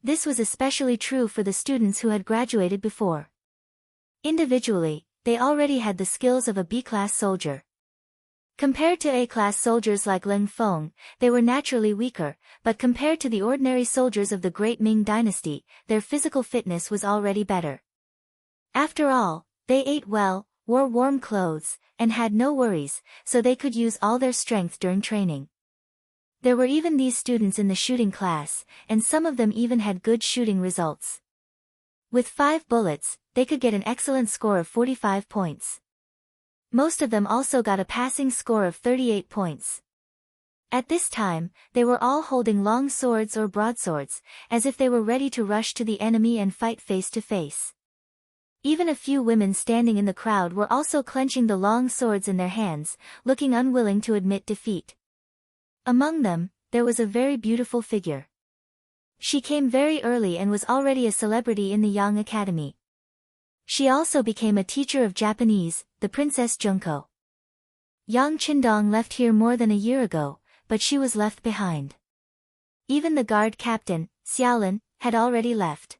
[SPEAKER 1] This was especially true for the students who had graduated before. Individually, they already had the skills of a B-class soldier. Compared to A-class soldiers like Leng Feng, they were naturally weaker, but compared to the ordinary soldiers of the great Ming dynasty, their physical fitness was already better. After all, they ate well, wore warm clothes, and had no worries, so they could use all their strength during training. There were even these students in the shooting class, and some of them even had good shooting results. With 5 bullets, they could get an excellent score of 45 points. Most of them also got a passing score of 38 points. At this time, they were all holding long swords or broadswords, as if they were ready to rush to the enemy and fight face to face. Even a few women standing in the crowd were also clenching the long swords in their hands, looking unwilling to admit defeat. Among them, there was a very beautiful figure. She came very early and was already a celebrity in the Yang Academy. She also became a teacher of Japanese, the Princess Junko. Yang Qindong left here more than a year ago, but she was left behind. Even the guard captain, Xiaolin, had already left.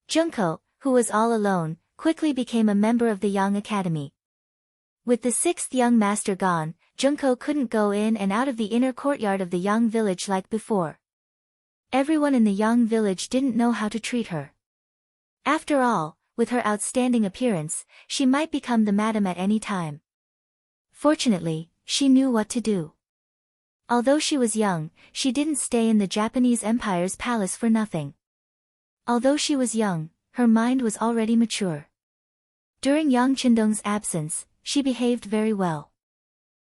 [SPEAKER 1] Junko, who was all alone, quickly became a member of the Yang Academy. With the 6th young master gone, Junko couldn't go in and out of the inner courtyard of the Yang village like before. Everyone in the Yang village didn't know how to treat her. After all, with her outstanding appearance, she might become the madam at any time. Fortunately, she knew what to do. Although she was young, she didn't stay in the Japanese Empire's palace for nothing. Although she was young, her mind was already mature. During Yang Qindong's absence, she behaved very well.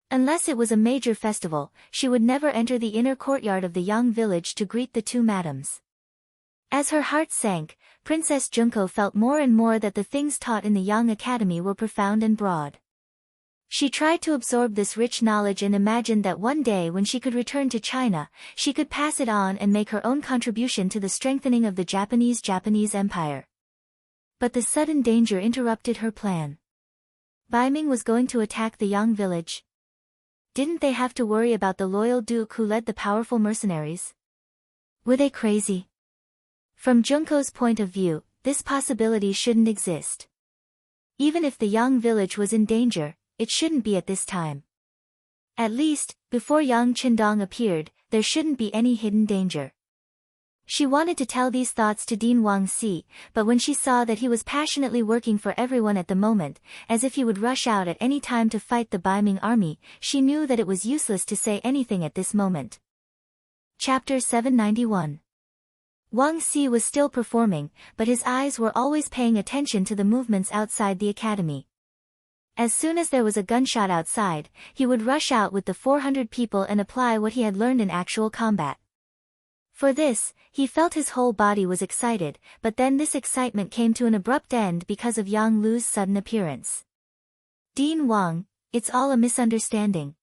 [SPEAKER 1] Unless it was a major festival, she would never enter the inner courtyard of the Yang village to greet the 2 madams. As her heart sank, Princess Junko felt more and more that the things taught in the Yang Academy were profound and broad. She tried to absorb this rich knowledge and imagined that one day when she could return to China, she could pass it on and make her own contribution to the strengthening of the Japanese Empire. But the sudden danger interrupted her plan. Baiming was going to attack the Yang village. Didn't they have to worry about the loyal duke who led the powerful mercenaries? Were they crazy? From Junko's point of view, this possibility shouldn't exist. Even if the Yang village was in danger, it shouldn't be at this time. At least, before Yang Qindong appeared, there shouldn't be any hidden danger. She wanted to tell these thoughts to Dean Wangxi, but when she saw that he was passionately working for everyone at the moment, as if he would rush out at any time to fight the Baiming army, she knew that it was useless to say anything at this moment. Chapter 791. Wangxi was still performing, but his eyes were always paying attention to the movements outside the academy. As soon as there was a gunshot outside, he would rush out with the 400 people and apply what he had learned in actual combat. For this, he felt his whole body was excited, but then this excitement came to an abrupt end because of Yang Lu's sudden appearance. Dean Wang, it's all a misunderstanding.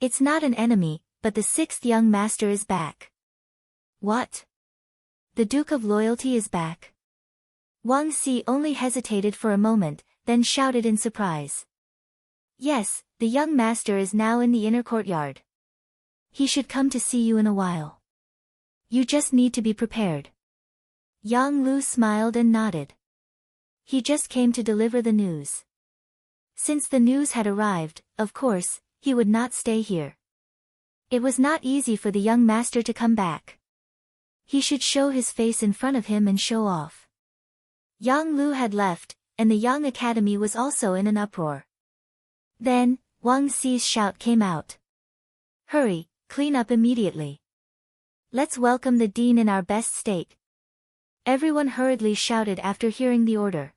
[SPEAKER 1] It's not an enemy, but the 6th young master is back. What? The Duke of Loyalty is back? Wangxi only hesitated for a moment, then shouted in surprise. Yes, the young master is now in the inner courtyard. He should come to see you in a while. You just need to be prepared. Yang Lu smiled and nodded. He just came to deliver the news. Since the news had arrived, of course, he would not stay here. It was not easy for the young master to come back. He should show his face in front of him and show off. Yang Lu had left, and the Yang Academy was also in an uproar. Then, Wangxi's shout came out. Hurry, clean up immediately. Let's welcome the dean in our best state. Everyone hurriedly shouted after hearing the order.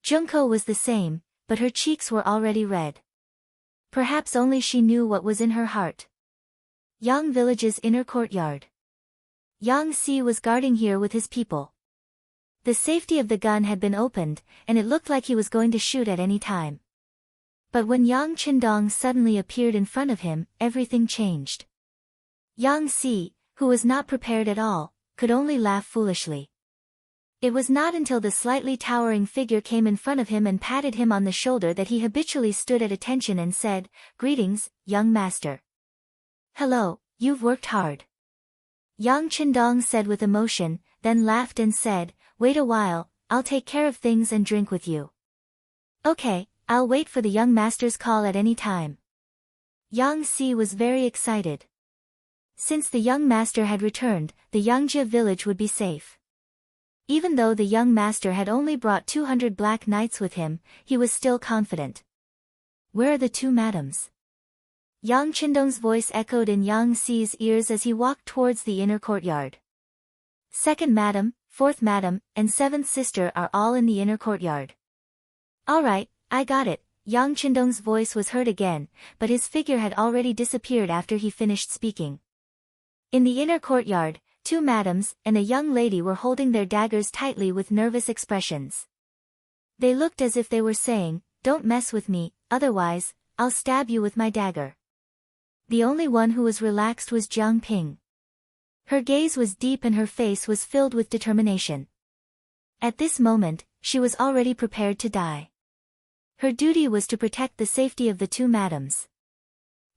[SPEAKER 1] Junko was the same, but her cheeks were already red. Perhaps only she knew what was in her heart. Yang village's inner courtyard. Yang Si was guarding here with his people. The safety of the gun had been opened, and it looked like he was going to shoot at any time. But when Yang Qindong suddenly appeared in front of him, everything changed. Yang Si, who was not prepared at all, could only laugh foolishly. It was not until the slightly towering figure came in front of him and patted him on the shoulder that he habitually stood at attention and said, "Greetings, young master." "Hello, you've worked hard." Yang Qindong said with emotion, then laughed and said, "Wait a while, I'll take care of things and drink with you." "Okay, I'll wait for the young master's call at any time." Yang Si was very excited. Since the young master had returned, the Yangjia village would be safe. Even though the young master had only brought 200 black knights with him, he was still confident. "Where are the two madams?" Yang Qindong's voice echoed in Yang Xi's ears as he walked towards the inner courtyard. Second madam, fourth madam, and seventh sister are all in the inner courtyard. All right, I got it. Yang Qindong's voice was heard again, but his figure had already disappeared after he finished speaking. In the inner courtyard, two madams and a young lady were holding their daggers tightly with nervous expressions. They looked as if they were saying, "Don't mess with me, otherwise, I'll stab you with my dagger." The only one who was relaxed was Jiang Ping. Her gaze was deep and her face was filled with determination. At this moment, she was already prepared to die. Her duty was to protect the safety of the two madams.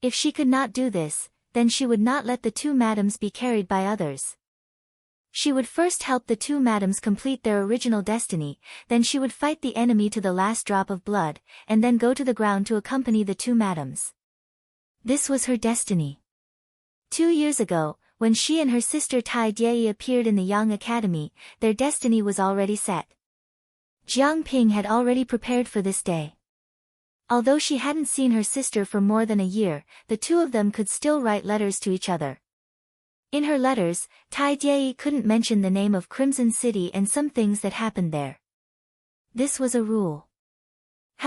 [SPEAKER 1] If she could not do this, then she would not let the two madams be carried by others. She would first help the two madams complete their original destiny, then she would fight the enemy to the last drop of blood, and then go to the ground to accompany the two madams. This was her destiny. 2 years ago, when she and her sister Tai Jie appeared in the Yang Academy, their destiny was already set. Jiang Ping had already prepared for this day. Although she hadn't seen her sister for more than a year, the two of them could still write letters to each other. In her letters, Tai Jie couldn't mention the name of Crimson City and some things that happened there. This was a rule.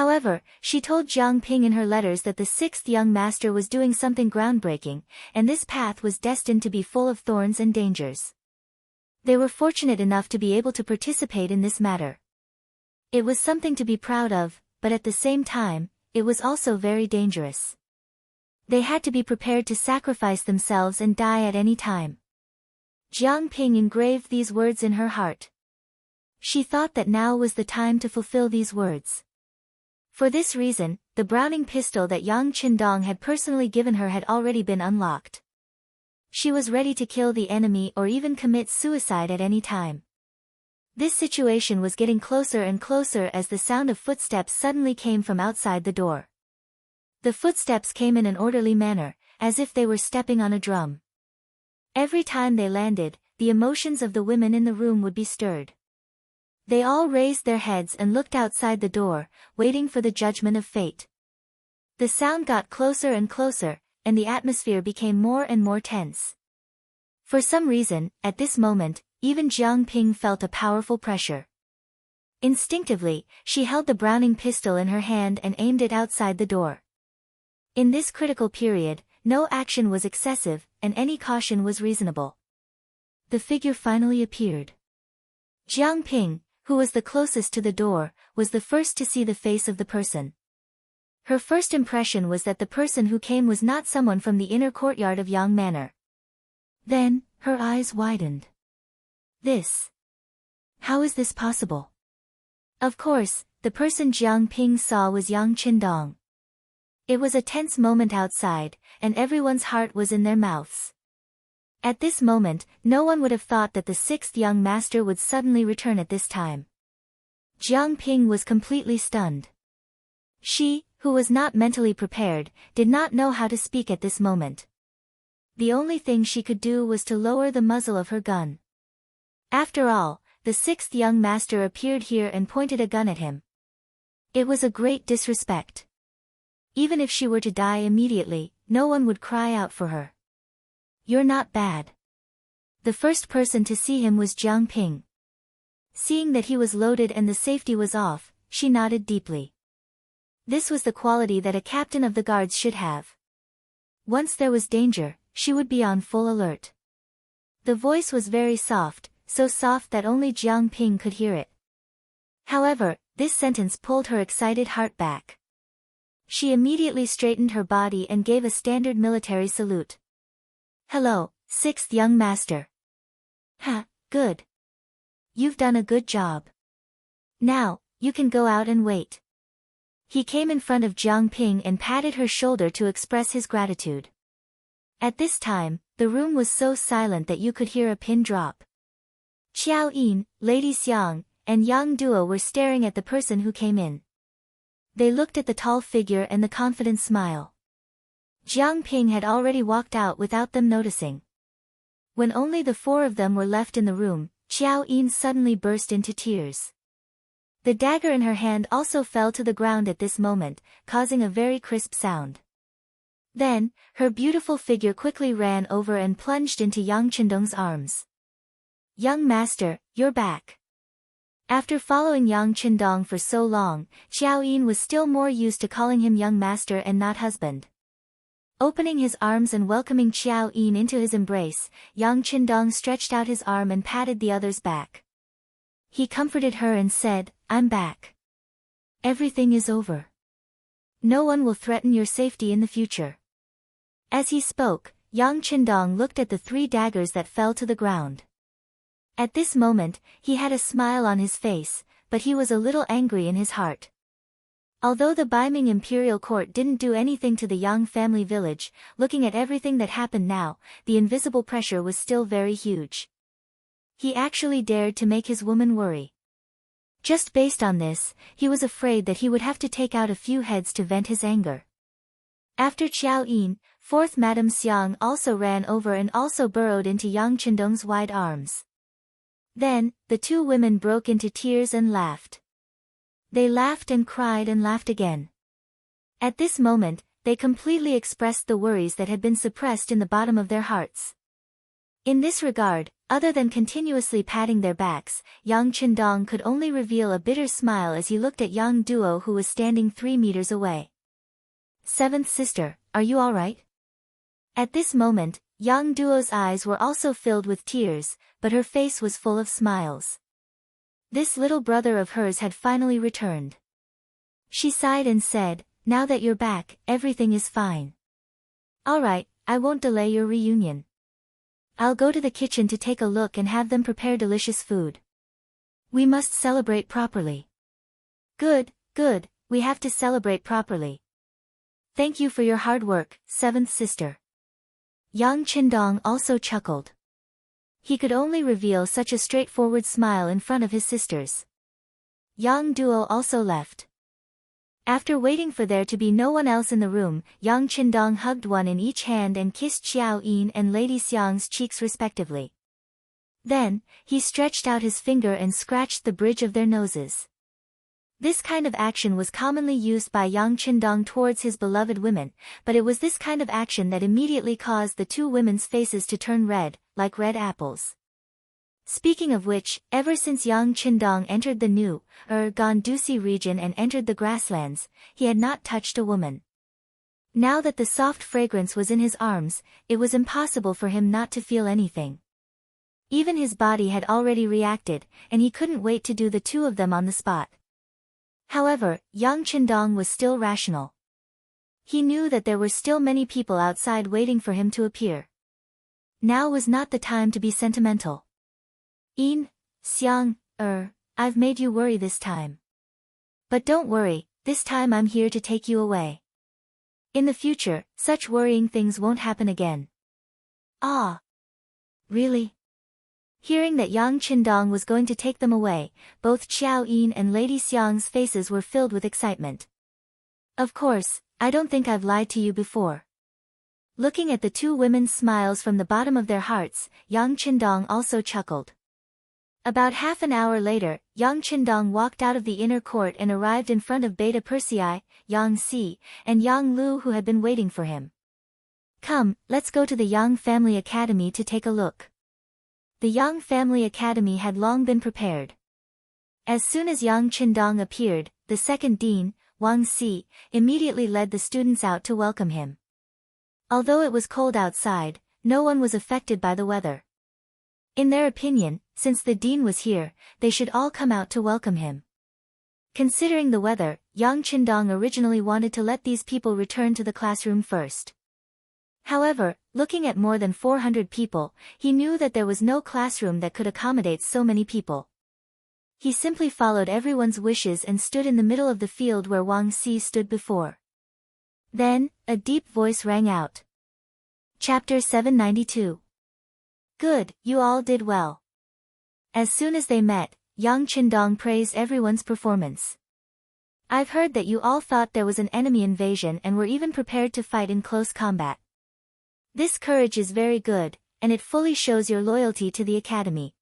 [SPEAKER 1] However, she told Jiang Ping in her letters that the sixth young master was doing something groundbreaking, and this path was destined to be full of thorns and dangers. They were fortunate enough to be able to participate in this matter. It was something to be proud of, but at the same time, it was also very dangerous. They had to be prepared to sacrifice themselves and die at any time. Jiang Ping engraved these words in her heart. She thought that now was the time to fulfill these words. For this reason, the Browning pistol that Yang Qindong had personally given her had already been unlocked. She was ready to kill the enemy or even commit suicide at any time. This situation was getting closer and closer as the sound of footsteps suddenly came from outside the door. The footsteps came in an orderly manner, as if they were stepping on a drum. Every time they landed, the emotions of the women in the room would be stirred. They all raised their heads and looked outside the door, waiting for the judgment of fate. The sound got closer and closer, and the atmosphere became more and more tense. For some reason, at this moment, even Jiang Ping felt a powerful pressure. Instinctively, she held the Browning pistol in her hand and aimed it outside the door. In this critical period, no action was excessive, and any caution was reasonable. The figure finally appeared. Jiang Ping, who was the closest to the door, was the first to see the face of the person. Her first impression was that the person who came was not someone from the inner courtyard of Yang Manor. Then, her eyes widened. How is this possible? Of course, the person Jiang Ping saw was Yang Qindong. It was a tense moment outside, and everyone's heart was in their mouths. At this moment, no one would have thought that the sixth young master would suddenly return at this time. Jiang Ping was completely stunned. She, who was not mentally prepared, did not know how to speak at this moment. The only thing she could do was to lower the muzzle of her gun. After all, the sixth young master appeared here and pointed a gun at him. It was a great disrespect. Even if she were to die immediately, no one would cry out for her. "You're not bad." The first person to see him was Jiang Ping. Seeing that he was loaded and the safety was off, she nodded deeply. This was the quality that a captain of the guards should have. Once there was danger, she would be on full alert. The voice was very soft, so soft that only Jiang Ping could hear it. However, this sentence pulled her excited heart back. She immediately straightened her body and gave a standard military salute. "Hello, sixth young master." "Ha, good. You've done a good job. Now, you can go out and wait." He came in front of Jiang Ping and patted her shoulder to express his gratitude. At this time, the room was so silent that you could hear a pin drop. Qiao Yin, Lady Xiang, and Yang Duo were staring at the person who came in. They looked at the tall figure and the confident smile. Jiang Ping had already walked out without them noticing. When only the four of them were left in the room, Qiao Yin suddenly burst into tears. The dagger in her hand also fell to the ground at this moment, causing a very crisp sound. Then, her beautiful figure quickly ran over and plunged into Yang Chendong's arms. "Young master, you're back." After following Yang Chendong for so long, Xiao Yin was still more used to calling him young master and not husband. Opening his arms and welcoming Xiao Yin into his embrace, Yang Chendong stretched out his arm and patted the other's back. He comforted her and said, "I'm back. Everything is over. No one will threaten your safety in the future." As he spoke, Yang Chendong looked at the 3 daggers that fell to the ground. At this moment, he had a smile on his face, but he was a little angry in his heart. Although the Beiming imperial court didn't do anything to the Yang family village, looking at everything that happened now, the invisible pressure was still very huge. He actually dared to make his woman worry. Just based on this, he was afraid that he would have to take out a few heads to vent his anger. After Xiao Yin, 4th Madame Xiang also ran over and also burrowed into Yang Chendong's wide arms. Then, the 2 women broke into tears and laughed. They laughed and cried and laughed again. At this moment, they completely expressed the worries that had been suppressed in the bottom of their hearts. In this regard, other than continuously patting their backs, Yang Chendong could only reveal a bitter smile as he looked at Yang Duo, who was standing 3 meters away. "7th sister, are you all right?" At this moment, Yang Duo's eyes were also filled with tears, but her face was full of smiles. This little brother of hers had finally returned. She sighed and said, "Now that you're back, everything is fine. All right, I won't delay your reunion. I'll go to the kitchen to take a look and have them prepare delicious food. We must celebrate properly." Good, we have to celebrate properly. Thank you for your hard work, 7th sister." Yang Chendong also chuckled. He could only reveal such a straightforward smile in front of his sisters. Yang Duo also left. After waiting for there to be no one else in the room, Yang Chendong hugged one in each hand and kissed Xiao Yin and Lady Xiang's cheeks respectively. Then, he stretched out his finger and scratched the bridge of their noses. This kind of action was commonly used by Yang Chendong towards his beloved women, but it was this kind of action that immediately caused the 2 women's faces to turn red, like red apples. Speaking of which, ever since Yang Chendong entered the new, Gandusi region and entered the grasslands, he had not touched a woman. Now that the soft fragrance was in his arms, it was impossible for him not to feel anything. Even his body had already reacted, and he couldn't wait to do the 2 of them on the spot. However, Yang Chendong was still rational. He knew that there were still many people outside waiting for him to appear. Now was not the time to be sentimental. "Yin, Xiang, I've made you worry this time. But don't worry, this time I'm here to take you away. In the future, such worrying things won't happen again." "Ah. Really?" Hearing that Yang Chendong was going to take them away, both Xiao Yin and Lady Xiang's faces were filled with excitement. "Of course, I don't think I've lied to you before." Looking at the 2 women's smiles from the bottom of their hearts, Yang Chendong also chuckled. About half an hour later, Yang Chendong walked out of the inner court and arrived in front of Beta Persei, Yang Si, and Yang Lu, who had been waiting for him. "Come, let's go to the Yang Family Academy to take a look." The Yang Family Academy had long been prepared. As soon as Yang Chendong appeared, the second dean, Wang Si, immediately led the students out to welcome him. Although it was cold outside, no one was affected by the weather. In their opinion, since the dean was here, they should all come out to welcome him. Considering the weather, Yang Chendong originally wanted to let these people return to the classroom first. However, looking at more than 400 people, he knew that there was no classroom that could accommodate so many people. He simply followed everyone's wishes and stood in the middle of the field where Wang Si stood before. Then, a deep voice rang out. Chapter 792. Good, you all did well. As soon as they met, Yang Chendong praised everyone's performance. I've heard that you all thought there was an enemy invasion and were even prepared to fight in close combat. This courage is very good, and it fully shows your loyalty to the academy.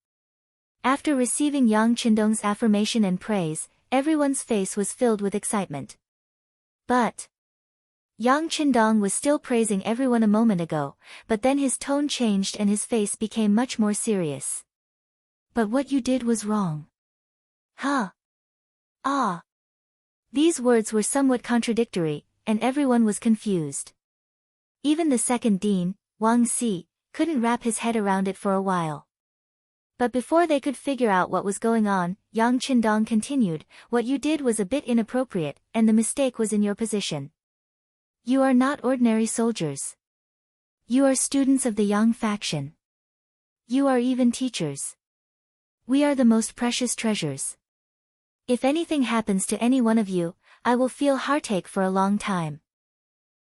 [SPEAKER 1] After receiving Yang Chendong's affirmation and praise, everyone's face was filled with excitement. But Yang Qindong was still praising everyone a moment ago, but then his tone changed and his face became much more serious. But what you did was wrong. Huh? Ah. These words were somewhat contradictory, and everyone was confused. Even the second dean, Wang Si, couldn't wrap his head around it for a while. But before they could figure out what was going on, Yang Qindong continued, what you did was a bit inappropriate, and the mistake was in your position. You are not ordinary soldiers. You are students of the Yang faction. You are even teachers. We are the most precious treasures. If anything happens to any one of you, I will feel heartache for a long time.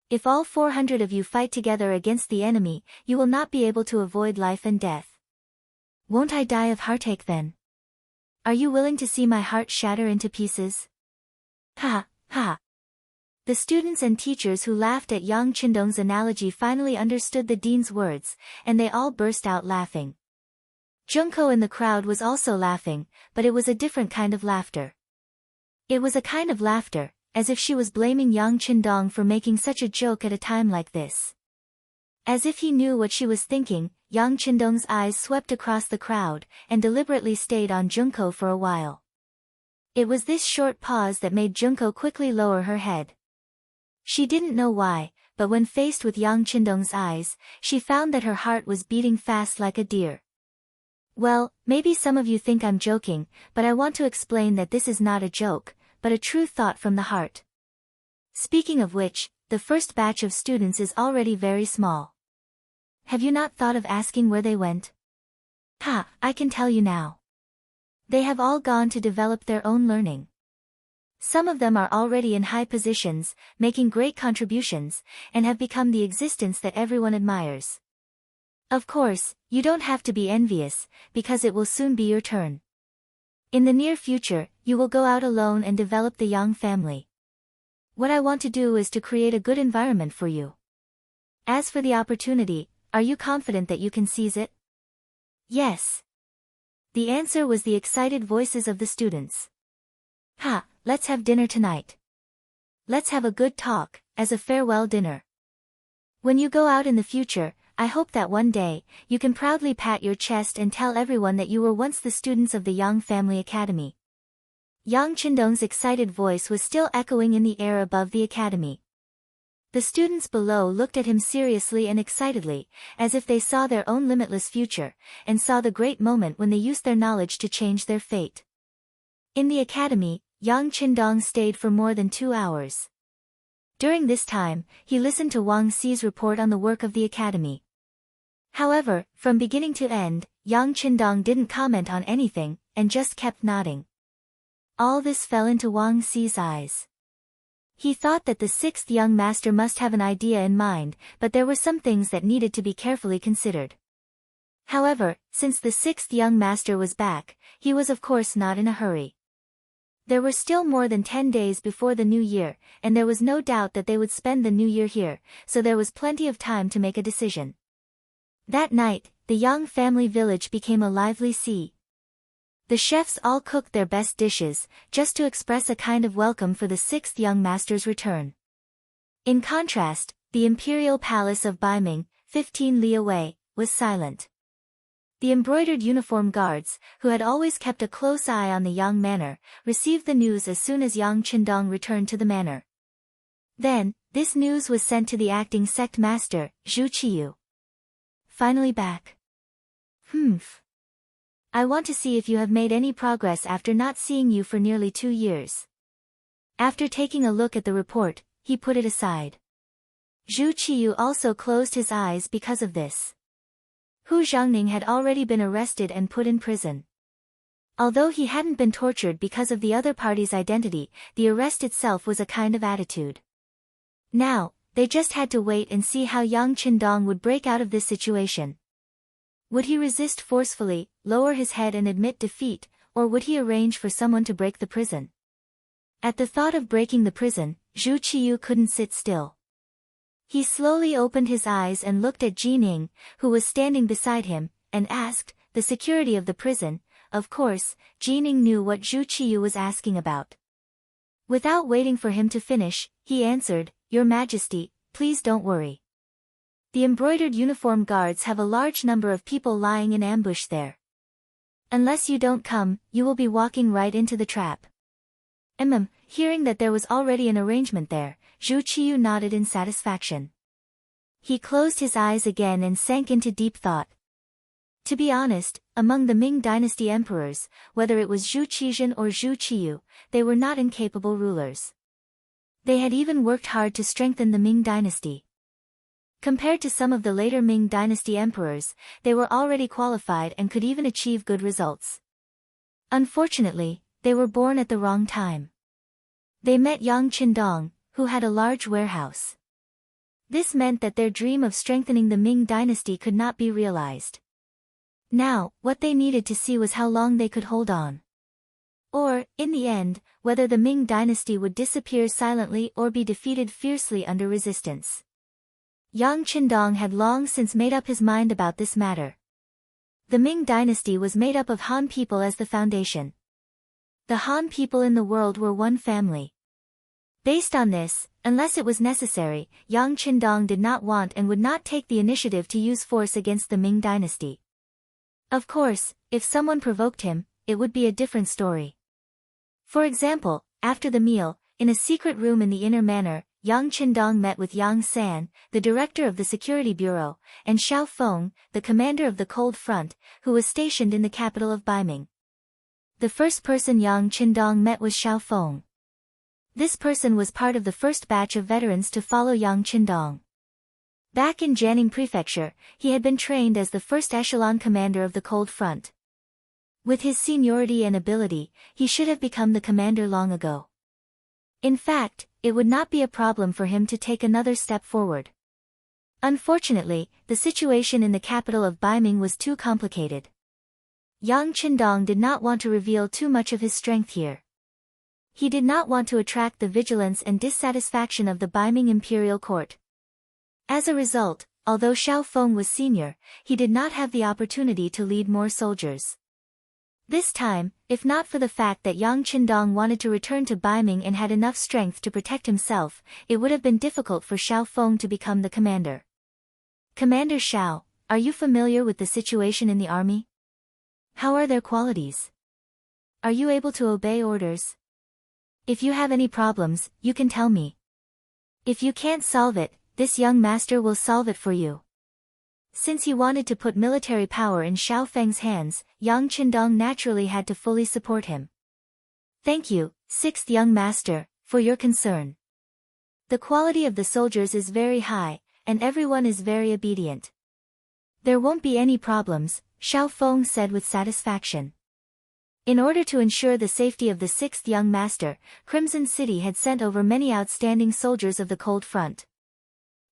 [SPEAKER 1] If all 400 of you fight together against the enemy, you will not be able to avoid life and death. Won't I die of heartache then? Are you willing to see my heart shatter into pieces? Ha, ha. The students and teachers who laughed at Yang Qindong's analogy finally understood the dean's words, and they all burst out laughing. Junko in the crowd was also laughing, but it was a different kind of laughter. It was a kind of laughter, as if she was blaming Yang Qindong for making such a joke at a time like this. As if he knew what she was thinking, Yang Qindong's eyes swept across the crowd, and deliberately stayed on Junko for a while. It was this short pause that made Junko quickly lower her head. She didn't know why, but when faced with Yang Qindong's eyes, she found that her heart was beating fast like a deer. Well, maybe some of you think I'm joking, but I want to explain that this is not a joke, but a true thought from the heart. Speaking of which, the first batch of students is already very small. Have you not thought of asking where they went? Ha, I can tell you now. They have all gone to develop their own learning. Some of them are already in high positions, making great contributions, and have become the existence that everyone admires. Of course, you don't have to be envious, because it will soon be your turn. In the near future, you will go out alone and develop the Yang family. What I want to do is to create a good environment for you. As for the opportunity, are you confident that you can seize it? Yes. The answer was the excited voices of the students. Ha, let's have dinner tonight. Let's have a good talk, as a farewell dinner. When you go out in the future, I hope that one day, you can proudly pat your chest and tell everyone that you were once the students of the Yang Family Academy. Yang Qindong's excited voice was still echoing in the air above the academy. The students below looked at him seriously and excitedly, as if they saw their own limitless future, and saw the great moment when they used their knowledge to change their fate. In the academy, Yang Qindong stayed for more than 2 hours. During this time, he listened to Wang Si's report on the work of the academy. However, from beginning to end, Yang Qindong didn't comment on anything, and just kept nodding. All this fell into Wang Si's eyes. He thought that the 6th young master must have an idea in mind, but there were some things that needed to be carefully considered. However, since the 6th young master was back, he was of course not in a hurry. There were still more than 10 days before the new year, and there was no doubt that they would spend the new year here, so there was plenty of time to make a decision. That night, the Yang family village became a lively sea. The chefs all cooked their best dishes, just to express a kind of welcome for the 6th young master's return. In contrast, the imperial palace of Baiming, 15 li away, was silent. The embroidered uniform guards, who had always kept a close eye on the Yang manor, received the news as soon as Yang Qindong returned to the manor. Then, this news was sent to the acting sect master, Zhu Qiyu. Finally back. I want to see if you have made any progress after not seeing you for nearly 2 years. After taking a look at the report, he put it aside. Zhu Qiyu also closed his eyes because of this. Hu Zhangning had already been arrested and put in prison. Although he hadn't been tortured because of the other party's identity, the arrest itself was a kind of attitude. Now, they just had to wait and see how Yang Qindong would break out of this situation. Would he resist forcefully, lower his head and admit defeat, or would he arrange for someone to break the prison? At the thought of breaking the prison, Zhu Qiyu couldn't sit still. He slowly opened his eyes and looked at Jining, who was standing beside him, and asked, the security of the prison. Of course, Jining knew what Zhu Qiyu was asking about. Without waiting for him to finish, he answered, Your Majesty, please don't worry. The embroidered uniform guards have a large number of people lying in ambush there. Unless you don't come, you will be walking right into the trap. Hearing that there was already an arrangement there, Zhu Qiyu nodded in satisfaction. He closed his eyes again and sank into deep thought. To be honest, among the Ming dynasty emperors, whether it was Zhu Qizhen or Zhu Qiyu, they were not incapable rulers. They had even worked hard to strengthen the Ming dynasty. Compared to some of the later Ming dynasty emperors, they were already qualified and could even achieve good results. Unfortunately, they were born at the wrong time. They met Yang Qindong, who had a large warehouse. This meant that their dream of strengthening the Ming dynasty could not be realized. Now, what they needed to see was how long they could hold on. Or, in the end, whether the Ming dynasty would disappear silently or be defeated fiercely under resistance. Yang Qindong had long since made up his mind about this matter. The Ming dynasty was made up of Han people as the foundation. The Han people in the world were one family. Based on this, unless it was necessary, Yang Qindong did not want and would not take the initiative to use force against the Ming dynasty. Of course, if someone provoked him, it would be a different story. For example, after the meal, in a secret room in the inner manor, Yang Qindong met with Yang San, the director of the security bureau, and Xiao Feng, the commander of the Cold Front, who was stationed in the capital of Baiming. The first person Yang Qindong met was Xiao Feng. This person was part of the first batch of veterans to follow Yang Qindong. Back in Jianing Prefecture, he had been trained as the first echelon commander of the Cold Front. With his seniority and ability, he should have become the commander long ago. In fact, it would not be a problem for him to take another step forward. Unfortunately, the situation in the capital of Baiming was too complicated. Yang Qindong did not want to reveal too much of his strength here. He did not want to attract the vigilance and dissatisfaction of the Baiming imperial court. As a result, although Xiao Feng was senior, he did not have the opportunity to lead more soldiers. This time, if not for the fact that Yang Qindong wanted to return to Baiming and had enough strength to protect himself, it would have been difficult for Xiao Feng to become the commander. Commander Xiao, are you familiar with the situation in the army? How are their qualities? Are you able to obey orders? If you have any problems, you can tell me. If you can't solve it, this young master will solve it for you. Since he wanted to put military power in Xiao Feng's hands, Yang Qindong naturally had to fully support him. Thank you, sixth young master, for your concern. The quality of the soldiers is very high, and everyone is very obedient. There won't be any problems, Xiao Feng said with satisfaction. In order to ensure the safety of the sixth young master, Crimson City had sent over many outstanding soldiers of the Cold Front.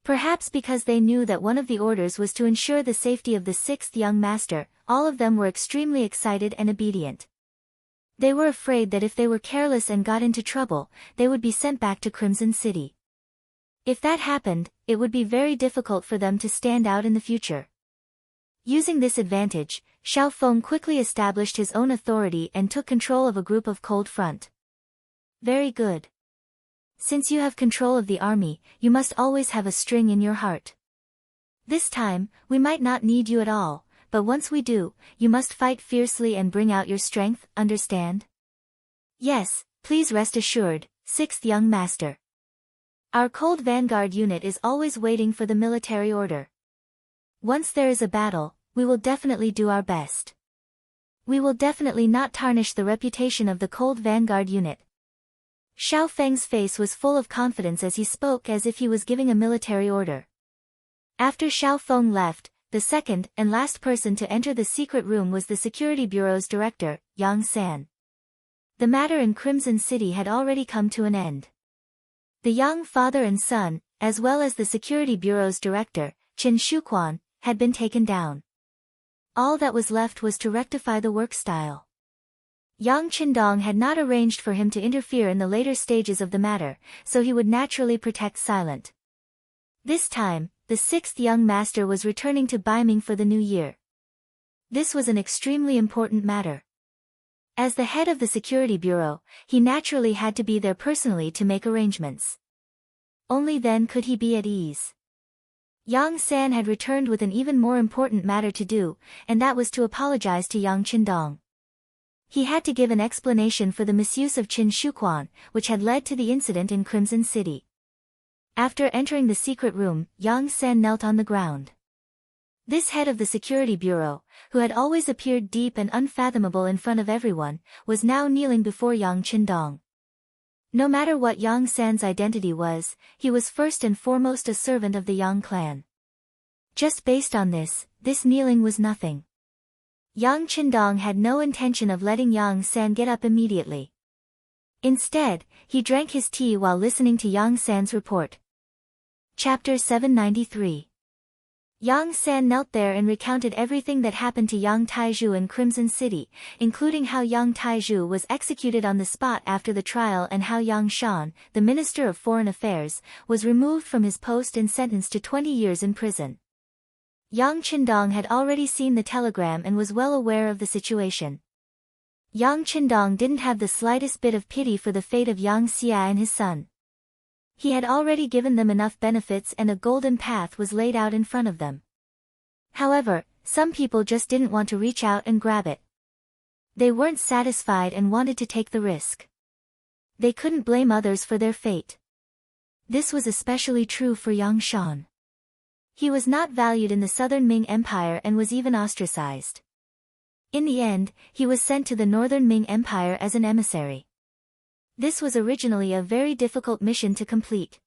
[SPEAKER 1] Perhaps because they knew that one of the orders was to ensure the safety of the sixth young master, all of them were extremely excited and obedient. They were afraid that if they were careless and got into trouble, they would be sent back to Crimson City. If that happened, it would be very difficult for them to stand out in the future. Using this advantage, Xiao Feng quickly established his own authority and took control of a group of Cold Front. Very good. Since you have control of the army, you must always have a string in your heart. This time, we might not need you at all, but once we do, you must fight fiercely and bring out your strength, understand? Yes, please rest assured, sixth young master. Our Cold Vanguard unit is always waiting for the military order. Once there is a battle, we will definitely do our best. We will definitely not tarnish the reputation of the Cold Vanguard unit. Xiao Feng's face was full of confidence as he spoke as if he was giving a military order. After Xiao Feng left, the second and last person to enter the secret room was the Security Bureau's director, Yang San. The matter in Crimson City had already come to an end. The young father and son, as well as the Security Bureau's director, Qin Shuquan, had been taken down. All that was left was to rectify the work style. Yang Qindong had not arranged for him to interfere in the later stages of the matter, so he would naturally protect silent. This time, the sixth young master was returning to Baiming for the new year. This was an extremely important matter. As the head of the security bureau, he naturally had to be there personally to make arrangements. Only then could he be at ease. Yang San had returned with an even more important matter to do, and that was to apologize to Yang Qindong. He had to give an explanation for the misuse of Qin Shuquan, which had led to the incident in Crimson City. After entering the secret room, Yang San knelt on the ground. This head of the security bureau, who had always appeared deep and unfathomable in front of everyone, was now kneeling before Yang Qindong. No matter what Yang San's identity was, he was first and foremost a servant of the Yang clan. Just based on this kneeling was nothing. Yang Qindong had no intention of letting Yang San get up immediately. Instead, he drank his tea while listening to Yang San's report. Chapter 793. Yang San knelt there and recounted everything that happened to Yang Taizhu in Crimson City, including how Yang Taizhu was executed on the spot after the trial and how Yang Shan, the Minister of Foreign Affairs, was removed from his post and sentenced to 20 years in prison. Yang Qindong had already seen the telegram and was well aware of the situation. Yang Qindong didn't have the slightest bit of pity for the fate of Yang Xia and his son. He had already given them enough benefits and a golden path was laid out in front of them. However, some people just didn't want to reach out and grab it. They weren't satisfied and wanted to take the risk. They couldn't blame others for their fate. This was especially true for Yang Shan. He was not valued in the southern Ming Empire and was even ostracized. In the end, he was sent to the northern Ming Empire as an emissary. This was originally a very difficult mission to complete.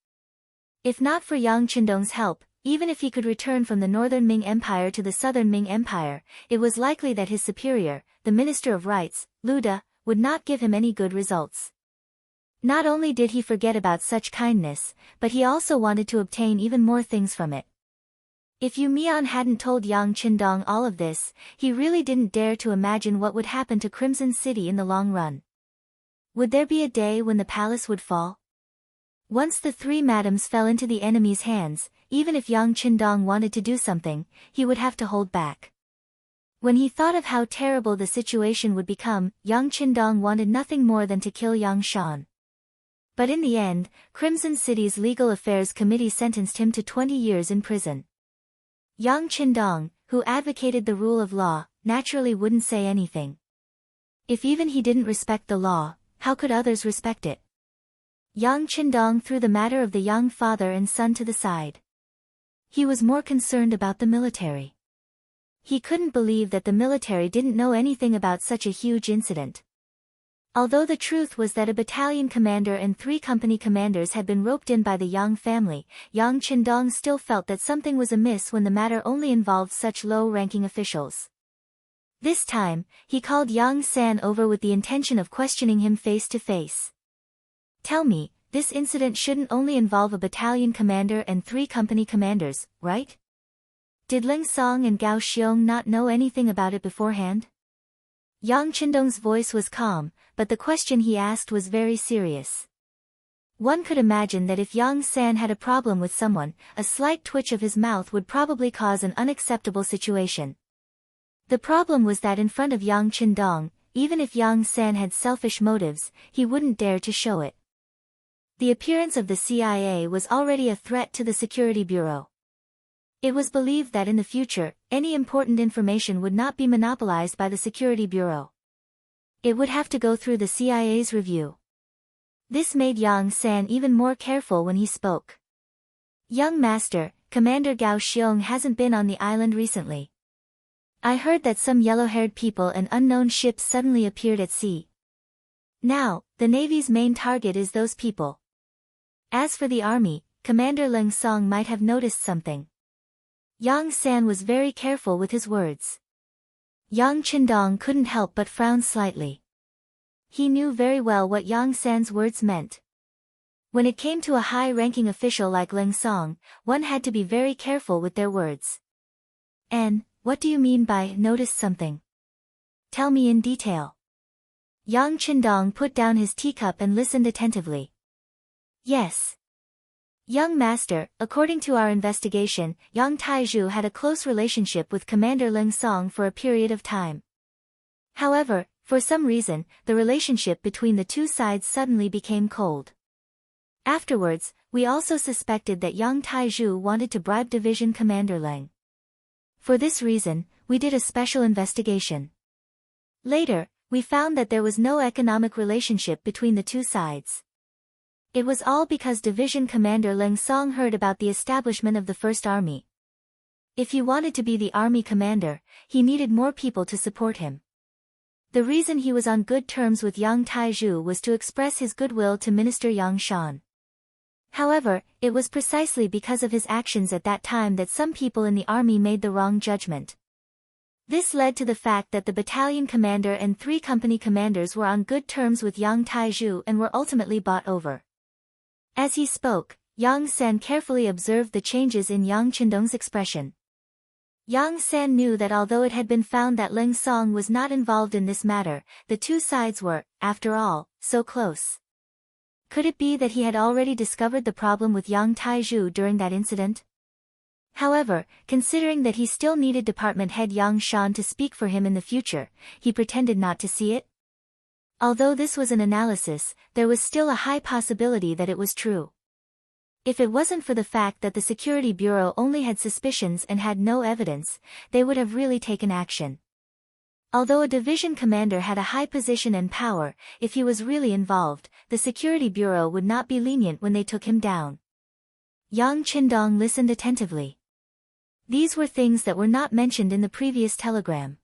[SPEAKER 1] If not for Yang Qindong's help, even if he could return from the northern Ming Empire to the southern Ming Empire, it was likely that his superior, the Minister of Rights, Lu De, would not give him any good results. Not only did he forget about such kindness, but he also wanted to obtain even more things from it. If Yu Mian hadn't told Yang Qindong all of this, he really didn't dare to imagine what would happen to Crimson City in the long run. Would there be a day when the palace would fall? Once the three madams fell into the enemy's hands, even if Yang Qindong wanted to do something, he would have to hold back. When he thought of how terrible the situation would become, Yang Qindong wanted nothing more than to kill Yang Shan. But in the end, Crimson City's Legal Affairs Committee sentenced him to 20 years in prison. Yang Qindong, who advocated the rule of law, naturally wouldn't say anything. If even he didn't respect the law, how could others respect it? Yang Qindong threw the matter of the Yang father and son to the side. He was more concerned about the military. He couldn't believe that the military didn't know anything about such a huge incident. Although the truth was that a battalion commander and 3 company commanders had been roped in by the Yang family, Yang Qindong still felt that something was amiss when the matter only involved such low-ranking officials. This time, he called Yang San over with the intention of questioning him face to face. Tell me, this incident shouldn't only involve a battalion commander and 3 company commanders, right? Did Ling Song and Gao Xiong not know anything about it beforehand? Yang Qindong's voice was calm, but the question he asked was very serious. One could imagine that if Yang San had a problem with someone, a slight twitch of his mouth would probably cause an unacceptable situation. The problem was that in front of Yang Qindong, even if Yang San had selfish motives, he wouldn't dare to show it. The appearance of the CIA was already a threat to the Security Bureau. It was believed that in the future, any important information would not be monopolized by the Security Bureau. It would have to go through the CIA's review. This made Yang San even more careful when he spoke. Young master, Commander Gao Xiong hasn't been on the island recently. I heard that some yellow-haired people and unknown ships suddenly appeared at sea. Now, the Navy's main target is those people. As for the army, Commander Ling Song might have noticed something. Yang San was very careful with his words. Yang Qindong couldn't help but frown slightly. He knew very well what Yang San's words meant. When it came to a high-ranking official like Ling Song, one had to be very careful with their words. And, what do you mean by noticed something? Tell me in detail. Yang Qindong put down his teacup and listened attentively. Yes. Young master, according to our investigation, Yang Taizhu had a close relationship with Commander Ling Song for a period of time. However, for some reason, the relationship between the two sides suddenly became cold. Afterwards, We also suspected that Yang Taizhu wanted to bribe Division Commander Leng. For this reason, we did a special investigation. Later, we found that there was no economic relationship between the two sides. It was all because Division Commander Leng Song heard about the establishment of the First Army. If he wanted to be the army commander, he needed more people to support him. The reason he was on good terms with Yang Taizhu was to express his goodwill to Minister Yang Shan. However, it was precisely because of his actions at that time that some people in the army made the wrong judgment. This led to the fact that the battalion commander and 3 company commanders were on good terms with Yang Taizhu and were ultimately bought over. As he spoke, Yang San carefully observed the changes in Yang Qindong's expression. Yang San knew that although it had been found that Leng Song was not involved in this matter, the two sides were, after all, so close. Could it be that he had already discovered the problem with Yang Taizhu during that incident? However, considering that he still needed department head Yang Shan to speak for him in the future, he pretended not to see it. Although this was an analysis, there was still a high possibility that it was true. If it wasn't for the fact that the Security Bureau only had suspicions and had no evidence, they would have really taken action. Although a division commander had a high position and power, if he was really involved, the Security Bureau would not be lenient when they took him down. Yang Qindong listened attentively. These were things that were not mentioned in the previous telegram.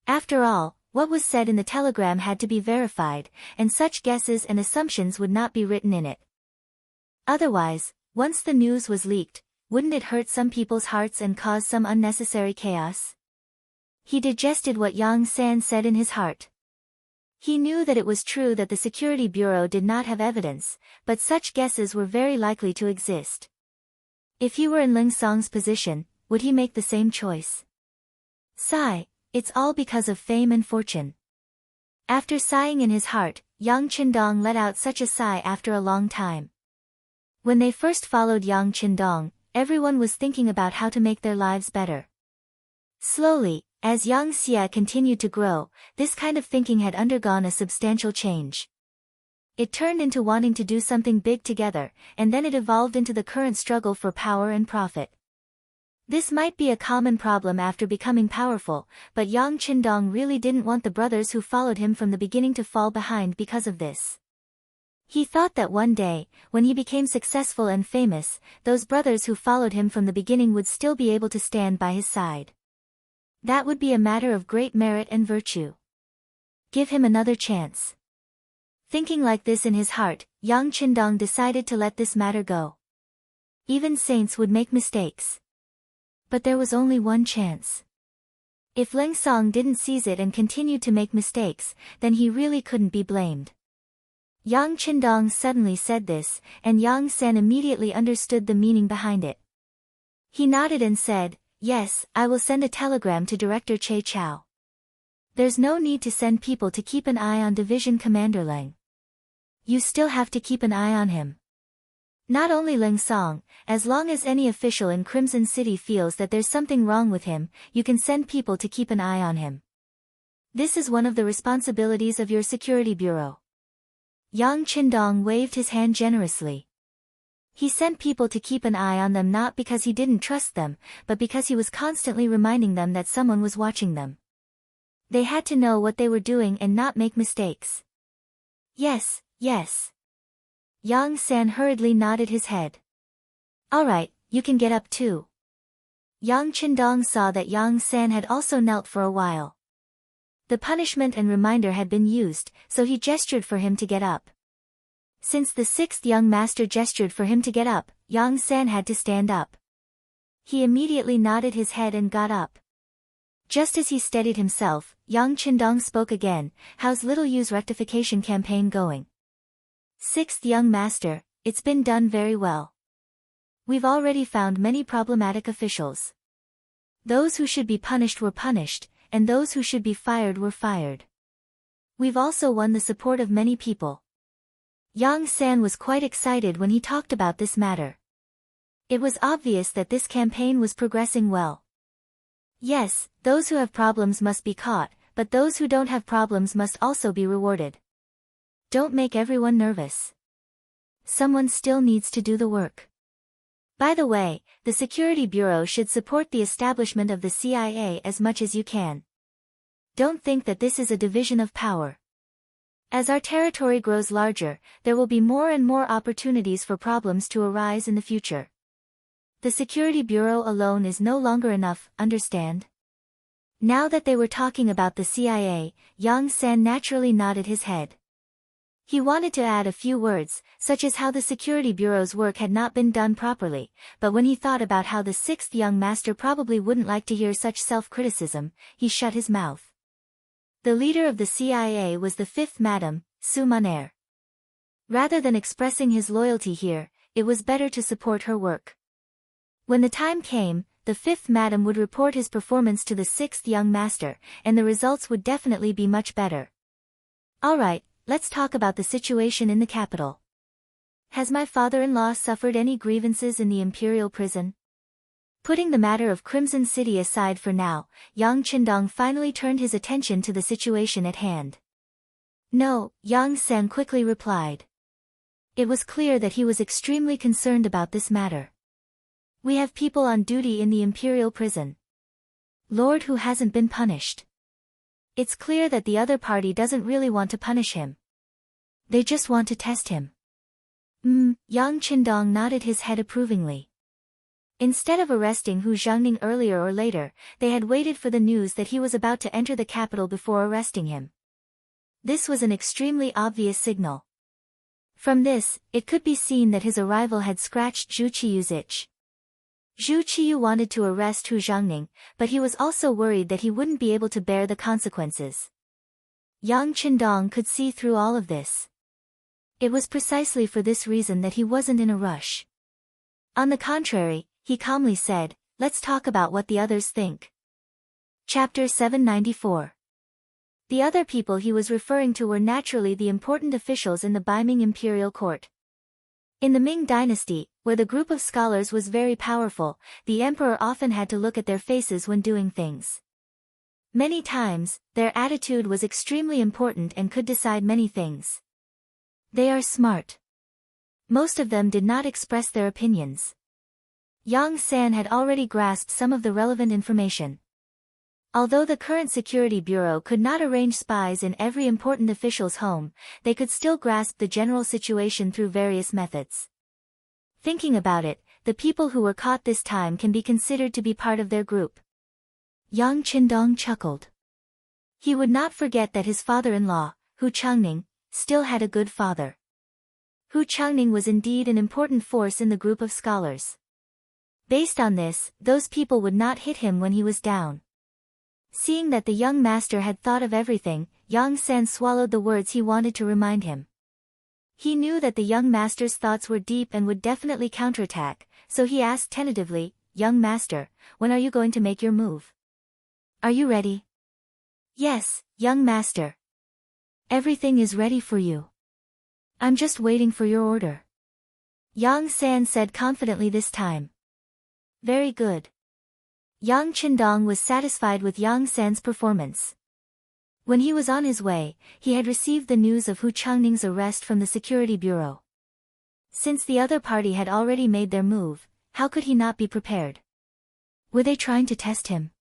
[SPEAKER 1] After all, what was said in the telegram had to be verified, and such guesses and assumptions would not be written in it. Otherwise, once the news was leaked, wouldn't it hurt some people's hearts and cause some unnecessary chaos? He digested what Yang San said in his heart. He knew that it was true that the Security Bureau did not have evidence, but such guesses were very likely to exist. If he were in Leng Song's position, would he make the same choice? Sigh, it's all because of fame and fortune. After sighing in his heart, Yang Qindong let out such a sigh after a long time. When they first followed Yang Qindong, everyone was thinking about how to make their lives better. Slowly, as Yang Xia continued to grow, this kind of thinking had undergone a substantial change. It turned into wanting to do something big together, and then it evolved into the current struggle for power and profit. This might be a common problem after becoming powerful, but Yang Qindong really didn't want the brothers who followed him from the beginning to fall behind because of this. He thought that one day, when he became successful and famous, those brothers who followed him from the beginning would still be able to stand by his side. That would be a matter of great merit and virtue. Give him another chance. Thinking like this in his heart, Yang Qindong decided to let this matter go. Even saints would make mistakes. But there was only one chance. If Leng Song didn't seize it and continued to make mistakes, then he really couldn't be blamed. Yang Qindong suddenly said this, and Yang San immediately understood the meaning behind it. He nodded and said, "Yes, I will send a telegram to Director Che Chao. There's no need to send people to keep an eye on Division Commander Leng. You still have to keep an eye on him. Not only Leng Song, as long as any official in Crimson City feels that there's something wrong with him, you can send people to keep an eye on him. This is one of the responsibilities of your Security Bureau." Yang Qindong waved his hand generously. He sent people to keep an eye on them not because he didn't trust them, but because he was constantly reminding them that someone was watching them. They had to know what they were doing and not make mistakes. Yes, yes. Yang San hurriedly nodded his head. All right, you can get up too. Yang Qindong saw that Yang San had also knelt for a while. The punishment and reminder had been used, so he gestured for him to get up. Since the 6th young master gestured for him to get up, Yang San had to stand up. He immediately nodded his head and got up. Just as he steadied himself, Yang Qindong spoke again, "How's Little Yu's rectification campaign going?" 6th young master, it's been done very well. We've already found many problematic officials. Those who should be punished were punished, and those who should be fired were fired. We've also won the support of many people. Yang San was quite excited when he talked about this matter. It was obvious that this campaign was progressing well. Yes, those who have problems must be caught, but those who don't have problems must also be rewarded. Don't make everyone nervous. Someone still needs to do the work. By the way, the Security Bureau should support the establishment of the CIA as much as you can. Don't think that this is a division of power. As our territory grows larger, there will be more and more opportunities for problems to arise in the future. The Security Bureau alone is no longer enough, understand? Now that they were talking about the CIA, Yang San naturally nodded his head. He wanted to add a few words, such as how the Security Bureau's work had not been done properly, but when he thought about how the sixth young master probably wouldn't like to hear such self-criticism, he shut his mouth. The leader of the CIA was the fifth Madam, Su Munair. Rather than expressing his loyalty here, it was better to support her work. When the time came, the fifth Madam would report his performance to the sixth young master, and the results would definitely be much better. Alright, let's talk about the situation in the capital. Has my father-in-law suffered any grievances in the imperial prison? Putting the matter of Crimson City aside for now, Yang Qindong finally turned his attention to the situation at hand. No, Yang Sen quickly replied. It was clear that he was extremely concerned about this matter. We have people on duty in the imperial prison. Lord who hasn't been punished. It's clear that the other party doesn't really want to punish him. They just want to test him. Yang Qindong nodded his head approvingly. Instead of arresting Hu Zhengning earlier or later, they had waited for the news that he was about to enter the capital before arresting him. This was an extremely obvious signal. From this, it could be seen that his arrival had scratched Zhu Qiyu's itch. Zhu Qiyu wanted to arrest Hu Zhengning, but he was also worried that he wouldn't be able to bear the consequences. Yang Qindong could see through all of this. It was precisely for this reason that he wasn't in a rush. On the contrary, he calmly said, let's talk about what the others think. Chapter 794. The other people he was referring to were naturally the important officials in the Beiming imperial court. In the Ming dynasty, where the group of scholars was very powerful, the emperor often had to look at their faces when doing things. Many times, their attitude was extremely important and could decide many things. They are smart. Most of them did not express their opinions. Yang San had already grasped some of the relevant information. Although the current Security Bureau could not arrange spies in every important official's home, they could still grasp the general situation through various methods. Thinking about it, the people who were caught this time can be considered to be part of their group. Yang Qindong chuckled. He would not forget that his father-in-law, Hu Changning, still had a good father. Hu Changning was indeed an important force in the group of scholars. Based on this, those people would not hit him when he was down. Seeing that the young master had thought of everything, Yang San swallowed the words he wanted to remind him. He knew that the young master's thoughts were deep and would definitely counterattack, so he asked tentatively, Young master, when are you going to make your move? Are you ready? Yes, young master. Everything is ready for you. I'm just waiting for your order. Yang San said confidently this time. Very good. Yang Qindong was satisfied with Yang San's performance. When he was on his way, he had received the news of Hu Changning's arrest from the Security Bureau. Since the other party had already made their move, how could he not be prepared? Were they trying to test him?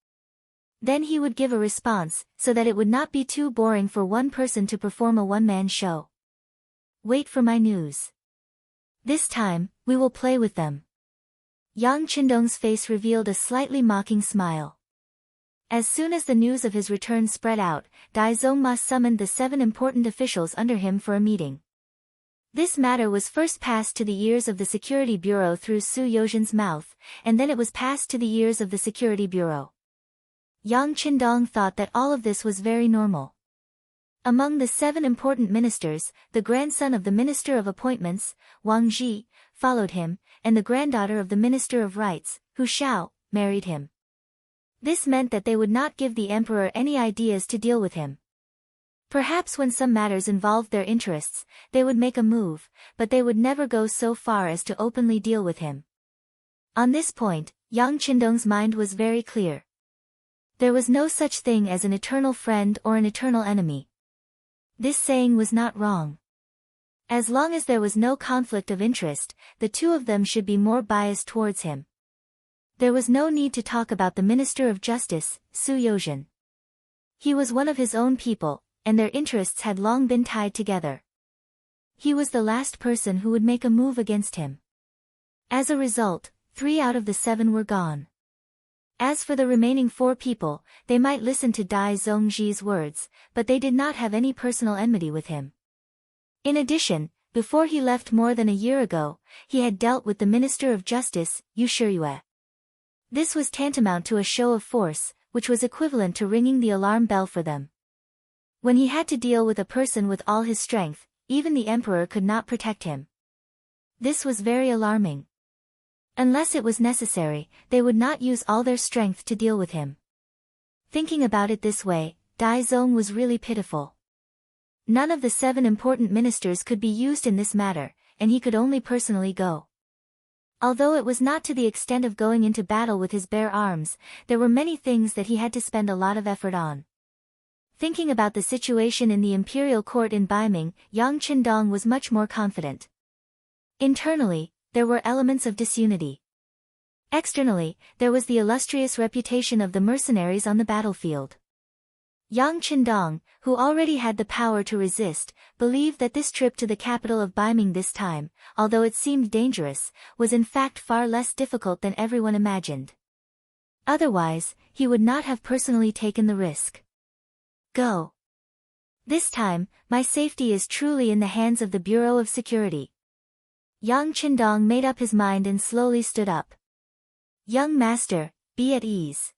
[SPEAKER 1] Then he would give a response, so that it would not be too boring for one person to perform a one-man show. Wait for my news. This time, we will play with them. Yang Qindong's face revealed a slightly mocking smile. As soon as the news of his return spread out, Dai Zongma summoned the 7 important officials under him for a meeting. This matter was first passed to the ears of the Security Bureau through Su Yozhen's mouth, and then it was passed to the ears of the Security Bureau. Yang Qindong thought that all of this was very normal. Among the 7 important ministers, the grandson of the Minister of Appointments, Wang Zhi, followed him, and the granddaughter of the Minister of Rights, Hu Xiao, married him. This meant that they would not give the emperor any ideas to deal with him. Perhaps when some matters involved their interests, they would make a move, but they would never go so far as to openly deal with him. On this point, Yang Qindong's mind was very clear. There was no such thing as an eternal friend or an eternal enemy. This saying was not wrong. As long as there was no conflict of interest, the two of them should be more biased towards him. There was no need to talk about the Minister of Justice, Su Yozhen. He was one of his own people, and their interests had long been tied together. He was the last person who would make a move against him. As a result, 3 out of the 7 were gone. As for the remaining 4 people, they might listen to Dai Zongji's words, but they did not have any personal enmity with him. In addition, before he left more than a year ago, he had dealt with the Minister of Justice, Yu Shiyue. This was tantamount to a show of force, which was equivalent to ringing the alarm bell for them. When he had to deal with a person with all his strength, even the emperor could not protect him. This was very alarming. Unless it was necessary, they would not use all their strength to deal with him. Thinking about it this way, Dai Zong was really pitiful. None of the 7 important ministers could be used in this matter, and he could only personally go. Although it was not to the extent of going into battle with his bare arms, there were many things that he had to spend a lot of effort on. Thinking about the situation in the imperial court in Baiming, Yang Qindong was much more confident. Internally, there were elements of disunity. Externally, there was the illustrious reputation of the mercenaries on the battlefield. Yang Qindong, who already had the power to resist, believed that this trip to the capital of Baiming this time, although it seemed dangerous, was in fact far less difficult than everyone imagined. Otherwise, he would not have personally taken the risk. Go. This time, my safety is truly in the hands of the Bureau of Security. Yang Qindong made up his mind and slowly stood up. Young master, be at ease.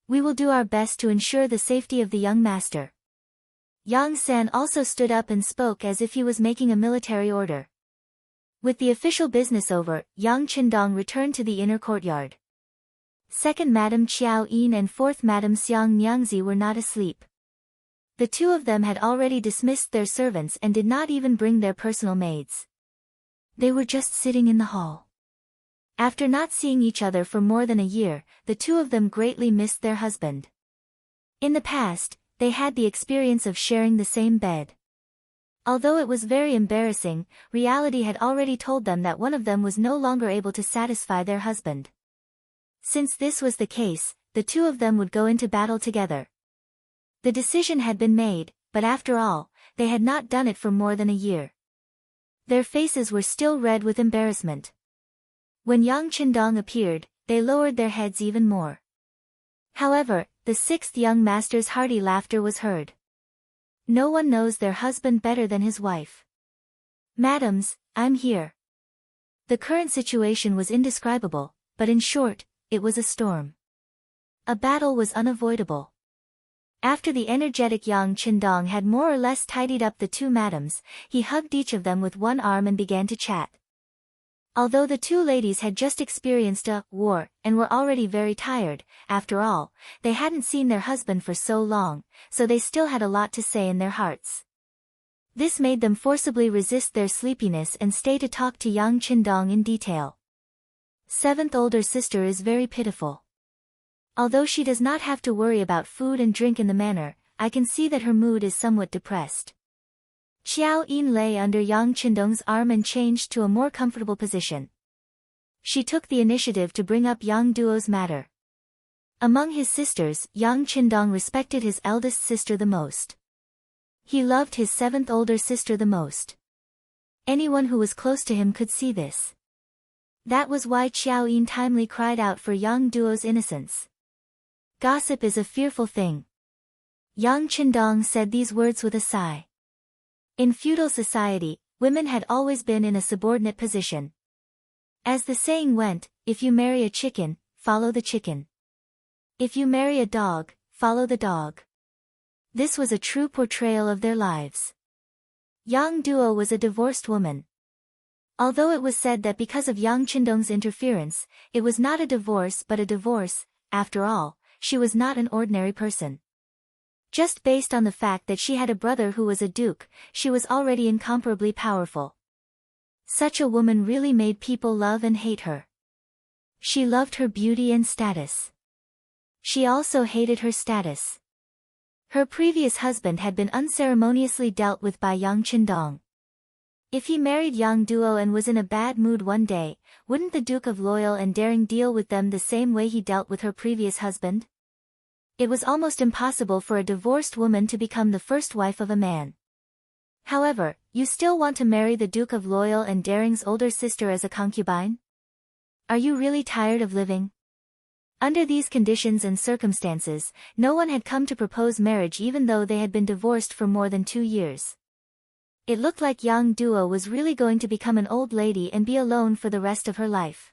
[SPEAKER 1] We will do our best to ensure the safety of the young master. Yang San also stood up and spoke as if he was making a military order. With the official business over, Yang Qindong returned to the inner courtyard. 2nd Madam Qiao Yin and 4th Madam Xiang Nyangzi were not asleep. The 2 of them had already dismissed their servants and did not even bring their personal maids. They were just sitting in the hall. After not seeing each other for more than a year, the 2 of them greatly missed their husband. In the past, they had the experience of sharing the same bed. Although it was very embarrassing, reality had already told them that one of them was no longer able to satisfy their husband. Since this was the case, the 2 of them would go into battle together. The decision had been made, but after all, they had not done it for more than a year. Their faces were still red with embarrassment. When Yang Qindong appeared, they lowered their heads even more. However, the 6th young master's hearty laughter was heard. No one knows their husband better than his wife. Madams, I'm here. The current situation was indescribable, but in short, it was a storm. A battle was unavoidable. After the energetic Yang Qindong had more or less tidied up the 2 madams, he hugged each of them with one arm and began to chat. Although the 2 ladies had just experienced a war and were already very tired, after all, they hadn't seen their husband for so long, so they still had a lot to say in their hearts. This made them forcibly resist their sleepiness and stay to talk to Yang Qindong in detail. 7th older sister is very pitiful. Although she does not have to worry about food and drink in the manor, I can see that her mood is somewhat depressed. Qiao Yin lay under Yang Qindong's arm and changed to a more comfortable position. She took the initiative to bring up Yang Duo's matter. Among his sisters, Yang Qindong respected his eldest sister the most. He loved his 7th older sister the most. Anyone who was close to him could see this. That was why Qiao Yin timely cried out for Yang Duo's innocence. Gossip is a fearful thing. Yang Qindong said these words with a sigh. In feudal society, women had always been in a subordinate position. As the saying went, if you marry a chicken, follow the chicken. If you marry a dog, follow the dog. This was a true portrayal of their lives. Yang Duo was a divorced woman. Although it was said that because of Yang Qindong's interference, it was not a divorce but a divorce, after all, she was not an ordinary person. Just based on the fact that she had a brother who was a duke, she was already incomparably powerful. Such a woman really made people love and hate her. She loved her beauty and status. She also hated her status. Her previous husband had been unceremoniously dealt with by Yang Qindong. If he married young Duo and was in a bad mood one day, wouldn't the Duke of Loyal and Daring deal with them the same way he dealt with her previous husband? It was almost impossible for a divorced woman to become the first wife of a man. However, you still want to marry the Duke of Loyal and Daring's older sister as a concubine? Are you really tired of living? Under these conditions and circumstances, no one had come to propose marriage even though they had been divorced for more than 2 years. It looked like young Duo was really going to become an old lady and be alone for the rest of her life.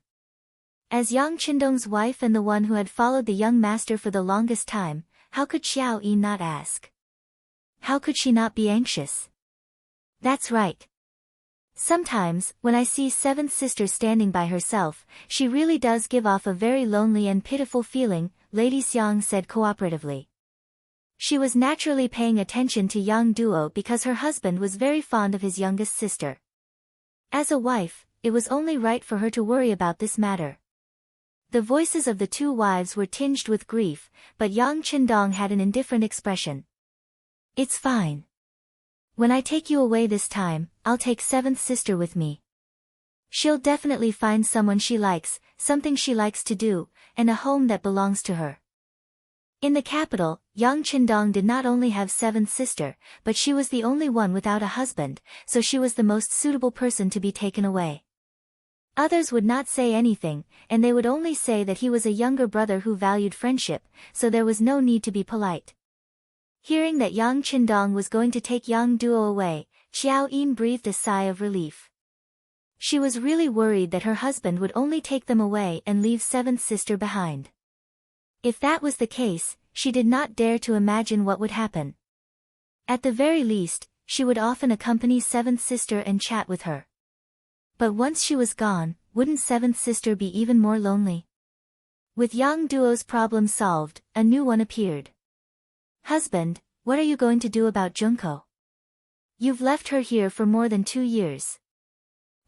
[SPEAKER 1] As Yang Qindong's wife and the one who had followed the young master for the longest time, how could Xiao Yi not ask? How could she not be anxious? That's right. Sometimes, when I see seventh sister standing by herself, she really does give off a very lonely and pitiful feeling, Lady Xiang said cooperatively. She was naturally paying attention to young Duo because her husband was very fond of his youngest sister. As a wife, it was only right for her to worry about this matter. The voices of the two wives were tinged with grief, but Yang Qindong had an indifferent expression. It's fine. When I take you away this time, I'll take seventh sister with me. She'll definitely find someone she likes, something she likes to do, and a home that belongs to her. In the capital, Yang Qindong did not only have seventh sister, but she was the only one without a husband, so she was the most suitable person to be taken away. Others would not say anything, and they would only say that he was a younger brother who valued friendship, so there was no need to be polite. Hearing that Yang Qindong was going to take young Duo away, Xiao Yin breathed a sigh of relief. She was really worried that her husband would only take them away and leave seventh sister behind. If that was the case, she did not dare to imagine what would happen. At the very least, she would often accompany seventh sister and chat with her. But once she was gone, wouldn't seventh sister be even more lonely? With young Duo's problem solved, a new one appeared. Husband, what are you going to do about Junko? You've left her here for more than 2 years.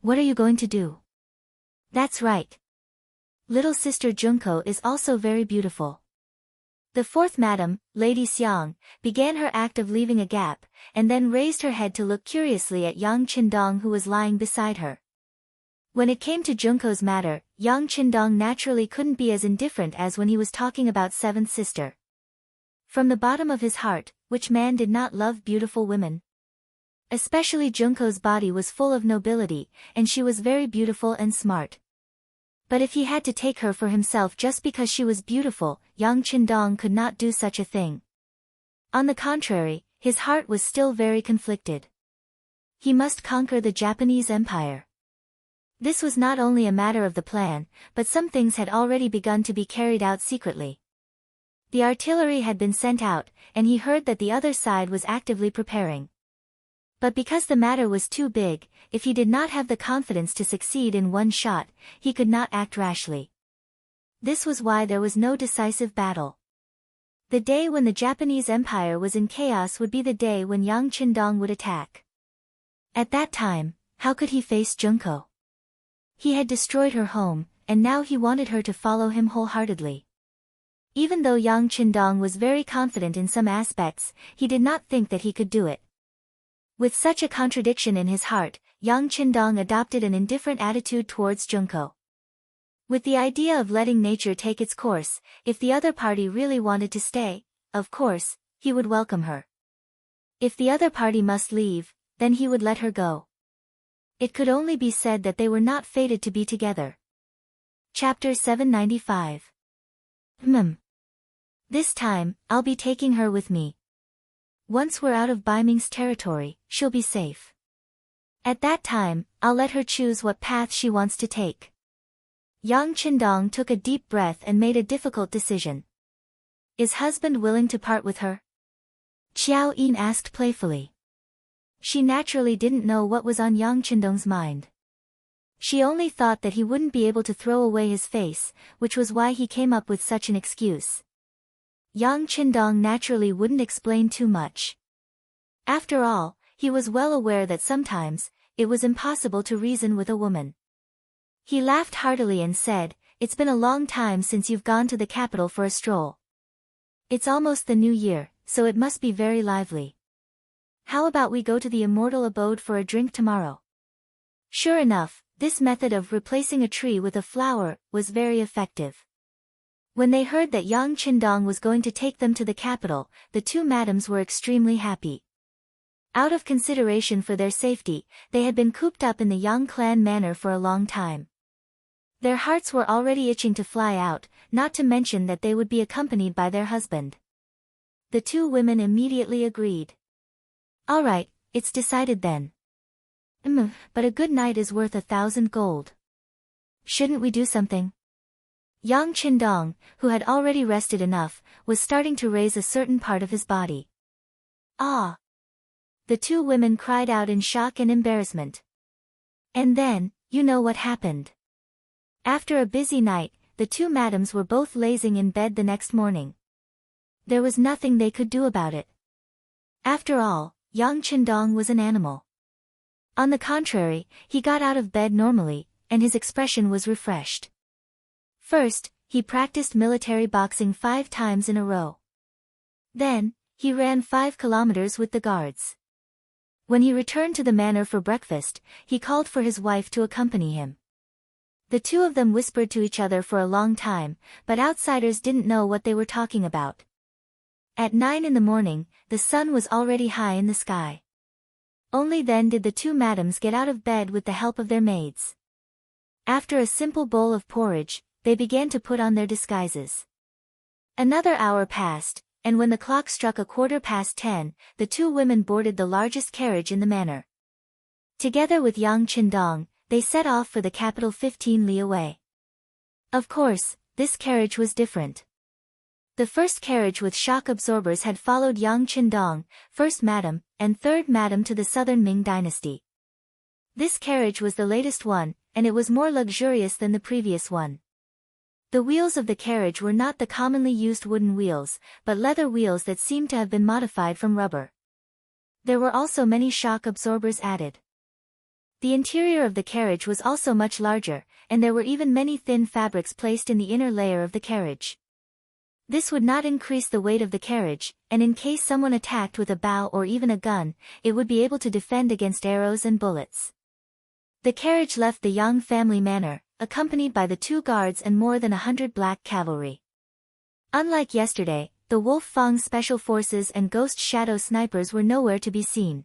[SPEAKER 1] What are you going to do? That's right. Little sister Junko is also very beautiful. The fourth madam, Lady Xiang, began her act of leaving a gap, and then raised her head to look curiously at Yang Qindong who was lying beside her. When it came to Junko's matter, Yang Qindong naturally couldn't be as indifferent as when he was talking about seventh sister. From the bottom of his heart, which man did not love beautiful women? Especially Junko's body was full of nobility, and she was very beautiful and smart. But if he had to take her for himself just because she was beautiful, Yang Qindong could not do such a thing. On the contrary, his heart was still very conflicted. He must conquer the Japanese Empire. This was not only a matter of the plan, but some things had already begun to be carried out secretly. The artillery had been sent out, and he heard that the other side was actively preparing. But because the matter was too big, if he did not have the confidence to succeed in one shot, he could not act rashly. This was why there was no decisive battle. The day when the Japanese Empire was in chaos would be the day when Yang Qindong would attack. At that time, how could he face Junko? He had destroyed her home, and now he wanted her to follow him wholeheartedly. Even though Yang Qindong was very confident in some aspects, he did not think that he could do it. With such a contradiction in his heart, Yang Qindong adopted an indifferent attitude towards Junko. With the idea of letting nature take its course, if the other party really wanted to stay, of course, he would welcome her. If the other party must leave, then he would let her go. It could only be said that they were not fated to be together. Chapter 795. This time, I'll be taking her with me. Once we're out of Baiming's territory, she'll be safe. At that time, I'll let her choose what path she wants to take. Yang Qindong took a deep breath and made a difficult decision. Is husband willing to part with her? Xiao Yin asked playfully. She naturally didn't know what was on Yang Qindong's mind. She only thought that he wouldn't be able to throw away his face, which was why he came up with such an excuse. Yang Qindong naturally wouldn't explain too much. After all, he was well aware that sometimes, it was impossible to reason with a woman. He laughed heartily and said, "It's been a long time since you've gone to the capital for a stroll. It's almost the new year, so it must be very lively. How about we go to the immortal abode for a drink tomorrow?" Sure enough, this method of replacing a tree with a flower was very effective. When they heard that Yang Qindong was going to take them to the capital, the two madams were extremely happy. Out of consideration for their safety, they had been cooped up in the Yang clan manor for a long time. Their hearts were already itching to fly out, not to mention that they would be accompanied by their husband. The two women immediately agreed. All right, it's decided then. But a good night is worth 1,000 gold. Shouldn't we do something? Yang Qindong, who had already rested enough, was starting to raise a certain part of his body. Ah! The two women cried out in shock and embarrassment. And then, you know what happened. After a busy night, the two madams were both lazing in bed the next morning. There was nothing they could do about it. After all, Yang Qindong was an animal. On the contrary, he got out of bed normally, and his expression was refreshed. First, he practiced military boxing 5 times in a row. Then, he ran 5 kilometers with the guards. When he returned to the manor for breakfast, he called for his wife to accompany him. The two of them whispered to each other for a long time, but outsiders didn't know what they were talking about. At 9 in the morning, the sun was already high in the sky. Only then did the two madams get out of bed with the help of their maids. After a simple bowl of porridge, they began to put on their disguises. Another hour passed, and when the clock struck 10:15, the two women boarded the largest carriage in the manor. Together with Yang Qindong, they set off for the capital 15 li away. Of course, this carriage was different. The first carriage with shock absorbers had followed Yang Qindong, first madam, and third madam to the southern Ming dynasty. This carriage was the latest one, and it was more luxurious than the previous one. The wheels of the carriage were not the commonly used wooden wheels, but leather wheels that seemed to have been modified from rubber. There were also many shock absorbers added. The interior of the carriage was also much larger, and there were even many thin fabrics placed in the inner layer of the carriage. This would not increase the weight of the carriage, and in case someone attacked with a bow or even a gun, it would be able to defend against arrows and bullets. The carriage left the Yang family manor, accompanied by the 2 guards and more than 100 black cavalry. Unlike yesterday, the Wolf Fang special forces and ghost shadow snipers were nowhere to be seen.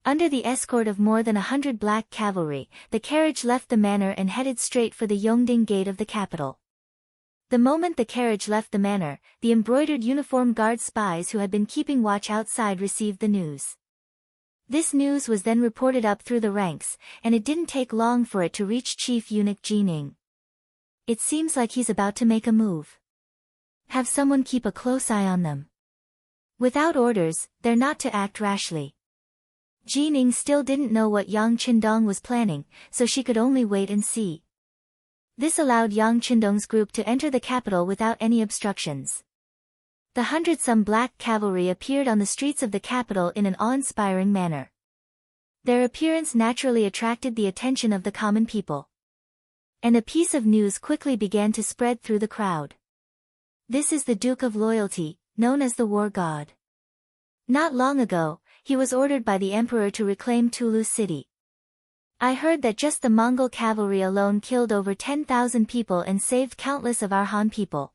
[SPEAKER 1] Under the escort of more than 100 black cavalry, the carriage left the manor and headed straight for the Yongding gate of the capital. The moment the carriage left the manor, the embroidered uniform guard spies who had been keeping watch outside received the news. This news was then reported up through the ranks, and it didn't take long for it to reach Chief Eunuch Jining. It seems like he's about to make a move. Have someone keep a close eye on them. Without orders, they're not to act rashly. Jining still didn't know what Yang Qindong was planning, so she could only wait and see. This allowed Yang Qindong's group to enter the capital without any obstructions. The 100-some black cavalry appeared on the streets of the capital in an awe-inspiring manner. Their appearance naturally attracted the attention of the common people. And a piece of news quickly began to spread through the crowd. This is the Duke of Loyalty, known as the War God. Not long ago, he was ordered by the emperor to reclaim Tulu city. I heard that just the Mongol cavalry alone killed over 10,000 people and saved countless of our Han people.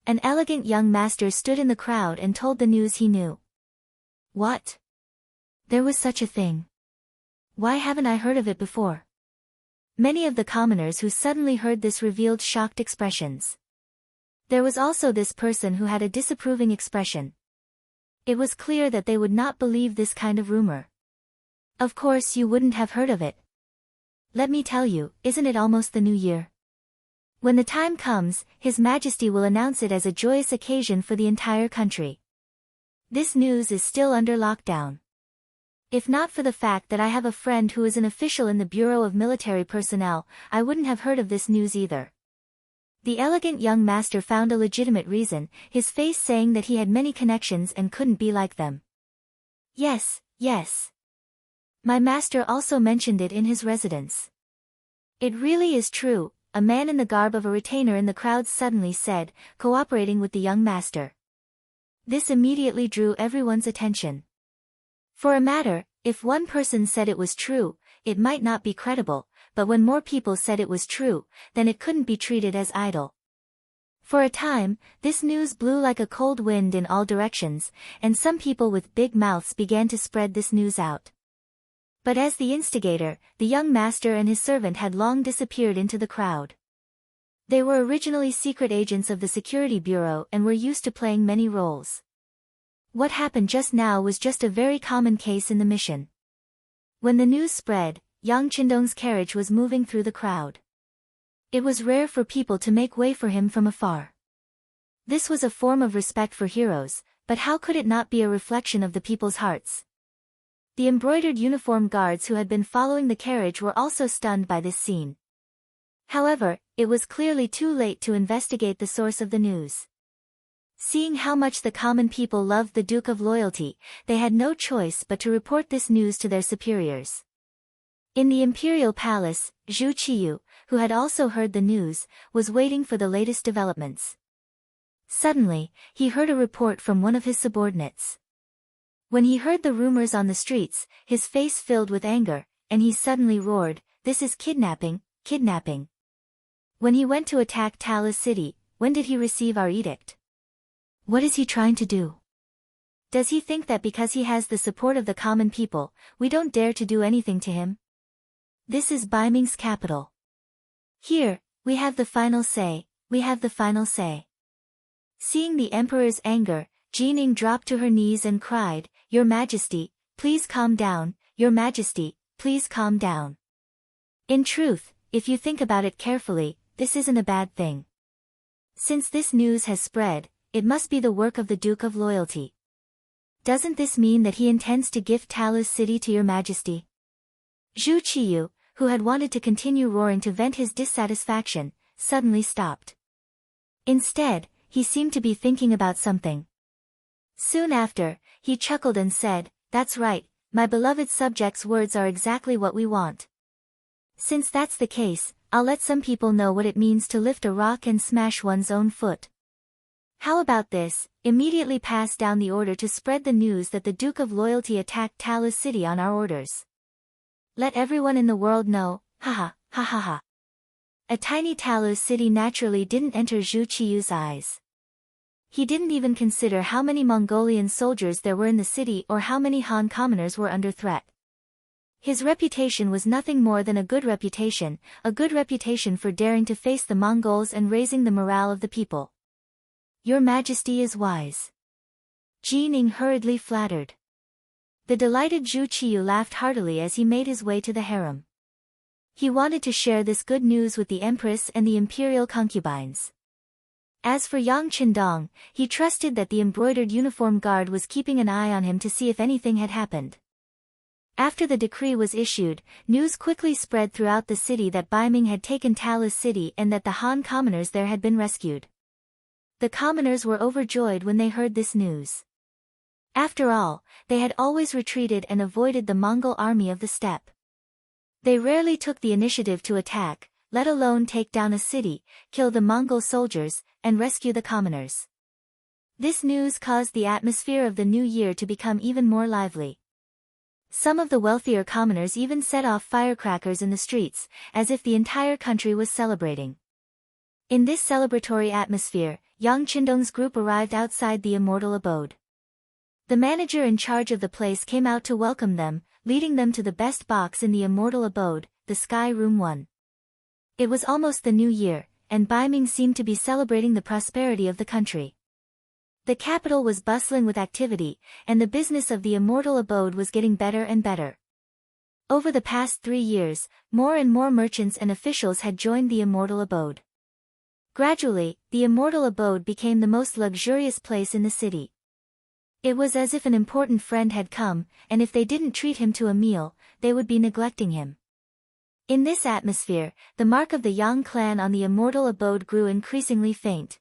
[SPEAKER 1] An elegant young master stood in the crowd and told the news he knew. What? There was such a thing. Why haven't I heard of it before? Many of the commoners who suddenly heard this revealed shocked expressions. There was also this person who had a disapproving expression. It was clear that they would not believe this kind of rumor. Of course you wouldn't have heard of it. Let me tell you, isn't it almost the new year? When the time comes, His Majesty will announce it as a joyous occasion for the entire country. This news is still under lockdown. If not for the fact that I have a friend who is an official in the Bureau of Military Personnel, I wouldn't have heard of this news either. The elegant young master found a legitimate reason, his face saying that he had many connections and couldn't be like them. Yes, yes. My master also mentioned it in his residence. It really is true, a man in the garb of a retainer in the crowd suddenly said, cooperating with the young master. This immediately drew everyone's attention. For a matter, if one person said it was true, it might not be credible, but when more people said it was true, then it couldn't be treated as idle. For a time, this news blew like a cold wind in all directions, and some people with big mouths began to spread this news out. But as the instigator, the young master and his servant had long disappeared into the crowd. They were originally secret agents of the security bureau and were used to playing many roles. What happened just now was just a very common case in the mission. When the news spread, Yang Qindong's carriage was moving through the crowd. It was rare for people to make way for him from afar. This was a form of respect for heroes, but how could it not be a reflection of the people's hearts? The embroidered uniformed guards who had been following the carriage were also stunned by this scene. However, it was clearly too late to investigate the source of the news. Seeing how much the common people loved the Duke of Loyalty, they had no choice but to report this news to their superiors. In the imperial palace, Zhu Qiyu, who had also heard the news, was waiting for the latest developments. Suddenly, he heard a report from one of his subordinates. When he heard the rumors on the streets, his face filled with anger, and he suddenly roared, "This is kidnapping, kidnapping." When he went to attack Talis City, when did he receive our edict? What is he trying to do? Does he think that because he has the support of the common people, we don't dare to do anything to him? This is Baiming's capital. Here, we have the final say, we have the final say. Seeing the emperor's anger, Jining dropped to her knees and cried, "Your Majesty, please calm down, Your Majesty, please calm down." In truth, if you think about it carefully, this isn't a bad thing. Since this news has spread, it must be the work of the Duke of Loyalty. Doesn't this mean that he intends to gift Talis City to Your Majesty? Zhu Qiyu, who had wanted to continue roaring to vent his dissatisfaction, suddenly stopped. Instead, he seemed to be thinking about something. Soon after, he chuckled and said, "That's right, my beloved subjects' words are exactly what we want. Since that's the case, I'll let some people know what it means to lift a rock and smash one's own foot. How about this, immediately pass down the order to spread the news that the Duke of Loyalty attacked Talis City on our orders. Let everyone in the world know, haha, ha ha ha." A tiny Talis City naturally didn't enter Zhu Qiyu's eyes. He didn't even consider how many Mongolian soldiers there were in the city or how many Han commoners were under threat. His reputation was nothing more than a good reputation for daring to face the Mongols and raising the morale of the people. "Your Majesty is wise," Jining hurriedly flattered. The delighted Zhu Qiyu laughed heartily as he made his way to the harem. He wanted to share this good news with the Empress and the imperial concubines. As for Yang Qindong, he trusted that the embroidered uniform guard was keeping an eye on him to see if anything had happened. After the decree was issued, news quickly spread throughout the city that Baiming had taken Talis City and that the Han commoners there had been rescued. The commoners were overjoyed when they heard this news. After all, they had always retreated and avoided the Mongol army of the steppe. They rarely took the initiative to attack, let alone take down a city, kill the Mongol soldiers, and rescue the commoners. This news caused the atmosphere of the new year to become even more lively. Some of the wealthier commoners even set off firecrackers in the streets, as if the entire country was celebrating. In this celebratory atmosphere, Yang Qindong's group arrived outside the immortal abode. The manager in charge of the place came out to welcome them, leading them to the best box in the immortal abode, the Sky Room 1. It was almost the new year, and Baiming seemed to be celebrating the prosperity of the country. The capital was bustling with activity, and the business of the immortal abode was getting better and better. Over the past 3 years, more and more merchants and officials had joined the immortal abode. Gradually, the immortal abode became the most luxurious place in the city. It was as if an important friend had come, and if they didn't treat him to a meal, they would be neglecting him. In this atmosphere, the mark of the Yang clan on the immortal abode grew increasingly faint.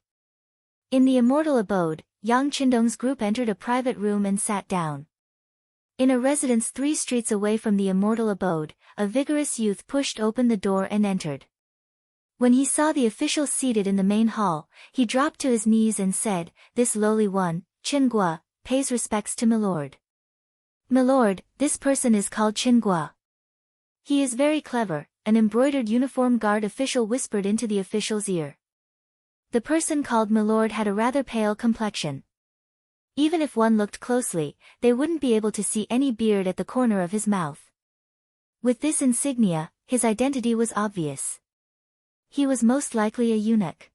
[SPEAKER 1] In the immortal abode, Yang Qindong's group entered a private room and sat down. In a residence 3 streets away from the immortal abode, a vigorous youth pushed open the door and entered. When he saw the officials seated in the main hall, he dropped to his knees and said, "This lowly one, Chen Gua, pays respects to Milord." "Milord, this person is called Chen Gua." He is very clever, an embroidered uniform guard official whispered into the official's ear. The person called Milord had a rather pale complexion. Even if one looked closely, they wouldn't be able to see any beard at the corner of his mouth. With this insignia, his identity was obvious. He was most likely a eunuch.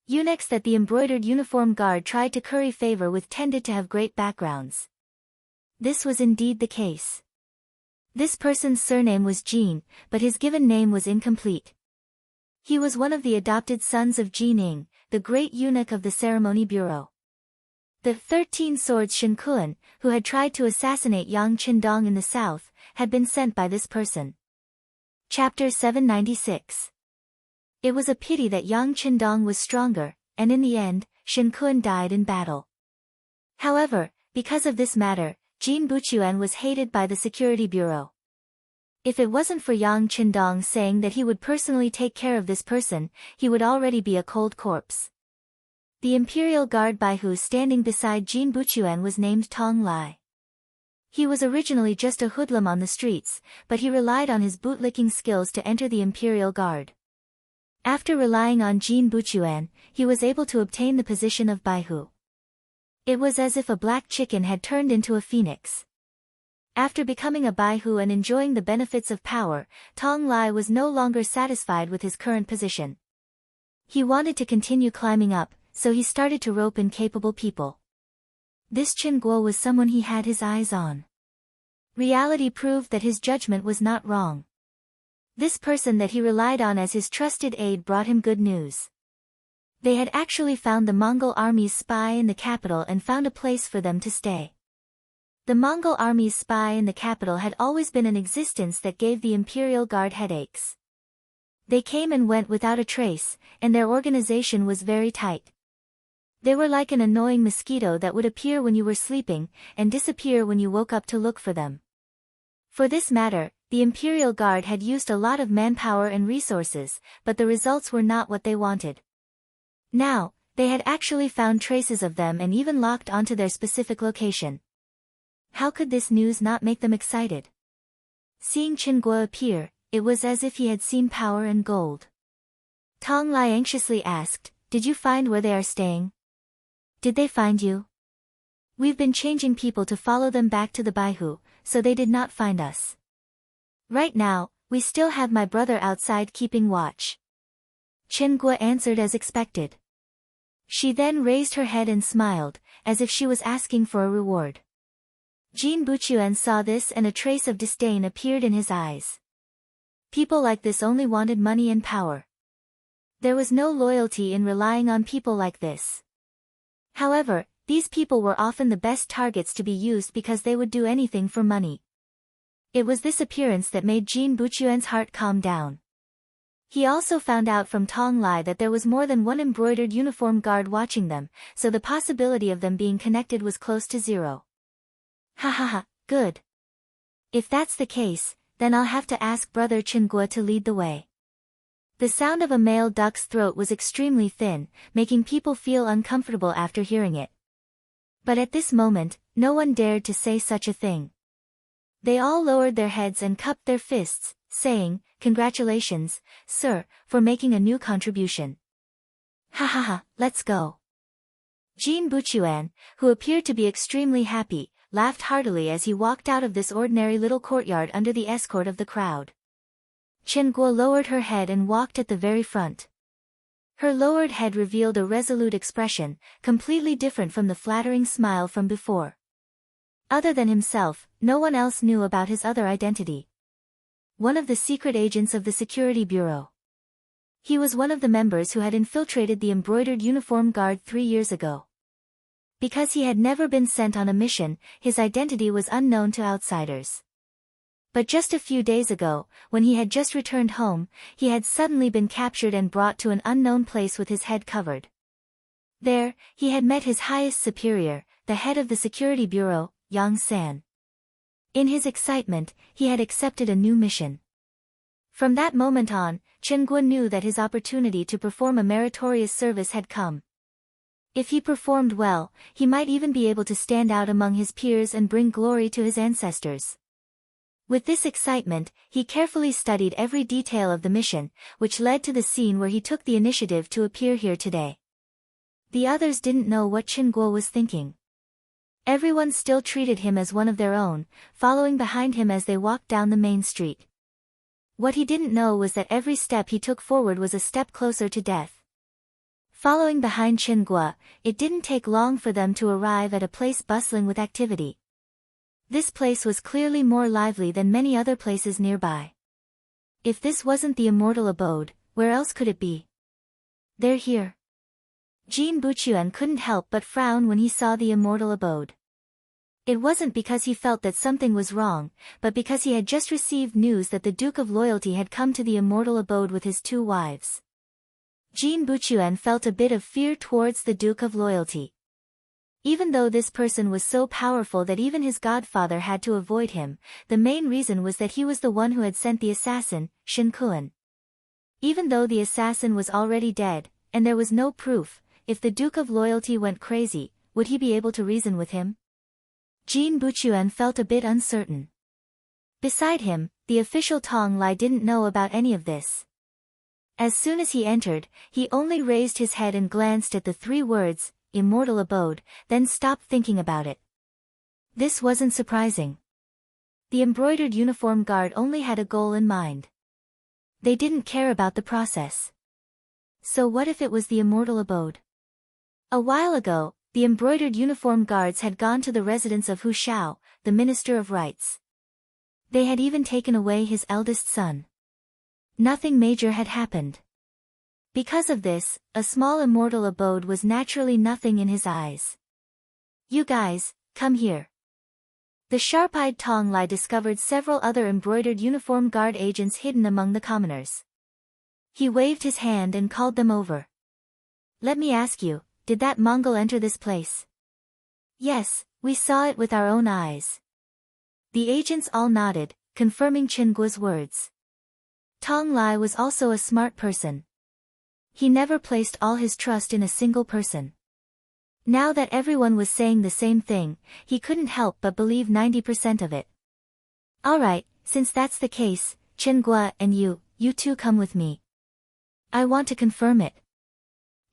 [SPEAKER 1] Eunuchs that the embroidered uniform guard tried to curry favor with tended to have great backgrounds. This was indeed the case. This person's surname was Jin, but his given name was incomplete. He was one of the adopted sons of Qing, the great eunuch of the ceremony bureau. The 13 Swords Shinkuan, who had tried to assassinate Yang Qindong in the south, had been sent by this person. Chapter 796. It was a pity that Yang Qindong was stronger, and in the end, Shinkuan died in battle. However, because of this matter, Jin Buchuan was hated by the Security Bureau. If it wasn't for Yang Qindong saying that he would personally take care of this person, he would already be a cold corpse. The Imperial Guard Baihu standing beside Jin Buchuan was named Tong Lai. He was originally just a hoodlum on the streets, but he relied on his bootlicking skills to enter the Imperial Guard. After relying on Jin Buchuan, he was able to obtain the position of Baihu. It was as if a black chicken had turned into a phoenix. After becoming a Baihu and enjoying the benefits of power, Tong Lai was no longer satisfied with his current position. He wanted to continue climbing up, so he started to rope in capable people. This Chen Guo was someone he had his eyes on. Reality proved that his judgment was not wrong. This person that he relied on as his trusted aide brought him good news. They had actually found the Mongol army's spy in the capital and found a place for them to stay. The Mongol army's spy in the capital had always been an existence that gave the Imperial Guard headaches. They came and went without a trace, and their organization was very tight. They were like an annoying mosquito that would appear when you were sleeping, and disappear when you woke up to look for them. For this matter, the Imperial Guard had used a lot of manpower and resources, but the results were not what they wanted. Now, they had actually found traces of them and even locked onto their specific location. How could this news not make them excited? Seeing Chen Guo appear, it was as if he had seen power and gold. Tong Lai anxiously asked, "Did you find where they are staying? Did they find you? We've been changing people to follow them back to the Baihu, so they did not find us. Right now, we still have my brother outside keeping watch." Chen Guo answered as expected. She then raised her head and smiled, as if she was asking for a reward. Jin Buchuan saw this and a trace of disdain appeared in his eyes. People like this only wanted money and power. There was no loyalty in relying on people like this. However, these people were often the best targets to be used because they would do anything for money. It was this appearance that made Jin Buchuan's heart calm down. He also found out from Tong Lai that there was more than one embroidered uniform guard watching them, so the possibility of them being connected was close to zero. Ha ha ha, good. If that's the case, then I'll have to ask Brother Chen Guo to lead the way. The sound of a male duck's throat was extremely thin, making people feel uncomfortable after hearing it. But at this moment, no one dared to say such a thing. They all lowered their heads and cupped their fists, saying, "Congratulations, sir, for making a new contribution." Ha ha ha, let's go. Jin Buchuan, who appeared to be extremely happy, laughed heartily as he walked out of this ordinary little courtyard under the escort of the crowd. Chen Guo lowered her head and walked at the very front. Her lowered head revealed a resolute expression, completely different from the flattering smile from before. Other than himself, no one else knew about his other identity. One of the secret agents of the Security Bureau. He was one of the members who had infiltrated the embroidered uniform guard 3 years ago. Because he had never been sent on a mission, his identity was unknown to outsiders. But just a few days ago, when he had just returned home, he had suddenly been captured and brought to an unknown place with his head covered. There, he had met his highest superior, the head of the Security Bureau, Yang San. In his excitement, he had accepted a new mission. From that moment on, Chen Guo knew that his opportunity to perform a meritorious service had come. If he performed well, he might even be able to stand out among his peers and bring glory to his ancestors. With this excitement, he carefully studied every detail of the mission, which led to the scene where he took the initiative to appear here today. The others didn't know what Chen Guo was thinking. Everyone still treated him as one of their own, following behind him as they walked down the main street. What he didn't know was that every step he took forward was a step closer to death. Following behind Chen Guo, it didn't take long for them to arrive at a place bustling with activity. This place was clearly more lively than many other places nearby. If this wasn't the immortal abode, where else could it be? They're here. Jin Buchuan couldn't help but frown when he saw the immortal abode. It wasn't because he felt that something was wrong, but because he had just received news that the Duke of Loyalty had come to the immortal abode with his 2 wives. Jin Buchuan felt a bit of fear towards the Duke of Loyalty. Even though this person was so powerful that even his godfather had to avoid him, the main reason was that he was the one who had sent the assassin, Shen Kuan. Even though the assassin was already dead, and there was no proof, if the Duke of Loyalty went crazy, would he be able to reason with him? Jin Buchuan felt a bit uncertain. Beside him, the official Tong Lai didn't know about any of this. As soon as he entered, he only raised his head and glanced at the 3 words, immortal abode, then stopped thinking about it. This wasn't surprising. The embroidered uniform guard only had a goal in mind. They didn't care about the process. So what if it was the immortal abode? A while ago, the embroidered uniform guards had gone to the residence of Hu Shao, the Minister of Rights. They had even taken away his eldest son. Nothing major had happened. Because of this, a small immortal abode was naturally nothing in his eyes. You guys, come here. The sharp-eyed Tong Lai discovered several other embroidered uniform guard agents hidden among the commoners. He waved his hand and called them over. Let me ask you, did that Mongol enter this place? Yes, we saw it with our own eyes. The agents all nodded, confirming Chen Guo's words. Tong Lai was also a smart person. He never placed all his trust in a single person. Now that everyone was saying the same thing, he couldn't help but believe 90% of it. Alright, since that's the case, Chen Guo and you two come with me. I want to confirm it.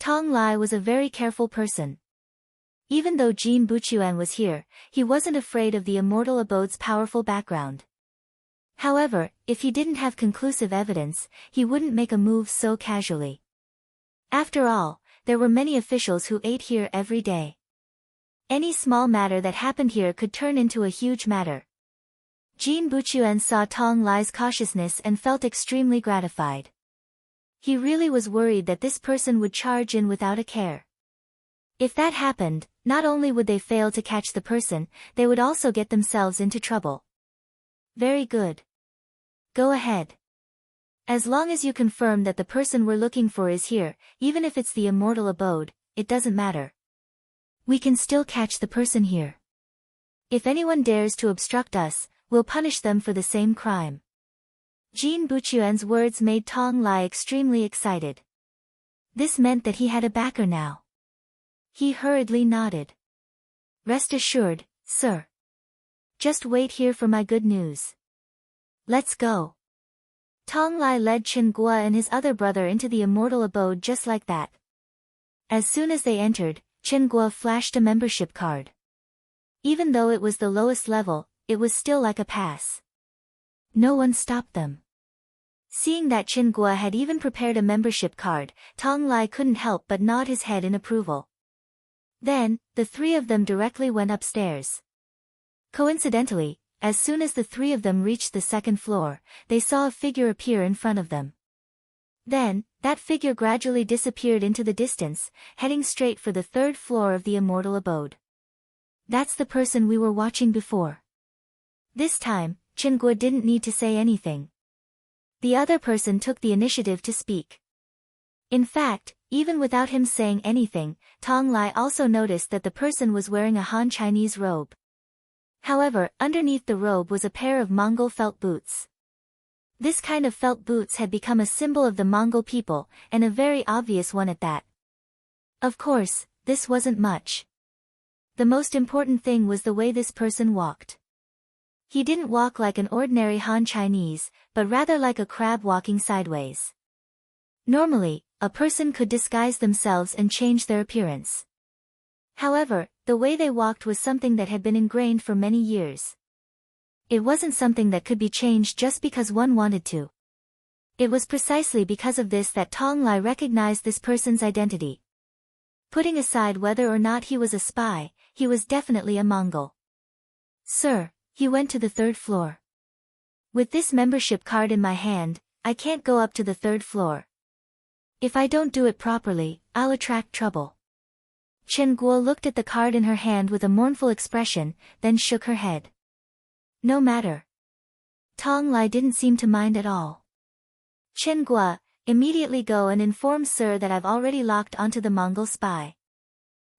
[SPEAKER 1] Tong Lai was a very careful person. Even though Jin Buchuan was here, he wasn't afraid of the immortal abode's powerful background. However, if he didn't have conclusive evidence, he wouldn't make a move so casually. After all, there were many officials who ate here every day. Any small matter that happened here could turn into a huge matter. Jin Buchuan saw Tong Lai's cautiousness and felt extremely gratified. He really was worried that this person would charge in without a care. If that happened, not only would they fail to catch the person, they would also get themselves into trouble. Very good. Go ahead. As long as you confirm that the person we're looking for is here, even if it's the immortal abode, it doesn't matter. We can still catch the person here. If anyone dares to obstruct us, we'll punish them for the same crime. Jin Buchuan's words made Tong Lai extremely excited. This meant that he had a backer now. He hurriedly nodded. Rest assured, sir. Just wait here for my good news. Let's go. Tong Lai led Chen Guo and his other brother into the immortal abode just like that. As soon as they entered, Chen Guo flashed a membership card. Even though it was the lowest level, it was still like a pass. No one stopped them. Seeing that Chen Guo had even prepared a membership card, Tong Lai couldn't help but nod his head in approval. Then, the 3 of them directly went upstairs. Coincidentally, as soon as the 3 of them reached the 2nd floor, they saw a figure appear in front of them. Then, that figure gradually disappeared into the distance, heading straight for the 3rd floor of the immortal abode. That's the person we were watching before. This time, Chen Guo didn't need to say anything. The other person took the initiative to speak. In fact, even without him saying anything, Tong Lai also noticed that the person was wearing a Han Chinese robe. However, underneath the robe was a pair of Mongol felt boots. This kind of felt boots had become a symbol of the Mongol people, and a very obvious one at that. Of course, this wasn't much. The most important thing was the way this person walked. He didn't walk like an ordinary Han Chinese, but rather like a crab walking sideways. Normally, a person could disguise themselves and change their appearance. However, the way they walked was something that had been ingrained for many years. It wasn't something that could be changed just because one wanted to. It was precisely because of this that Tong Lai recognized this person's identity. Putting aside whether or not he was a spy, he was definitely a Mongol. Sir, he went to the 3rd floor. With this membership card in my hand, I can't go up to the 3rd floor. If I don't do it properly, I'll attract trouble. Chen Guo looked at the card in her hand with a mournful expression, then shook her head. No matter. Tong Lai didn't seem to mind at all. Chen Guo, immediately go and inform Sir that I've already locked onto the Mongol spy.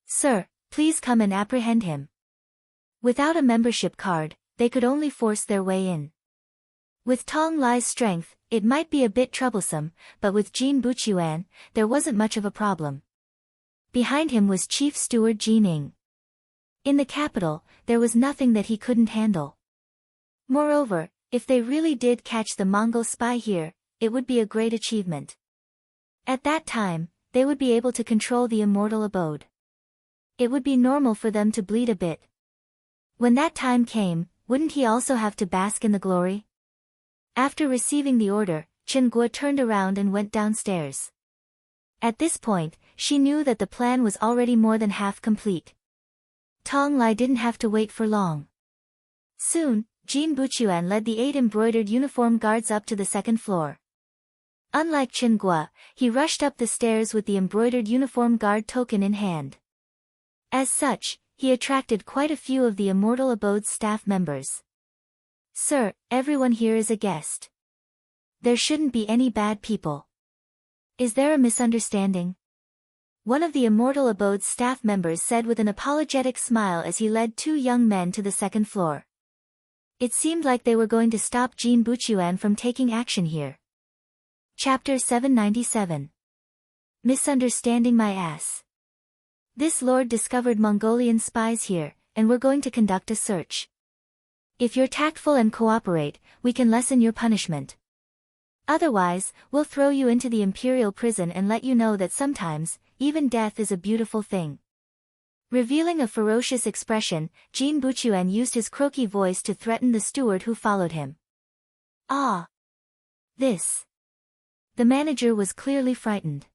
[SPEAKER 1] Sir, please come and apprehend him. Without a membership card, they could only force their way in. With Tong Lai's strength, it might be a bit troublesome, but with Jin Buchuan, there wasn't much of a problem. Behind him was Chief Steward Jin Ning. In the capital, there was nothing that he couldn't handle. Moreover, if they really did catch the Mongol spy here, it would be a great achievement. At that time, they would be able to control the immortal abode. It would be normal for them to bleed a bit. When that time came, wouldn't he also have to bask in the glory? After receiving the order, Chen Guo turned around and went downstairs. At this point, she knew that the plan was already more than half complete. Tong Lai didn't have to wait for long. Soon, Jin Buchuan led the 8 embroidered uniform guards up to the 2nd floor. Unlike Chen Guo, he rushed up the stairs with the embroidered uniform guard token in hand. As such, he attracted quite a few of the Immortal Abode's staff members. Sir, everyone here is a guest. There shouldn't be any bad people. Is there a misunderstanding? One of the Immortal Abode's staff members said with an apologetic smile as he led 2 young men to the 2nd floor. It seemed like they were going to stop Jin Buchuan from taking action here. Chapter 797. Misunderstanding my ass. This lord discovered Mongolian spies here, and we're going to conduct a search. If you're tactful and cooperate, we can lessen your punishment. Otherwise, we'll throw you into the imperial prison and let you know that sometimes, even death is a beautiful thing. Revealing a ferocious expression, Jin Buchuan used his croaky voice to threaten the steward who followed him. Ah! This. The manager was clearly frightened.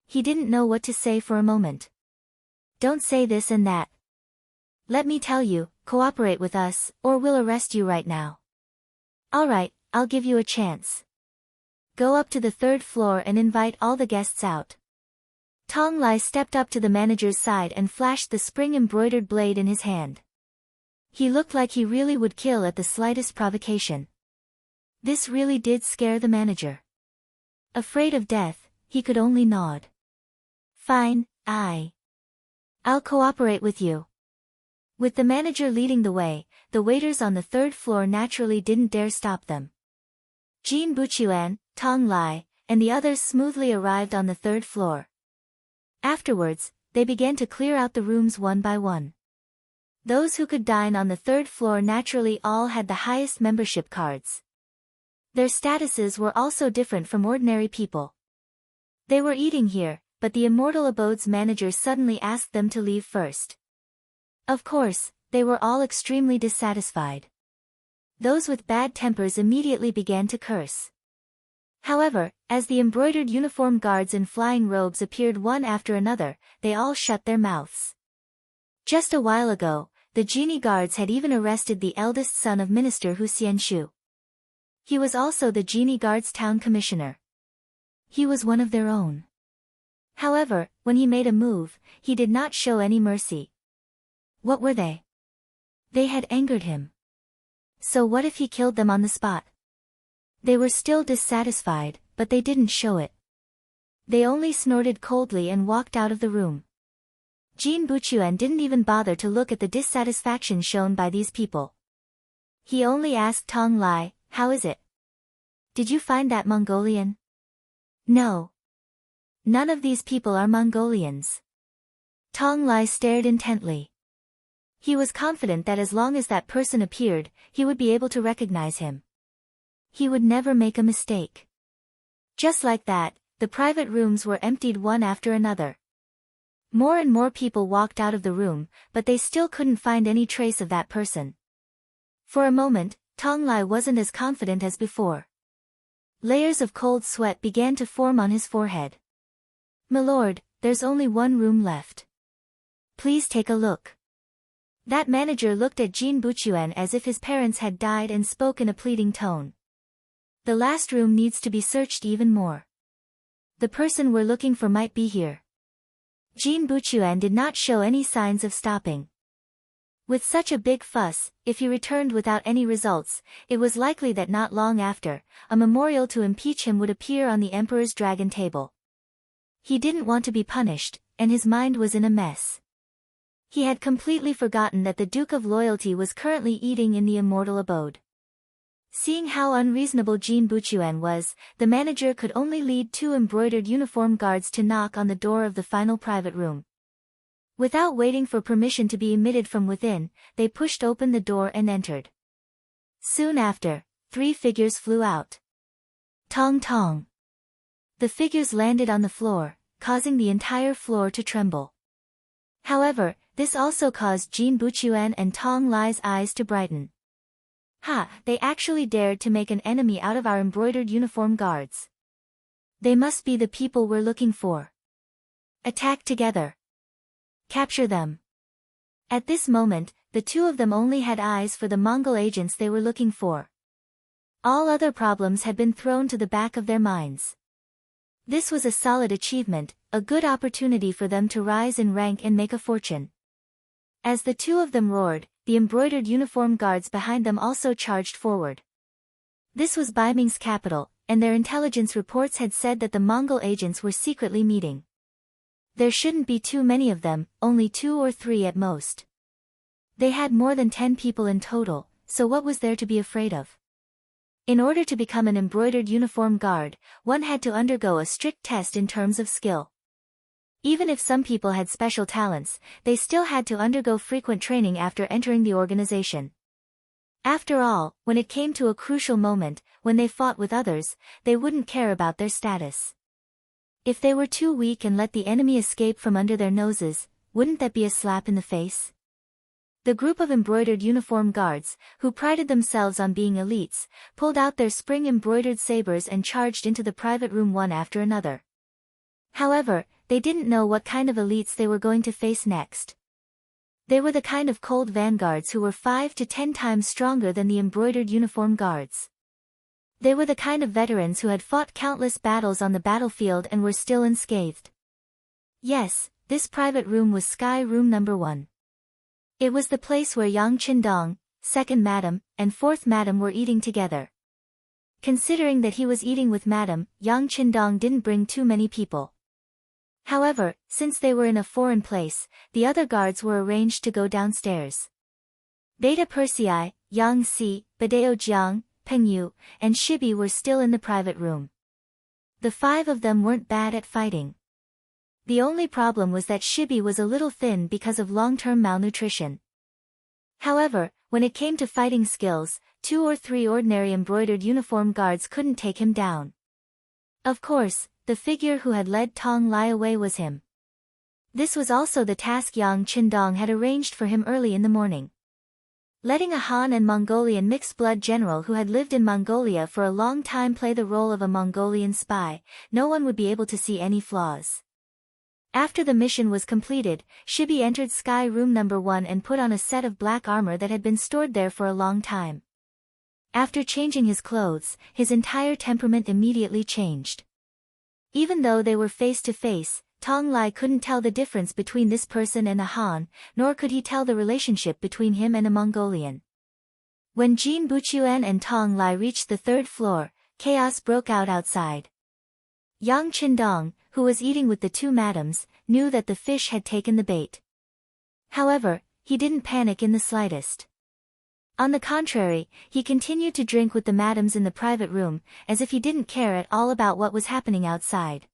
[SPEAKER 1] He didn't know what to say for a moment. Don't say this and that. Let me tell you, cooperate with us, or we'll arrest you right now. Alright, I'll give you a chance. Go up to the 3rd floor and invite all the guests out. Tong Lai stepped up to the manager's side and flashed the spring-embroidered blade in his hand. He looked like he really would kill at the slightest provocation. This really did scare the manager. Afraid of death, he could only nod. Fine, I'll cooperate with you. With the manager leading the way, the waiters on the 3rd floor naturally didn't dare stop them. Jin Buchuan, Tong Lai, and the others smoothly arrived on the 3rd floor. Afterwards, they began to clear out the rooms one by one. Those who could dine on the 3rd floor naturally all had the highest membership cards. Their statuses were also different from ordinary people. They were eating here, but the Immortal Abode's manager suddenly asked them to leave first. Of course, they were all extremely dissatisfied. Those with bad tempers immediately began to curse. However, as the embroidered uniform guards in flying robes appeared one after another, they all shut their mouths. Just a while ago, the genie guards had even arrested the eldest son of Minister Hu Xianshu. He was also the genie guards' town commissioner. He was one of their own. However, when he made a move, he did not show any mercy. What were they? They had angered him. So what if he killed them on the spot? They were still dissatisfied, but they didn't show it. They only snorted coldly and walked out of the room. Jin Buchuan didn't even bother to look at the dissatisfaction shown by these people. He only asked Tong Lai, "How is it? Did you find that Mongolian?" "No. None of these people are Mongolians." Tong Lai stared intently. He was confident that as long as that person appeared, he would be able to recognize him. He would never make a mistake. Just like that, the private rooms were emptied one after another. More and more people walked out of the room, but they still couldn't find any trace of that person. For a moment, Tong Lai wasn't as confident as before. Layers of cold sweat began to form on his forehead. "Milord, there's only one room left. Please take a look." That manager looked at Jin Buchuan as if his parents had died and spoke in a pleading tone. "The last room needs to be searched even more. The person we're looking for might be here." Jin Buchuan did not show any signs of stopping. With such a big fuss, if he returned without any results, it was likely that not long after, a memorial to impeach him would appear on the emperor's dragon table. He didn't want to be punished, and his mind was in a mess. He had completely forgotten that the Duke of Loyalty was currently eating in the immortal abode. Seeing how unreasonable Jin Buchuan was, the manager could only lead 2 embroidered uniform guards to knock on the door of the final private room. Without waiting for permission to be emitted from within, they pushed open the door and entered. Soon after, 3 figures flew out. Tong tong. The figures landed on the floor, causing the entire floor to tremble. However, this also caused Jin Buchuan and Tong Lai's eyes to brighten. "Ha, they actually dared to make an enemy out of our embroidered uniform guards. They must be the people we're looking for. Attack together. Capture them." At this moment, the 2 of them only had eyes for the Mongol agents they were looking for. All other problems had been thrown to the back of their minds. This was a solid achievement, a good opportunity for them to rise in rank and make a fortune. As the 2 of them roared, the embroidered uniform guards behind them also charged forward. This was Baiming's capital, and their intelligence reports had said that the Mongol agents were secretly meeting. There shouldn't be too many of them, only 2 or 3 at most. They had more than 10 people in total, so what was there to be afraid of? In order to become an embroidered uniform guard, one had to undergo a strict test in terms of skill. Even if some people had special talents, they still had to undergo frequent training after entering the organization. After all, when it came to a crucial moment, when they fought with others, they wouldn't care about their status. If they were too weak and let the enemy escape from under their noses, wouldn't that be a slap in the face? The group of embroidered uniform guards, who prided themselves on being elites, pulled out their spring-embroidered sabers and charged into the private room one after another. However, they didn't know what kind of elites they were going to face next. They were the kind of cold vanguards who were 5 to 10 times stronger than the embroidered uniform guards. They were the kind of veterans who had fought countless battles on the battlefield and were still unscathed. Yes, this private room was Sky Room number 1. It was the place where Yang Qindong, 2nd Madam, and 4th Madam were eating together. Considering that he was eating with Madam, Yang Qindong didn't bring too many people. However, since they were in a foreign place, the other guards were arranged to go downstairs. Beta Persei, Yang Si, Badeo Jiang, Peng Yu, and Shibi were still in the private room. The 5 of them weren't bad at fighting. The only problem was that Shibi was a little thin because of long-term malnutrition. However, when it came to fighting skills, 2 or 3 ordinary embroidered uniform guards couldn't take him down. Of course, the figure who had led Tong Lai away was him. This was also the task Yang Qindong had arranged for him early in the morning. Letting a Han and Mongolian mixed-blood general who had lived in Mongolia for a long time play the role of a Mongolian spy, no one would be able to see any flaws. After the mission was completed, Shibi entered Sky Room number 1 and put on a set of black armor that had been stored there for a long time. After changing his clothes, his entire temperament immediately changed. Even though they were face to face, Tong Lai couldn't tell the difference between this person and a Han, nor could he tell the relationship between him and a Mongolian. When Jin Buchuan and Tong Lai reached the 3rd floor, chaos broke out outside. Yang Qindong, who was eating with the 2 madams, knew that the fish had taken the bait. However, he didn't panic in the slightest. On the contrary, he continued to drink with the madams in the private room, as if he didn't care at all about what was happening outside.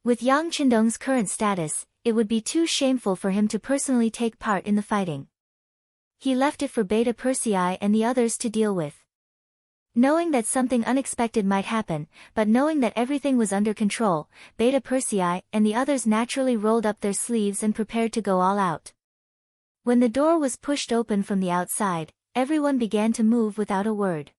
[SPEAKER 1] With Yang Qindong's current status, it would be too shameful for him to personally take part in the fighting. He left it for Beta Persei and the others to deal with. Knowing that something unexpected might happen, but knowing that everything was under control, Beta Persei and the others naturally rolled up their sleeves and prepared to go all out. When the door was pushed open from the outside, everyone began to move without a word.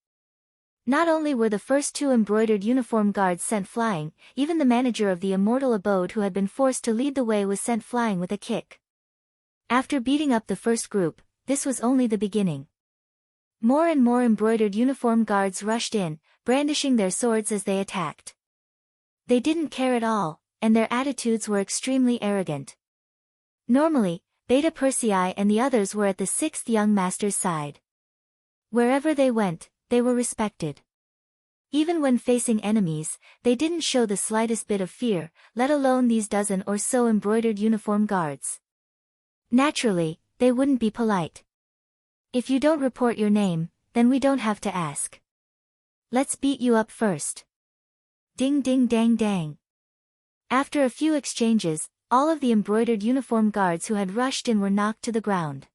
[SPEAKER 1] Not only were the first two embroidered uniform guards sent flying, even the manager of the immortal abode who had been forced to lead the way was sent flying with a kick. After beating up the first group, this was only the beginning. More and more embroidered uniform guards rushed in, brandishing their swords as they attacked. They didn't care at all, and their attitudes were extremely arrogant. Normally, Beta Persei and the others were at the sixth young master's side. Wherever they went, they were respected. Even when facing enemies, they didn't show the slightest bit of fear, let alone these dozen or so embroidered uniform guards. Naturally, they wouldn't be polite. If you don't report your name, then we don't have to ask. Let's beat you up first. Ding ding dang dang. After a few exchanges, all of the embroidered uniform guards who had rushed in were knocked to the ground.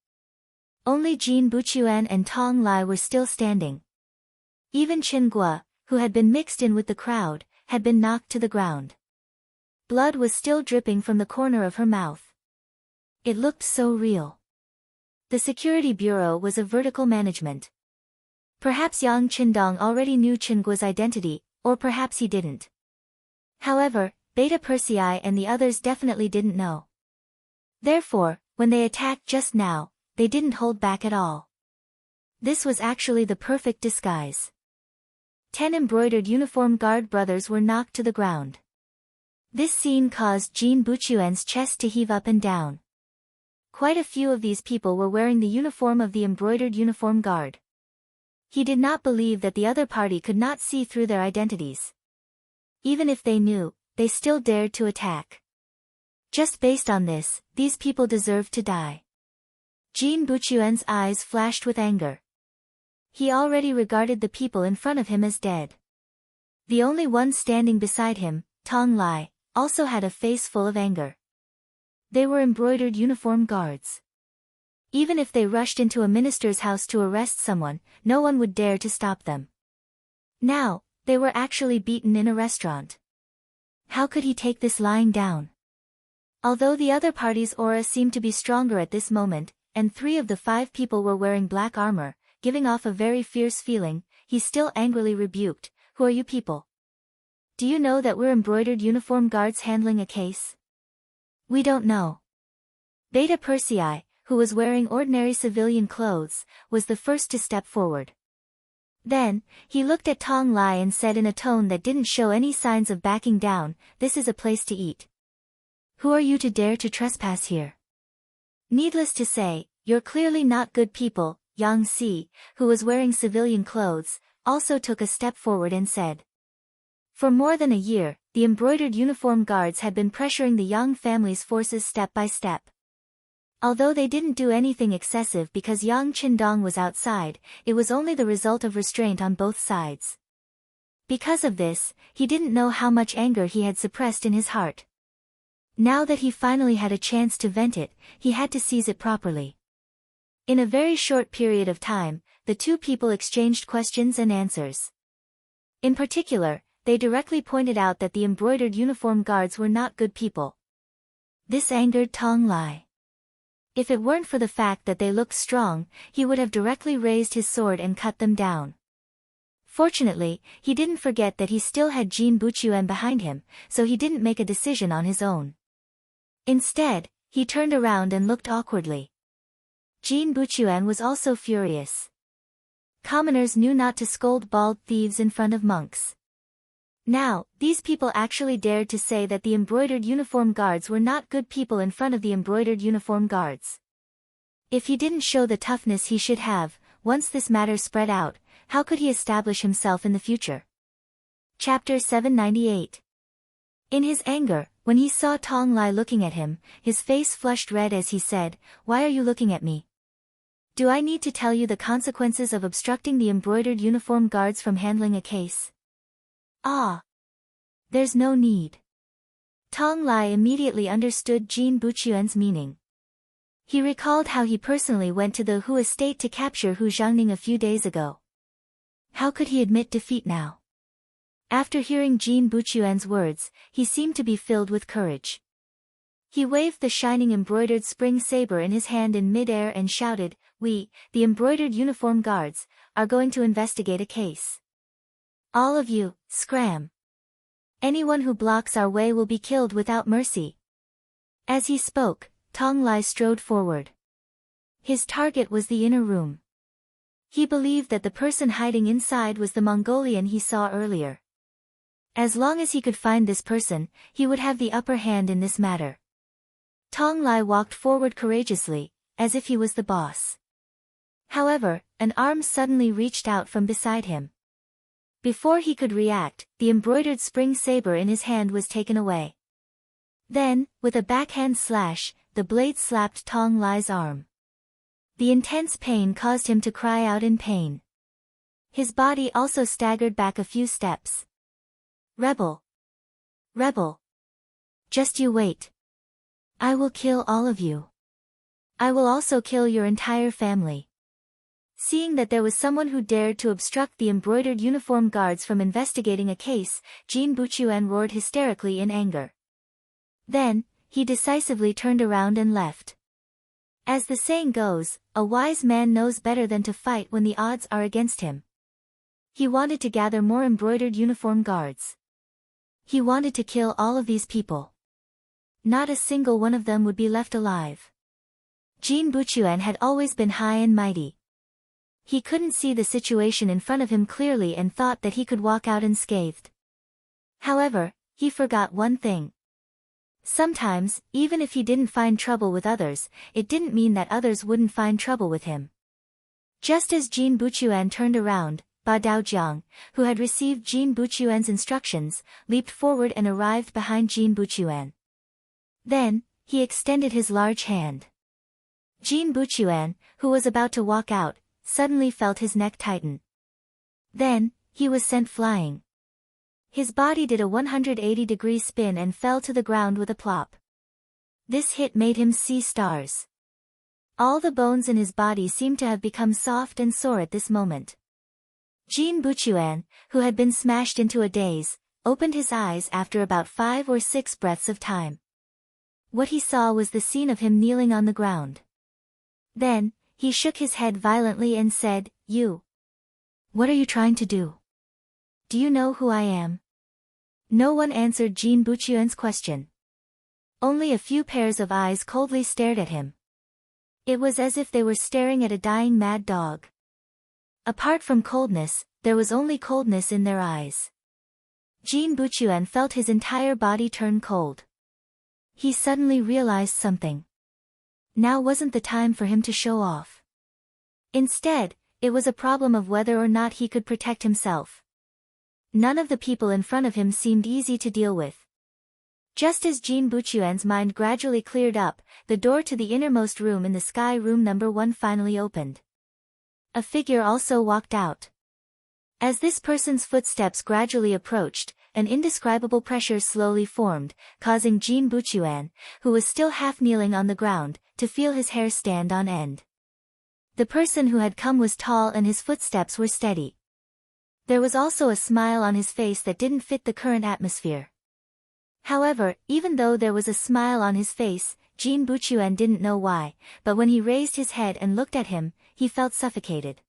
[SPEAKER 1] Only Jin Buchuan and Tong Lai were still standing. Even Chen Guo, who had been mixed in with the crowd, had been knocked to the ground. Blood was still dripping from the corner of her mouth. It looked so real. The security bureau was of vertical management. Perhaps Yang Qindong already knew Chen Guo's identity, or perhaps he didn't. However, Beta Persei and the others definitely didn't know. Therefore, when they attacked just now, they didn't hold back at all. This was actually the perfect disguise. 10 embroidered uniform guard brothers were knocked to the ground. This scene caused Jin Buchuan's chest to heave up and down. Quite a few of these people were wearing the uniform of the embroidered uniform guard. He did not believe that the other party could not see through their identities. Even if they knew, they still dared to attack. Just based on this, these people deserved to die. Jin Buchuan's eyes flashed with anger. He already regarded the people in front of him as dead. The only one standing beside him, Tong Lai, also had a face full of anger. They were embroidered uniform guards. Even if they rushed into a minister's house to arrest someone, no one would dare to stop them. Now, they were actually beaten in a restaurant. How could he take this lying down? Although the other party's aura seemed to be stronger at this moment, and 3 of the 5 people were wearing black armor, giving off a very fierce feeling, he still angrily rebuked, "Who are you people? Do you know that we're embroidered uniform guards handling a case?" "We don't know." Beta Persei, who was wearing ordinary civilian clothes, was the first to step forward. Then, he looked at Tong Lai and said in a tone that didn't show any signs of backing down, "This is a place to eat. Who are you to dare to trespass here? Needless to say, you're clearly not good people." Yang Si, who was wearing civilian clothes, also took a step forward and said. For more than a year, the embroidered uniform guards had been pressuring the Yang family's forces step by step. Although they didn't do anything excessive because Yang Qindong was outside, it was only the result of restraint on both sides. Because of this, he didn't know how much anger he had suppressed in his heart. Now that he finally had a chance to vent it, he had to seize it properly. In a very short period of time, the 2 people exchanged questions and answers. In particular, they directly pointed out that the embroidered uniform guards were not good people. This angered Tong Lai. If it weren't for the fact that they looked strong, he would have directly raised his sword and cut them down. Fortunately, he didn't forget that he still had Jin Buchuan behind him, so he didn't make a decision on his own. Instead, he turned around and looked awkwardly. Jin Buchuan was also furious. Commoners knew not to scold bald thieves in front of monks. Now, these people actually dared to say that the embroidered uniform guards were not good people in front of the embroidered uniform guards. If he didn't show the toughness he should have, once this matter spread out, how could he establish himself in the future? Chapter 798. In his anger, when he saw Tong Lai looking at him, his face flushed red as he said, "Why are you looking at me? Do I need to tell you the consequences of obstructing the embroidered uniform guards from handling a case?" "Ah. There's no need." Tong Lai immediately understood Jin Buchuan's meaning. He recalled how he personally went to the Hu estate to capture Hu Zhangning a few days ago. How could he admit defeat now? After hearing Jin Buchuan's words, he seemed to be filled with courage. He waved the shining embroidered spring saber in his hand in mid-air and shouted, "We, the embroidered uniform guards, are going to investigate a case. All of you, scram. Anyone who blocks our way will be killed without mercy." As he spoke, Tong Lai strode forward. His target was the inner room. He believed that the person hiding inside was the Mongolian he saw earlier. As long as he could find this person, he would have the upper hand in this matter. Tong Lai walked forward courageously, as if he was the boss. However, an arm suddenly reached out from beside him. Before he could react, the embroidered spring saber in his hand was taken away. Then, with a backhand slash, the blade slapped Tong Lai's arm. The intense pain caused him to cry out in pain. His body also staggered back a few steps. "Rebel! Rebel! Just you wait. I will kill all of you. I will also kill your entire family." Seeing that there was someone who dared to obstruct the embroidered uniform guards from investigating a case, Jin Buchuan roared hysterically in anger. Then, he decisively turned around and left. As the saying goes, a wise man knows better than to fight when the odds are against him. He wanted to gather more embroidered uniform guards. He wanted to kill all of these people. Not a single one of them would be left alive. Jin Buchuan had always been high and mighty. He couldn't see the situation in front of him clearly and thought that he could walk out unscathed. However, he forgot one thing. Sometimes, even if he didn't find trouble with others, it didn't mean that others wouldn't find trouble with him. Just as Jin Buchuan turned around, Ba Daojiang, who had received Jin Buchuan's instructions, leaped forward and arrived behind Jin Buchuan. Then, he extended his large hand. Jin Buchuan, who was about to walk out, suddenly felt his neck tighten. Then, he was sent flying. His body did a 180-degree spin and fell to the ground with a plop. This hit made him see stars. All the bones in his body seemed to have become soft and sore at this moment. Jin Buchuan, who had been smashed into a daze, opened his eyes after about 5 or 6 breaths of time. What he saw was the scene of him kneeling on the ground. Then, he shook his head violently and said, "You. What are you trying to do? Do you know who I am?" No one answered Jin Buchuan's question. Only a few pairs of eyes coldly stared at him. It was as if they were staring at a dying mad dog. Apart from coldness, there was only coldness in their eyes. Jin Buchuan felt his entire body turn cold. He suddenly realized something. Now wasn't the time for him to show off. Instead, it was a problem of whether or not he could protect himself. None of the people in front of him seemed easy to deal with. Just as Jin Buchuan's mind gradually cleared up, the door to the innermost room in the sky room number 1 finally opened. A figure also walked out. As this person's footsteps gradually approached, an indescribable pressure slowly formed, causing Jin Buchuan, who was still half kneeling on the ground, to feel his hair stand on end. The person who had come was tall and his footsteps were steady. There was also a smile on his face that didn't fit the current atmosphere. However, even though there was a smile on his face, Jin Buchuan didn't know why, but when he raised his head and looked at him, he felt suffocated.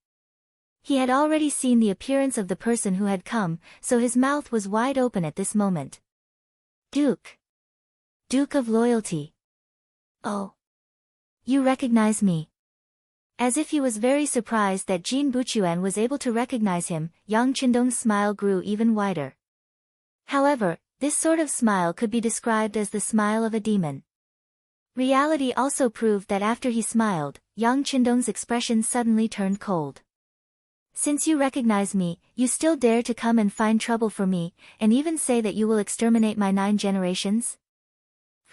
[SPEAKER 1] He had already seen the appearance of the person who had come, so his mouth was wide open at this moment. "Duke. Duke of Loyalty. Oh. You recognize me." As if he was very surprised that Jin Buchuan was able to recognize him, Yang Qindong's smile grew even wider. However, this sort of smile could be described as the smile of a demon. Reality also proved that after he smiled, Yang Qindong's expression suddenly turned cold. "Since you recognize me, you still dare to come and find trouble for me, and even say that you will exterminate my 9 generations?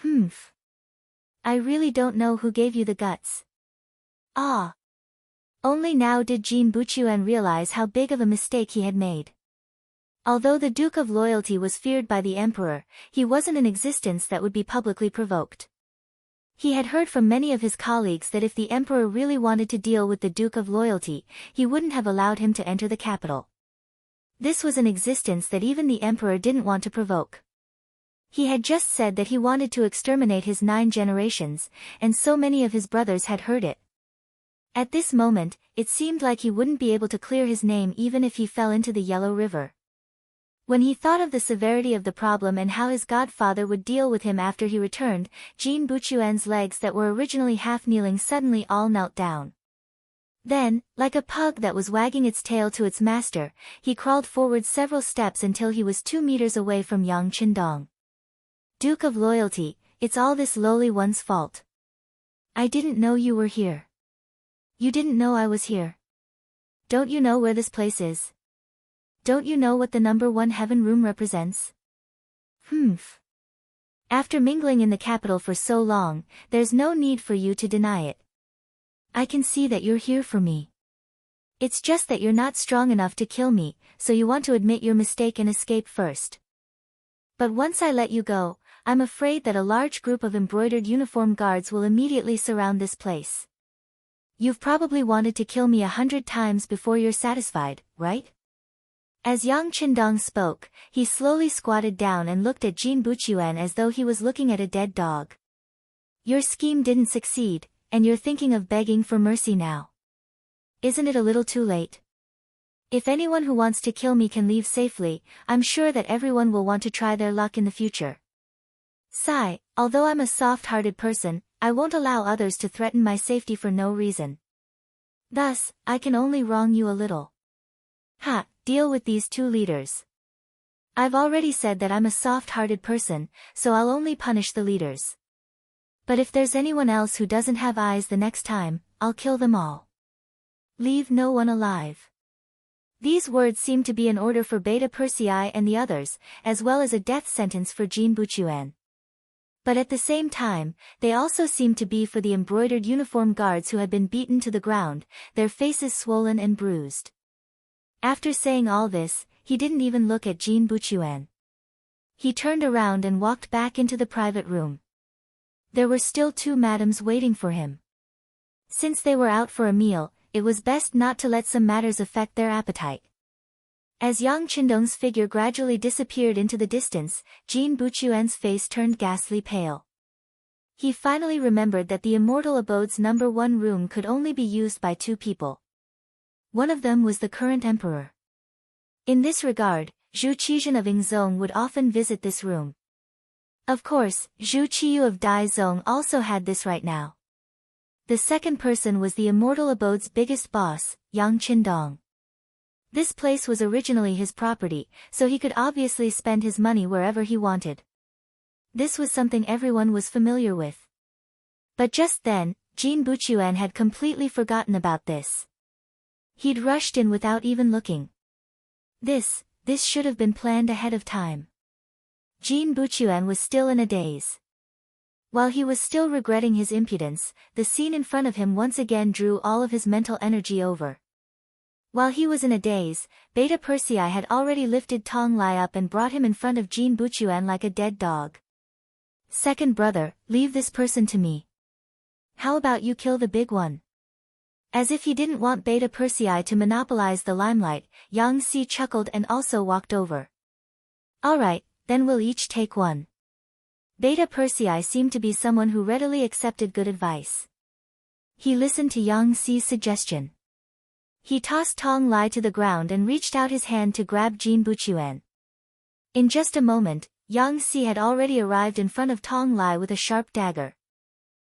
[SPEAKER 1] Humph. I really don't know who gave you the guts." Ah. Only now did Jin Buchuan realize how big of a mistake he had made. Although the Duke of Loyalty was feared by the Emperor, he wasn't an existence that would be publicly provoked. He had heard from many of his colleagues that if the emperor really wanted to deal with the Duke of Loyalty, he wouldn't have allowed him to enter the capital. This was an existence that even the emperor didn't want to provoke. He had just said that he wanted to exterminate his 9 generations, and so many of his brothers had heard it. At this moment, it seemed like he wouldn't be able to clear his name even if he fell into the Yellow River. When he thought of the severity of the problem and how his godfather would deal with him after he returned, Jin Buchuan's legs that were originally half-kneeling suddenly all knelt down. Then, like a pug that was wagging its tail to its master, he crawled forward several steps until he was 2 meters away from Yang Qindong. Duke of Loyalty, it's all this lowly one's fault. I didn't know you were here. You didn't know I was here. Don't you know where this place is? Don't you know what the number 1 heaven room represents? Humph. After mingling in the capital for so long, there's no need for you to deny it. I can see that you're here for me. It's just that you're not strong enough to kill me, so you want to admit your mistake and escape first. But once I let you go, I'm afraid that a large group of embroidered uniform guards will immediately surround this place. You've probably wanted to kill me 100 times before you're satisfied, right? As Yang Qindong spoke, he slowly squatted down and looked at Jin Buchuan as though he was looking at a dead dog. Your scheme didn't succeed, and you're thinking of begging for mercy now. Isn't it a little too late? If anyone who wants to kill me can leave safely, I'm sure that everyone will want to try their luck in the future. Sigh, although I'm a soft-hearted person, I won't allow others to threaten my safety for no reason. Thus, I can only wrong you a little. Ha, deal with these 2 leaders. I've already said that I'm a soft-hearted person, so I'll only punish the leaders. But if there's anyone else who doesn't have eyes the next time, I'll kill them all. Leave no one alive. These words seemed to be an order for Beta Persei and the others, as well as a death sentence for Jin Buchuan. But at the same time, they also seemed to be for the embroidered uniform guards who had been beaten to the ground, their faces swollen and bruised. After saying all this, he didn't even look at Jin Buchuan. He turned around and walked back into the private room. There were still 2 madams waiting for him. Since they were out for a meal, it was best not to let some matters affect their appetite. As Yang Qindong's figure gradually disappeared into the distance, Jin Buchuan's face turned ghastly pale. He finally remembered that the Immortal Abode's number 1 room could only be used by 2 people. One of them was the current emperor. In this regard, Zhu Qizhen of Yingzong would often visit this room. Of course, Zhu Qiyu of Daizong also had this right now. The second person was the Immortal Abode's biggest boss, Yang Qindong. This place was originally his property, so he could obviously spend his money wherever he wanted. This was something everyone was familiar with. But just then, Jin Buchuan had completely forgotten about this. He'd rushed in without even looking. This should have been planned ahead of time. Jin Buchuan was still in a daze. While he was still regretting his impudence, the scene in front of him once again drew all of his mental energy over. While he was in a daze, Beta Persei had already lifted Tong Lai up and brought him in front of Jin Buchuan like a dead dog. Second brother, leave this person to me. How about you kill the big one? As if he didn't want Beta Persei to monopolize the limelight, Yang Si chuckled and also walked over. Alright, then we'll each take one. Beta Persei seemed to be someone who readily accepted good advice. He listened to Yang Si's suggestion. He tossed Tong Lai to the ground and reached out his hand to grab Jin Buchuan. In just a moment, Yang Si had already arrived in front of Tong Lai with a sharp dagger.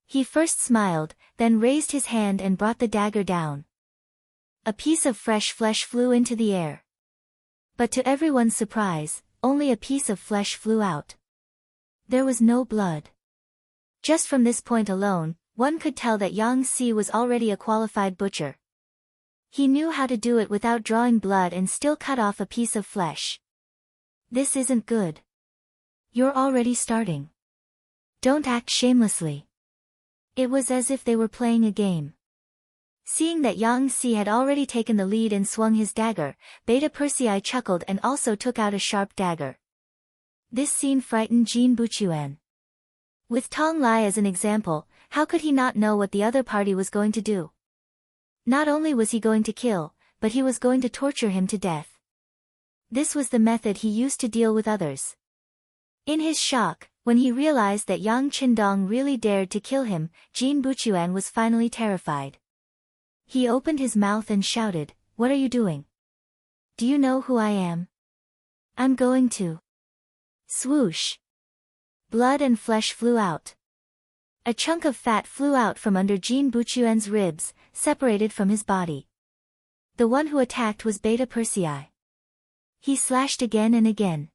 [SPEAKER 1] He first smiled, then raised his hand and brought the dagger down. A piece of fresh flesh flew into the air. But to everyone's surprise, only a piece of flesh flew out. There was no blood. Just from this point alone, one could tell that Yang Si was already a qualified butcher. He knew how to do it without drawing blood and still cut off a piece of flesh. This isn't good. You're already starting. Don't act shamelessly. It was as if they were playing a game. Seeing that Yang Si had already taken the lead and swung his dagger, Beta Persei chuckled and also took out a sharp dagger. This scene frightened Jin Buchuan. With Tong Lai as an example, how could he not know what the other party was going to do? Not only was he going to kill, but he was going to torture him to death. This was the method he used to deal with others. In his shock, when he realized that Yang Qindong really dared to kill him, Jin Buchuan was finally terrified. He opened his mouth and shouted, "What are you doing? Do you know who I am? I'm going to..." Swoosh! Blood and flesh flew out. A chunk of fat flew out from under Jin Buchuan's ribs, separated from his body. The one who attacked was Beta Persei. He slashed again and again.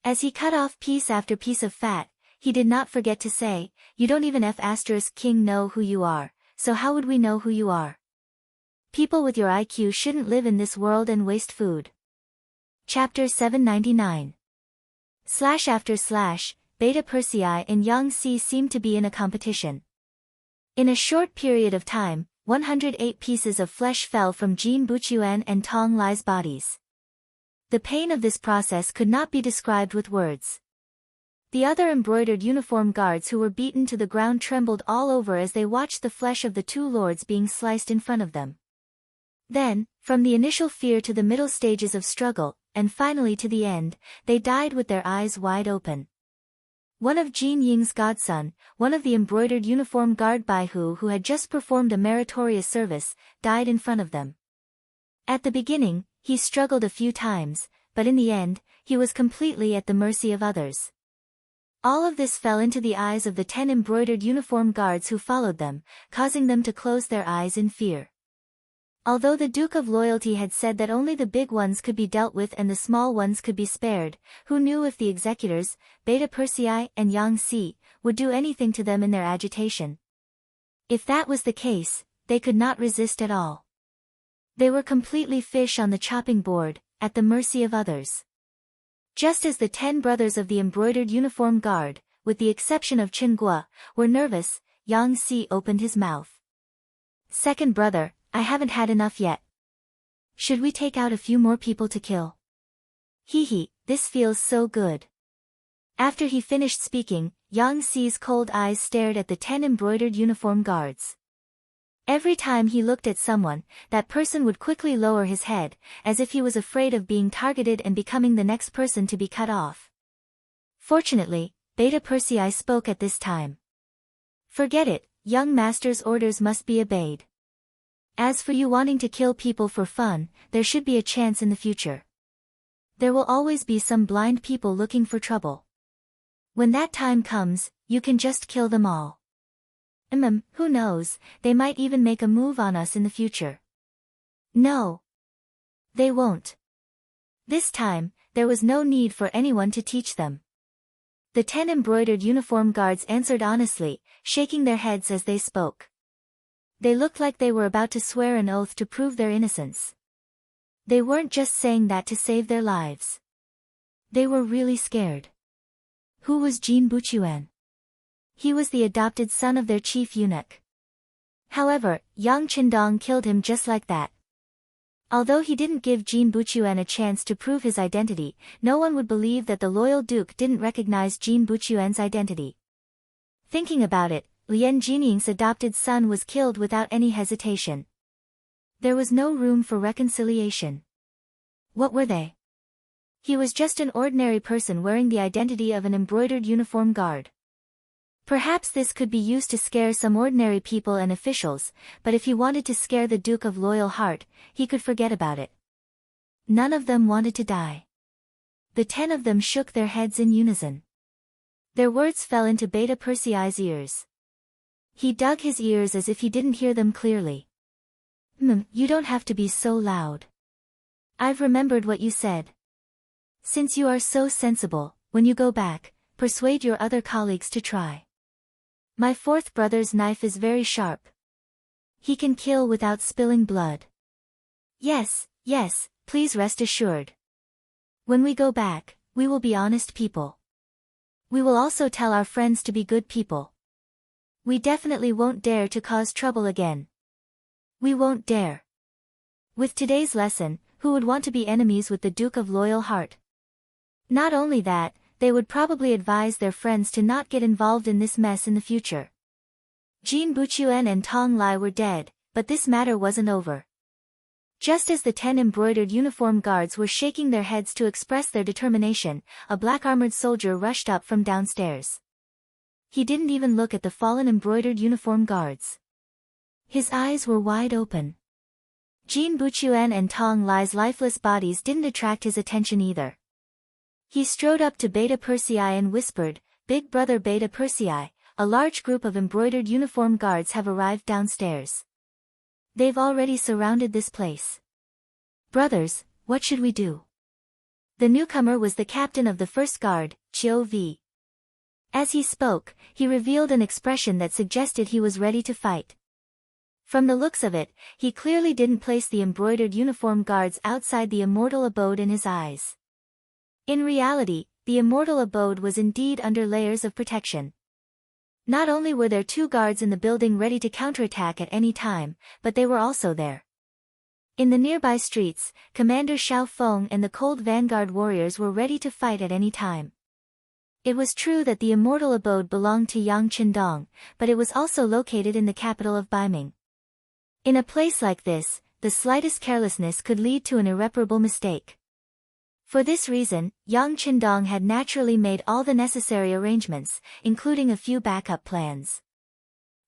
[SPEAKER 1] As he cut off piece after piece of fat, he did not forget to say, "You don't even Qing know who you are, so how would we know who you are? People with your IQ shouldn't live in this world and waste food." Chapter 799. Beta Persei and Yang Si seemed to be in a competition. In a short period of time, 108 pieces of flesh fell from Jin Buchuan and Tong Lai's bodies. The pain of this process could not be described with words. The other embroidered uniform guards who were beaten to the ground trembled all over as they watched the flesh of the two lords being sliced in front of them. Then, from the initial fear to the middle stages of struggle, and finally to the end, they died with their eyes wide open. One of Jin Ying's godson, one of the embroidered uniform guard Baihu who had just performed a meritorious service, died in front of them. At the beginning, he struggled a few times, but in the end, he was completely at the mercy of others. All of this fell into the eyes of the 10 embroidered uniform guards who followed them, causing them to close their eyes in fear. Although the Duke of Loyalty had said that only the big ones could be dealt with and the small ones could be spared, who knew if the executors, Beta Persei and Yang Si, would do anything to them in their agitation? If that was the case, they could not resist at all. They were completely fish on the chopping board, at the mercy of others. Just as the 10 brothers of the embroidered uniform guard, with the exception of Chen Guo, were nervous, Yang Si opened his mouth. "Second brother, I haven't had enough yet. Should we take out a few more people to kill? Hee, this feels so good." After he finished speaking, Yang Si's cold eyes stared at the 10 embroidered uniform guards. Every time he looked at someone, that person would quickly lower his head, as if he was afraid of being targeted and becoming the next person to be cut off. Fortunately, Beta Persei spoke at this time. "Forget it, young master's orders must be obeyed. As for you wanting to kill people for fun, there should be a chance in the future. There will always be some blind people looking for trouble. When that time comes, you can just kill them all. Who knows, they might even make a move on us in the future." No. They won't. This time, there was no need for anyone to teach them. The 10 embroidered uniform guards answered honestly, shaking their heads as they spoke. They looked like they were about to swear an oath to prove their innocence. They weren't just saying that to save their lives. They were really scared. Who was Jin Buchuan? He was the adopted son of their chief eunuch. However, Yang Qindong killed him just like that. Although he didn't give Jin Buchuan a chance to prove his identity, no one would believe that the loyal duke didn't recognize Jin Buchuan's identity. Thinking about it, Lian Jinying's adopted son was killed without any hesitation. There was no room for reconciliation. What were they? He was just an ordinary person wearing the identity of an embroidered uniform guard. Perhaps this could be used to scare some ordinary people and officials, but if he wanted to scare the Duke of Loyal Heart, he could forget about it. None of them wanted to die. The 10 of them shook their heads in unison. Their words fell into Beta Persei's ears. He dug his ears as if he didn't hear them clearly. You don't have to be so loud. I've remembered what you said. Since you are so sensible, when you go back, persuade your other colleagues to try. My 4th brother's knife is very sharp. He can kill without spilling blood. Yes, please rest assured. When we go back, we will be honest people. We will also tell our friends to be good people. We definitely won't dare to cause trouble again. We won't dare. With today's lesson, who would want to be enemies with the Duke of Loyal Heart? Not only that, they would probably advise their friends to not get involved in this mess in the future. Jin Buchuan and Tong Lai were dead, but this matter wasn't over. Just as the 10 embroidered uniform guards were shaking their heads to express their determination, a black-armored soldier rushed up from downstairs. He didn't even look at the fallen embroidered uniform guards. His eyes were wide open. Jin Buchuan and Tong Lai's lifeless bodies didn't attract his attention either. He strode up to Beta Persei and whispered, "Big brother Beta Persei, a large group of embroidered uniform guards have arrived downstairs. They've already surrounded this place. Brothers, what should we do?" The newcomer was the captain of the first guard, Chiu V. As he spoke, he revealed an expression that suggested he was ready to fight. From the looks of it, he clearly didn't place the embroidered uniform guards outside the immortal abode in his eyes. In reality, the immortal abode was indeed under layers of protection. Not only were there 2 guards in the building ready to counterattack at any time, but they were also there. In the nearby streets, Commander Xiao Feng and the Cold Vanguard warriors were ready to fight at any time. It was true that the immortal abode belonged to Yang Qindong, but it was also located in the capital of Baiming. In a place like this, the slightest carelessness could lead to an irreparable mistake. For this reason, Yang Qindong had naturally made all the necessary arrangements, including a few backup plans.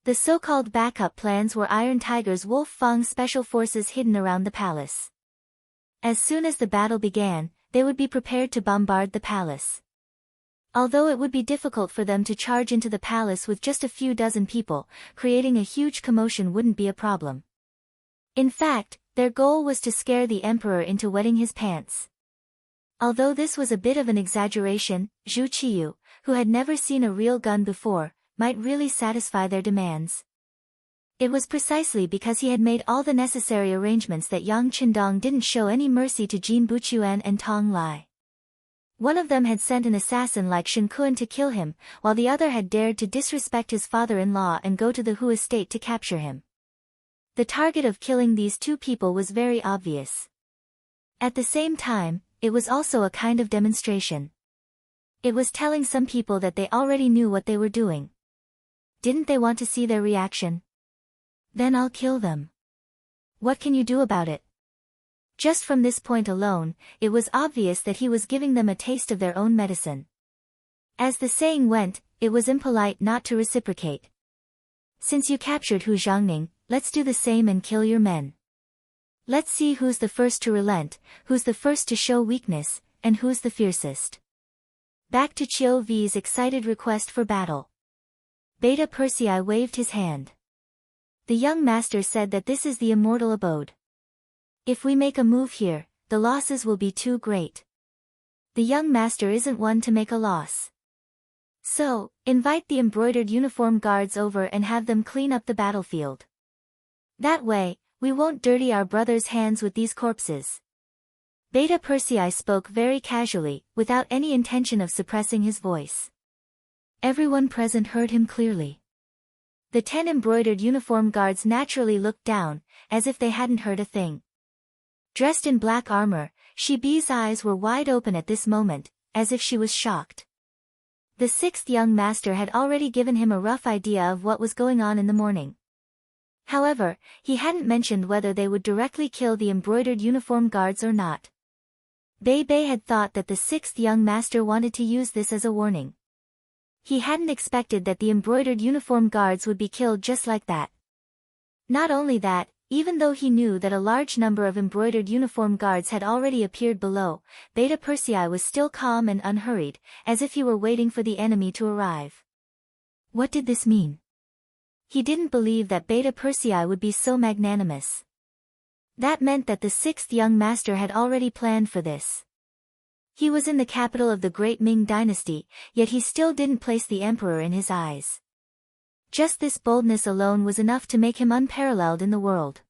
[SPEAKER 1] The so-called backup plans were Iron Tiger's Wolf Fang special forces hidden around the palace. As soon as the battle began, they would be prepared to bombard the palace. Although it would be difficult for them to charge into the palace with just a few dozen people, creating a huge commotion wouldn't be a problem. In fact, their goal was to scare the emperor into wetting his pants. Although this was a bit of an exaggeration, Zhu Qiyu, who had never seen a real gun before, might really satisfy their demands. It was precisely because he had made all the necessary arrangements that Yang Qindong didn't show any mercy to Jin Buchuan and Tong Lai. One of them had sent an assassin like Shen Kun to kill him, while the other had dared to disrespect his father-in-law and go to the Hu estate to capture him. The target of killing these 2 people was very obvious. At the same time, it was also a kind of demonstration. It was telling some people that they already knew what they were doing. Didn't they want to see their reaction? Then I'll kill them. What can you do about it? Just from this point alone, it was obvious that he was giving them a taste of their own medicine. As the saying went, it was impolite not to reciprocate. Since you captured Hu Zhangning, let's do the same and kill your men. Let's see who's the first to relent, who's the first to show weakness, and who's the fiercest. Back to Chiu V's excited request for battle. Beta Persei waved his hand. The young master said that this is the immortal abode. If we make a move here, the losses will be too great. The young master isn't one to make a loss. So, invite the embroidered uniform guards over and have them clean up the battlefield. That way, we won't dirty our brothers' hands with these corpses. Beta Persei spoke very casually, without any intention of suppressing his voice. Everyone present heard him clearly. The 10 embroidered uniform guards naturally looked down, as if they hadn't heard a thing. Dressed in black armor, Shibi's eyes were wide open at this moment, as if she was shocked. The 6th young master had already given him a rough idea of what was going on in the morning. However, he hadn't mentioned whether they would directly kill the embroidered uniform guards or not. Bei Bei had thought that the 6th young master wanted to use this as a warning. He hadn't expected that the embroidered uniform guards would be killed just like that. Not only that, even though he knew that a large number of embroidered uniform guards had already appeared below, Beta Persei was still calm and unhurried, as if he were waiting for the enemy to arrive. What did this mean? He didn't believe that Beta Persei would be so magnanimous. That meant that the 6th young master had already planned for this. He was in the capital of the Great Ming dynasty, yet he still didn't place the emperor in his eyes. Just this boldness alone was enough to make him unparalleled in the world.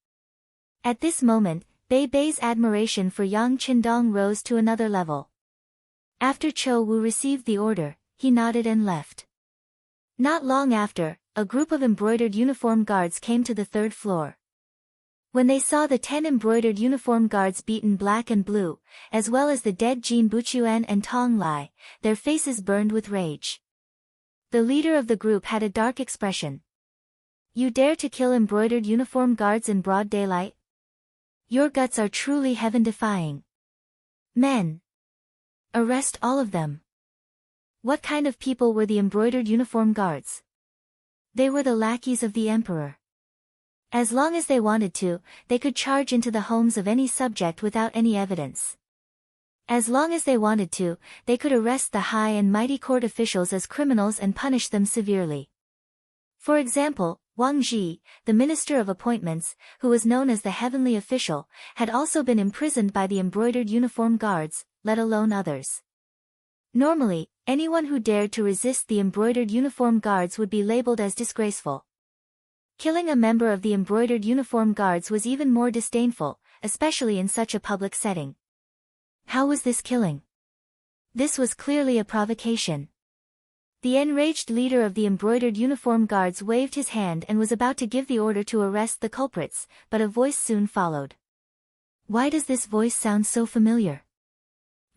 [SPEAKER 1] At this moment, Bei Bei's admiration for Yang Qindong rose to another level. After Chou Wu received the order, he nodded and left. Not long after, a group of embroidered uniform guards came to the 3rd floor. When they saw the 10 embroidered uniform guards beaten black and blue, as well as the dead Jin Buchuan and Tong Lai, their faces burned with rage. The leader of the group had a dark expression. You dare to kill embroidered uniform guards in broad daylight? Your guts are truly heaven-defying. Men! Arrest all of them. What kind of people were the embroidered uniform guards? They were the lackeys of the emperor. As long as they wanted to, they could charge into the homes of any subject without any evidence. As long as they wanted to, they could arrest the high and mighty court officials as criminals and punish them severely. For example, Wang Zhi, the Minister of Appointments, who was known as the Heavenly Official, had also been imprisoned by the embroidered uniform guards, let alone others. Normally, anyone who dared to resist the embroidered uniform guards would be labeled as disgraceful. Killing a member of the embroidered uniform guards was even more disdainful, especially in such a public setting. How was this killing? This was clearly a provocation. The enraged leader of the embroidered uniform guards waved his hand and was about to give the order to arrest the culprits, but a voice soon followed. Why does this voice sound so familiar?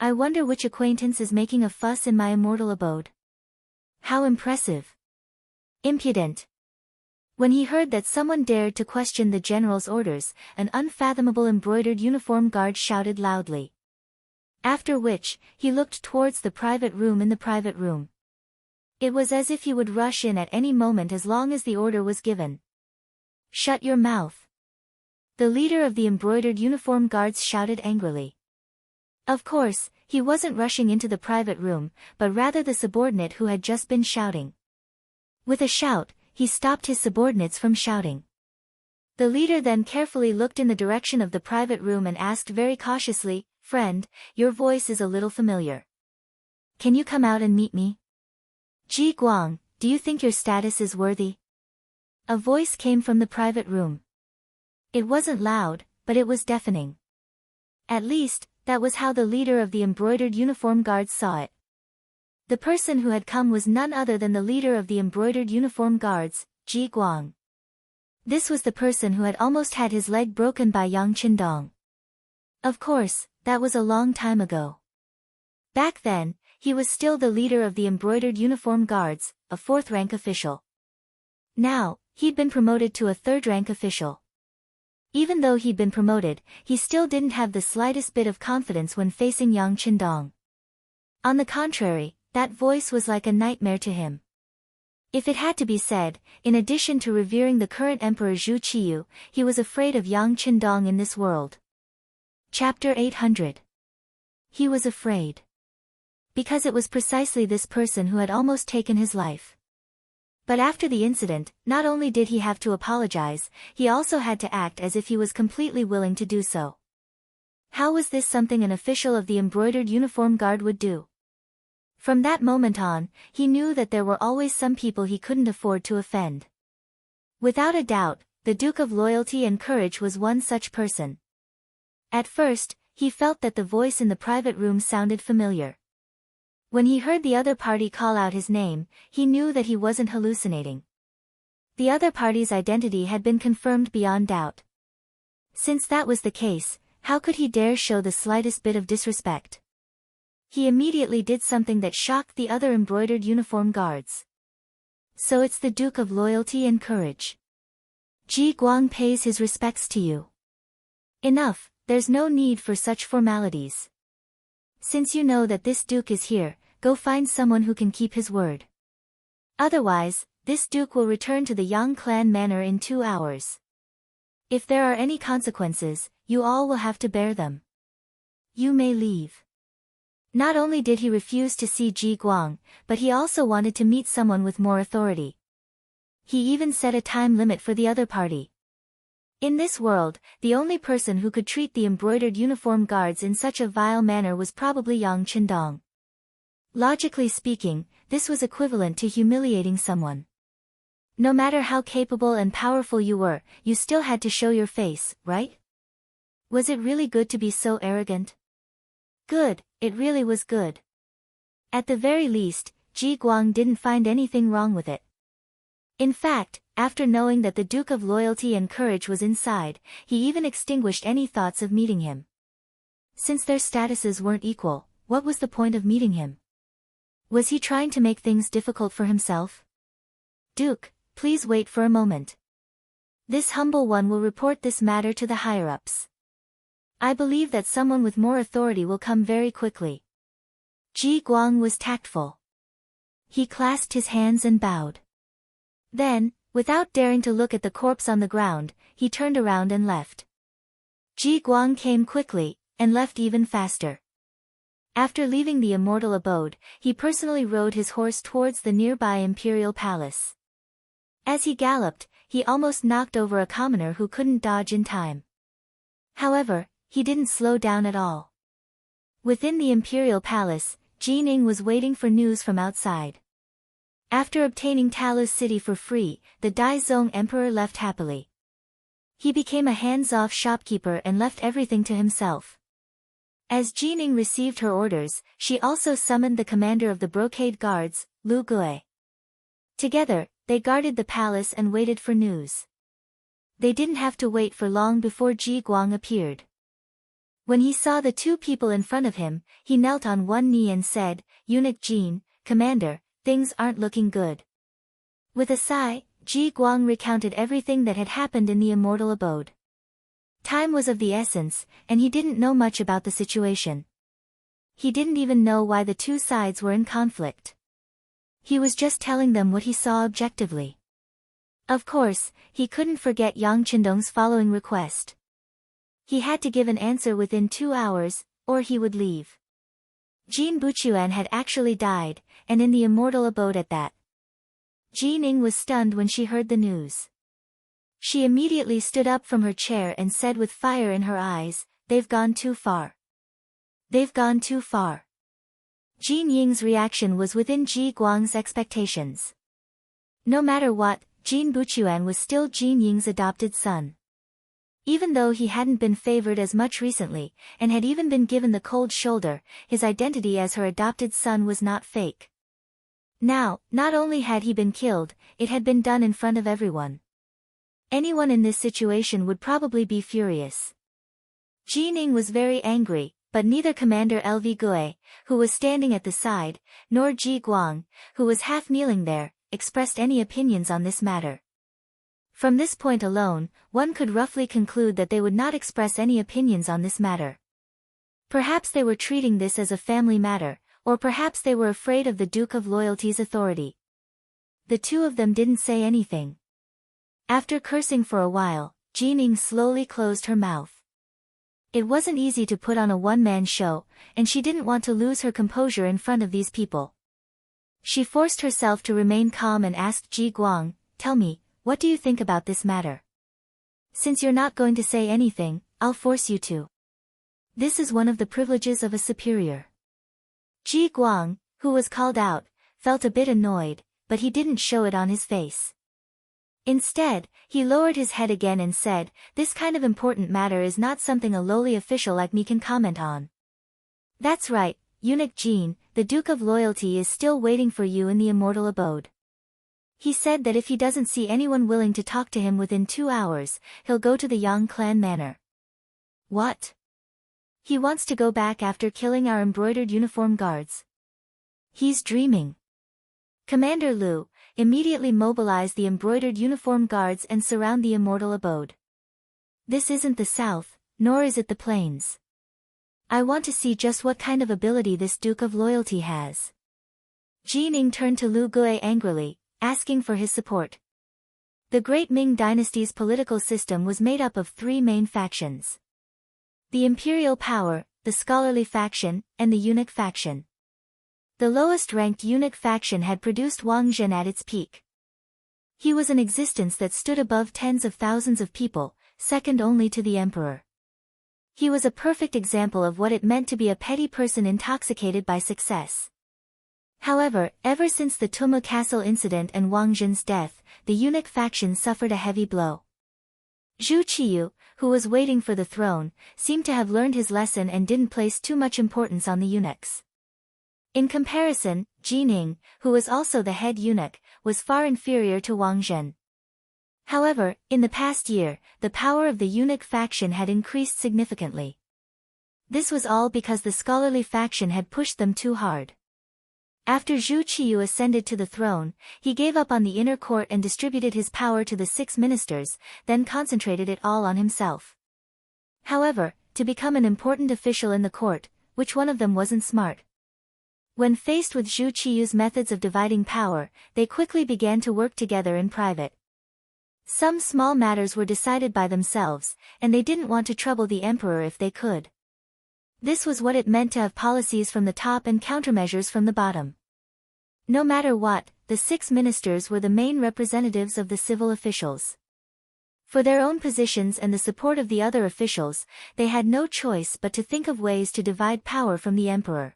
[SPEAKER 1] I wonder which acquaintance is making a fuss in my immortal abode. How impressive! Impudent! When he heard that someone dared to question the general's orders, an unfathomable embroidered uniform guard shouted loudly. After which, he looked towards the private room in the private room. It was as if he would rush in at any moment as long as the order was given. Shut your mouth! The leader of the embroidered uniform guards shouted angrily. Of course, he wasn't rushing into the private room, but rather the subordinate who had just been shouting. With a shout, he stopped his subordinates from shouting. The leader then carefully looked in the direction of the private room and asked very cautiously, Friend, your voice is a little familiar. Can you come out and meet me? Ji Guang, do you think your status is worthy? A voice came from the private room. It wasn't loud, but it was deafening. At least, that was how the leader of the embroidered uniform guards saw it. The person who had come was none other than the leader of the embroidered uniform guards, Ji Guang. This was the person who had almost had his leg broken by Yang Qindong. Of course, that was a long time ago. Back then, he was still the leader of the embroidered uniform guards, a 4th-rank official. Now, he'd been promoted to a 3rd-rank official. Even though he'd been promoted, he still didn't have the slightest bit of confidence when facing Yang Qindong. On the contrary, that voice was like a nightmare to him. If it had to be said, in addition to revering the current emperor Zhu Qiyu, he was afraid of Yang Qindong in this world. Chapter 800. He was afraid. Because it was precisely this person who had almost taken his life. But after the incident, not only did he have to apologize, he also had to act as if he was completely willing to do so. How was this something an official of the embroidered uniform guard would do? From that moment on, he knew that there were always some people he couldn't afford to offend. Without a doubt, the Duke of Loyalty and Courage was one such person. At first, he felt that the voice in the private room sounded familiar. When he heard the other party call out his name, he knew that he wasn't hallucinating. The other party's identity had been confirmed beyond doubt. Since that was the case, how could he dare show the slightest bit of disrespect? He immediately did something that shocked the other embroidered uniform guards. So it's the Duke of Loyalty and Courage. Ji Guang pays his respects to you. Enough, there's no need for such formalities. Since you know that this Duke is here, go find someone who can keep his word. Otherwise, this Duke will return to the Yang clan manor in 2 hours. If there are any consequences, you all will have to bear them. You may leave. Not only did he refuse to see Ji Guang, but he also wanted to meet someone with more authority. He even set a time limit for the other party. In this world, the only person who could treat the embroidered uniform guards in such a vile manner was probably Yang Qindong. Logically speaking, this was equivalent to humiliating someone. No matter how capable and powerful you were, you still had to show your face, right? Was it really good to be so arrogant? Good, it really was good. At the very least, Ji Guang didn't find anything wrong with it. In fact, after knowing that the Duke of Loyalty and Courage was inside, he even extinguished any thoughts of meeting him. Since their statuses weren't equal, what was the point of meeting him? Was he trying to make things difficult for himself? Duke, please wait for a moment. This humble one will report this matter to the higher-ups. I believe that someone with more authority will come very quickly. Ji Guang was tactful. He clasped his hands and bowed. Then, without daring to look at the corpse on the ground, he turned around and left. Ji Guang came quickly, and left even faster. After leaving the immortal abode, he personally rode his horse towards the nearby imperial palace. As he galloped, he almost knocked over a commoner who couldn't dodge in time. However, he didn't slow down at all. Within the imperial palace, Qing was waiting for news from outside. After obtaining Talu's city for free, the Daizong emperor left happily. He became a hands-off shopkeeper and left everything to himself. As Qing received her orders, she also summoned the commander of the brocade guards, Lu Gui. Together, they guarded the palace and waited for news. They didn't have to wait for long before Ji Guang appeared. When he saw the two people in front of him, he knelt on one knee and said, "Eunuch Jin, Commander, things aren't looking good." With a sigh, Ji Guang recounted everything that had happened in the immortal abode. Time was of the essence, and he didn't know much about the situation. He didn't even know why the two sides were in conflict. He was just telling them what he saw objectively. Of course, he couldn't forget Yang Qindong's following request. He had to give an answer within 2 hours, or he would leave. Jin Buchuan had actually died, and in the immortal abode at that. Qing was stunned when she heard the news. She immediately stood up from her chair and said with fire in her eyes, "They've gone too far. They've gone too far." Jin Ying's reaction was within Ji Guang's expectations. No matter what, Jin Buchuan was still Jin Ying's adopted son. Even though he hadn't been favored as much recently, and had even been given the cold shoulder, his identity as her adopted son was not fake. Now, not only had he been killed, it had been done in front of everyone. Anyone in this situation would probably be furious. Qing was very angry, but neither Commander Lv Gui, who was standing at the side, nor Ji Guang, who was half kneeling there, expressed any opinions on this matter. From this point alone, one could roughly conclude that they would not express any opinions on this matter. Perhaps they were treating this as a family matter, or perhaps they were afraid of the Duke of Loyalty's authority. The two of them didn't say anything. After cursing for a while, Qing slowly closed her mouth. It wasn't easy to put on a one-man show, and she didn't want to lose her composure in front of these people. She forced herself to remain calm and asked Ji Guang, "Tell me, what do you think about this matter? Since you're not going to say anything, I'll force you to. This is one of the privileges of a superior." Ji Guang, who was called out, felt a bit annoyed, but he didn't show it on his face. Instead, he lowered his head again and said, "This kind of important matter is not something a lowly official like me can comment on." "That's right, Eunuch Jin, the Duke of Loyalty is still waiting for you in the immortal abode. He said that if he doesn't see anyone willing to talk to him within 2 hours, he'll go to the Yang clan manor." "What? He wants to go back after killing our embroidered uniform guards? He's dreaming." Commander Lu immediately mobilized the embroidered uniform guards and surround the immortal abode. "This isn't the south, nor is it the plains. I want to see just what kind of ability this Duke of Loyalty has." Qing turned to Lu Gui angrily, asking for his support. The Great Ming dynasty's political system was made up of 3 main factions: the imperial power, the scholarly faction, and the eunuch faction. The lowest-ranked eunuch faction had produced Wang Zhen at its peak. He was an existence that stood above tens of thousands of people, second only to the emperor. He was a perfect example of what it meant to be a petty person intoxicated by success. However, ever since the Tumu Castle incident and Wang Zhen's death, the eunuch faction suffered a heavy blow. Zhu Qiyu, who was waiting for the throne, seemed to have learned his lesson and didn't place too much importance on the eunuchs. In comparison, Qing, who was also the head eunuch, was far inferior to Wang Zhen. However, in the past year, the power of the eunuch faction had increased significantly. This was all because the scholarly faction had pushed them too hard. After Zhu Qiyu ascended to the throne, he gave up on the inner court and distributed his power to the 6 ministers, then concentrated it all on himself. However, to become an important official in the court, which one of them wasn't smart? When faced with Zhu Qiyu's methods of dividing power, they quickly began to work together in private. Some small matters were decided by themselves, and they didn't want to trouble the emperor if they could. This was what it meant to have policies from the top and countermeasures from the bottom. No matter what, the 6 ministers were the main representatives of the civil officials. For their own positions and the support of the other officials, they had no choice but to think of ways to divide power from the emperor.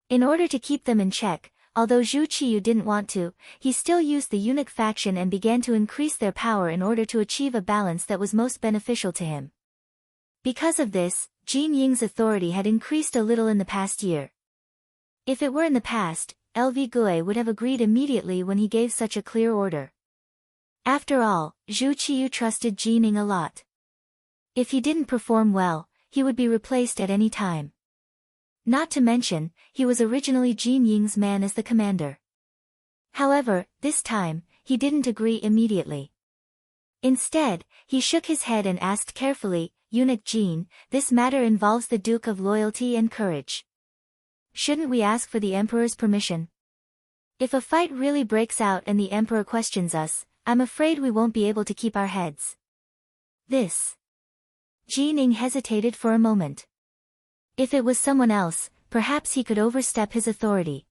[SPEAKER 1] In order to keep them in check, although Zhu Qiyu didn't want to, he still used the eunuch faction and began to increase their power in order to achieve a balance that was most beneficial to him. Because of this, Jin Ying's authority had increased a little in the past year. If it were in the past, LV Gui would have agreed immediately when he gave such a clear order. After all, Zhu Qiyu trusted Jin Ying a lot. If he didn't perform well, he would be replaced at any time. Not to mention, he was originally Jin Ying's man as the commander. However, this time, he didn't agree immediately. Instead, he shook his head and asked carefully, "Eunuch Jin, this matter involves the Duke of Loyalty and Courage. Shouldn't we ask for the Emperor's permission? If a fight really breaks out and the Emperor questions us, I'm afraid we won't be able to keep our heads." This. Jin Ying hesitated for a moment. If it was someone else, perhaps he could overstep his authority.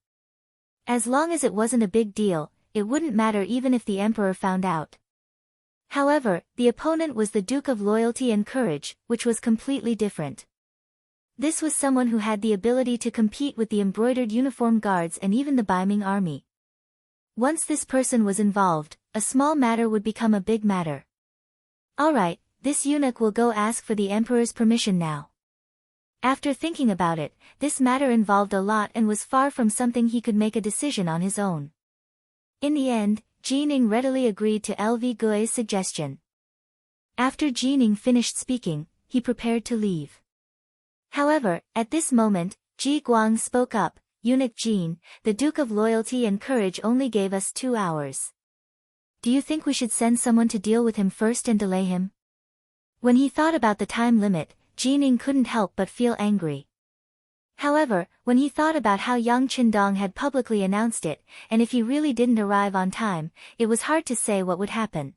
[SPEAKER 1] As long as it wasn't a big deal, it wouldn't matter even if the Emperor found out. However, the opponent was the Duke of Loyalty and Courage, which was completely different. This was someone who had the ability to compete with the embroidered uniform guards and even the Baiming army. Once this person was involved, a small matter would become a big matter. Alright, this eunuch will go ask for the Emperor's permission now. After thinking about it, this matter involved a lot and was far from something he could make a decision on his own. In the end, Jin Ying readily agreed to LV Gui's suggestion. After Jin Ying finished speaking, he prepared to leave. However, at this moment, Ji Guang spoke up, "Eunuch Jin, the Duke of Loyalty and Courage only gave us 2 hours. Do you think we should send someone to deal with him first and delay him?" When he thought about the time limit, Jin Ying couldn't help but feel angry. However, when he thought about how Yang Qindong had publicly announced it, and if he really didn't arrive on time, it was hard to say what would happen.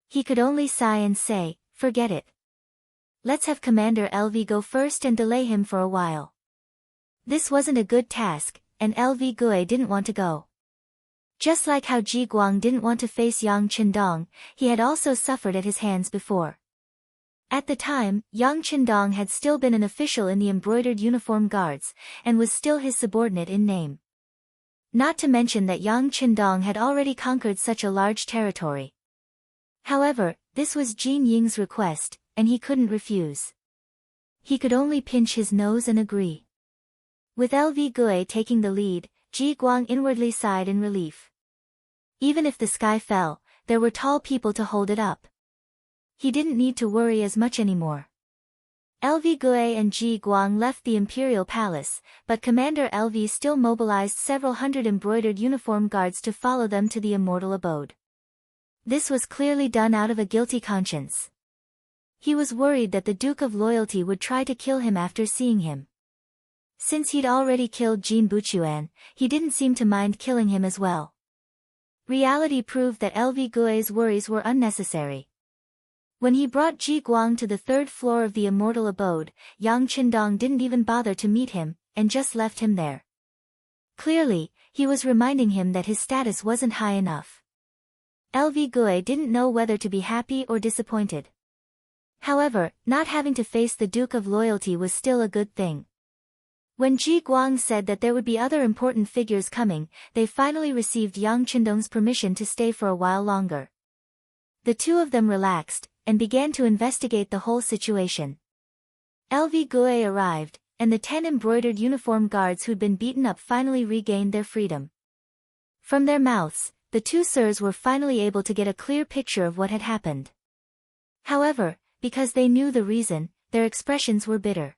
[SPEAKER 1] He could only sigh and say, "Forget it. Let's have Commander LV go first and delay him for a while." This wasn't a good task, and LV Gui didn't want to go. Just like how Ji Guang didn't want to face Yang Qindong, he had also suffered at his hands before. At the time, Yang Qindong had still been an official in the embroidered uniform guards, and was still his subordinate in name. Not to mention that Yang Qindong had already conquered such a large territory. However, this was Jin Ying's request, and he couldn't refuse. He could only pinch his nose and agree. With LV Gui taking the lead, Ji Guang inwardly sighed in relief. Even if the sky fell, there were tall people to hold it up. He didn't need to worry as much anymore. LV Gui and Ji Guang left the imperial palace, but Commander LV still mobilized several hundred embroidered uniform guards to follow them to the immortal abode. This was clearly done out of a guilty conscience. He was worried that the Duke of Loyalty would try to kill him after seeing him. Since he'd already killed Jin Buchuan, he didn't seem to mind killing him as well. Reality proved that LV Gui's worries were unnecessary. When he brought Ji Guang to the 3rd floor of the immortal abode, Yang Qindong didn't even bother to meet him, and just left him there. Clearly, he was reminding him that his status wasn't high enough. LV Gui didn't know whether to be happy or disappointed. However, not having to face the Duke of Loyalty was still a good thing. When Ji Guang said that there would be other important figures coming, they finally received Yang Qindong's permission to stay for a while longer. The two of them relaxed, and began to investigate the whole situation. LV Gui arrived, and the 10 embroidered uniform guards who'd been beaten up finally regained their freedom. From their mouths, the two sirs were finally able to get a clear picture of what had happened. However, because they knew the reason, their expressions were bitter.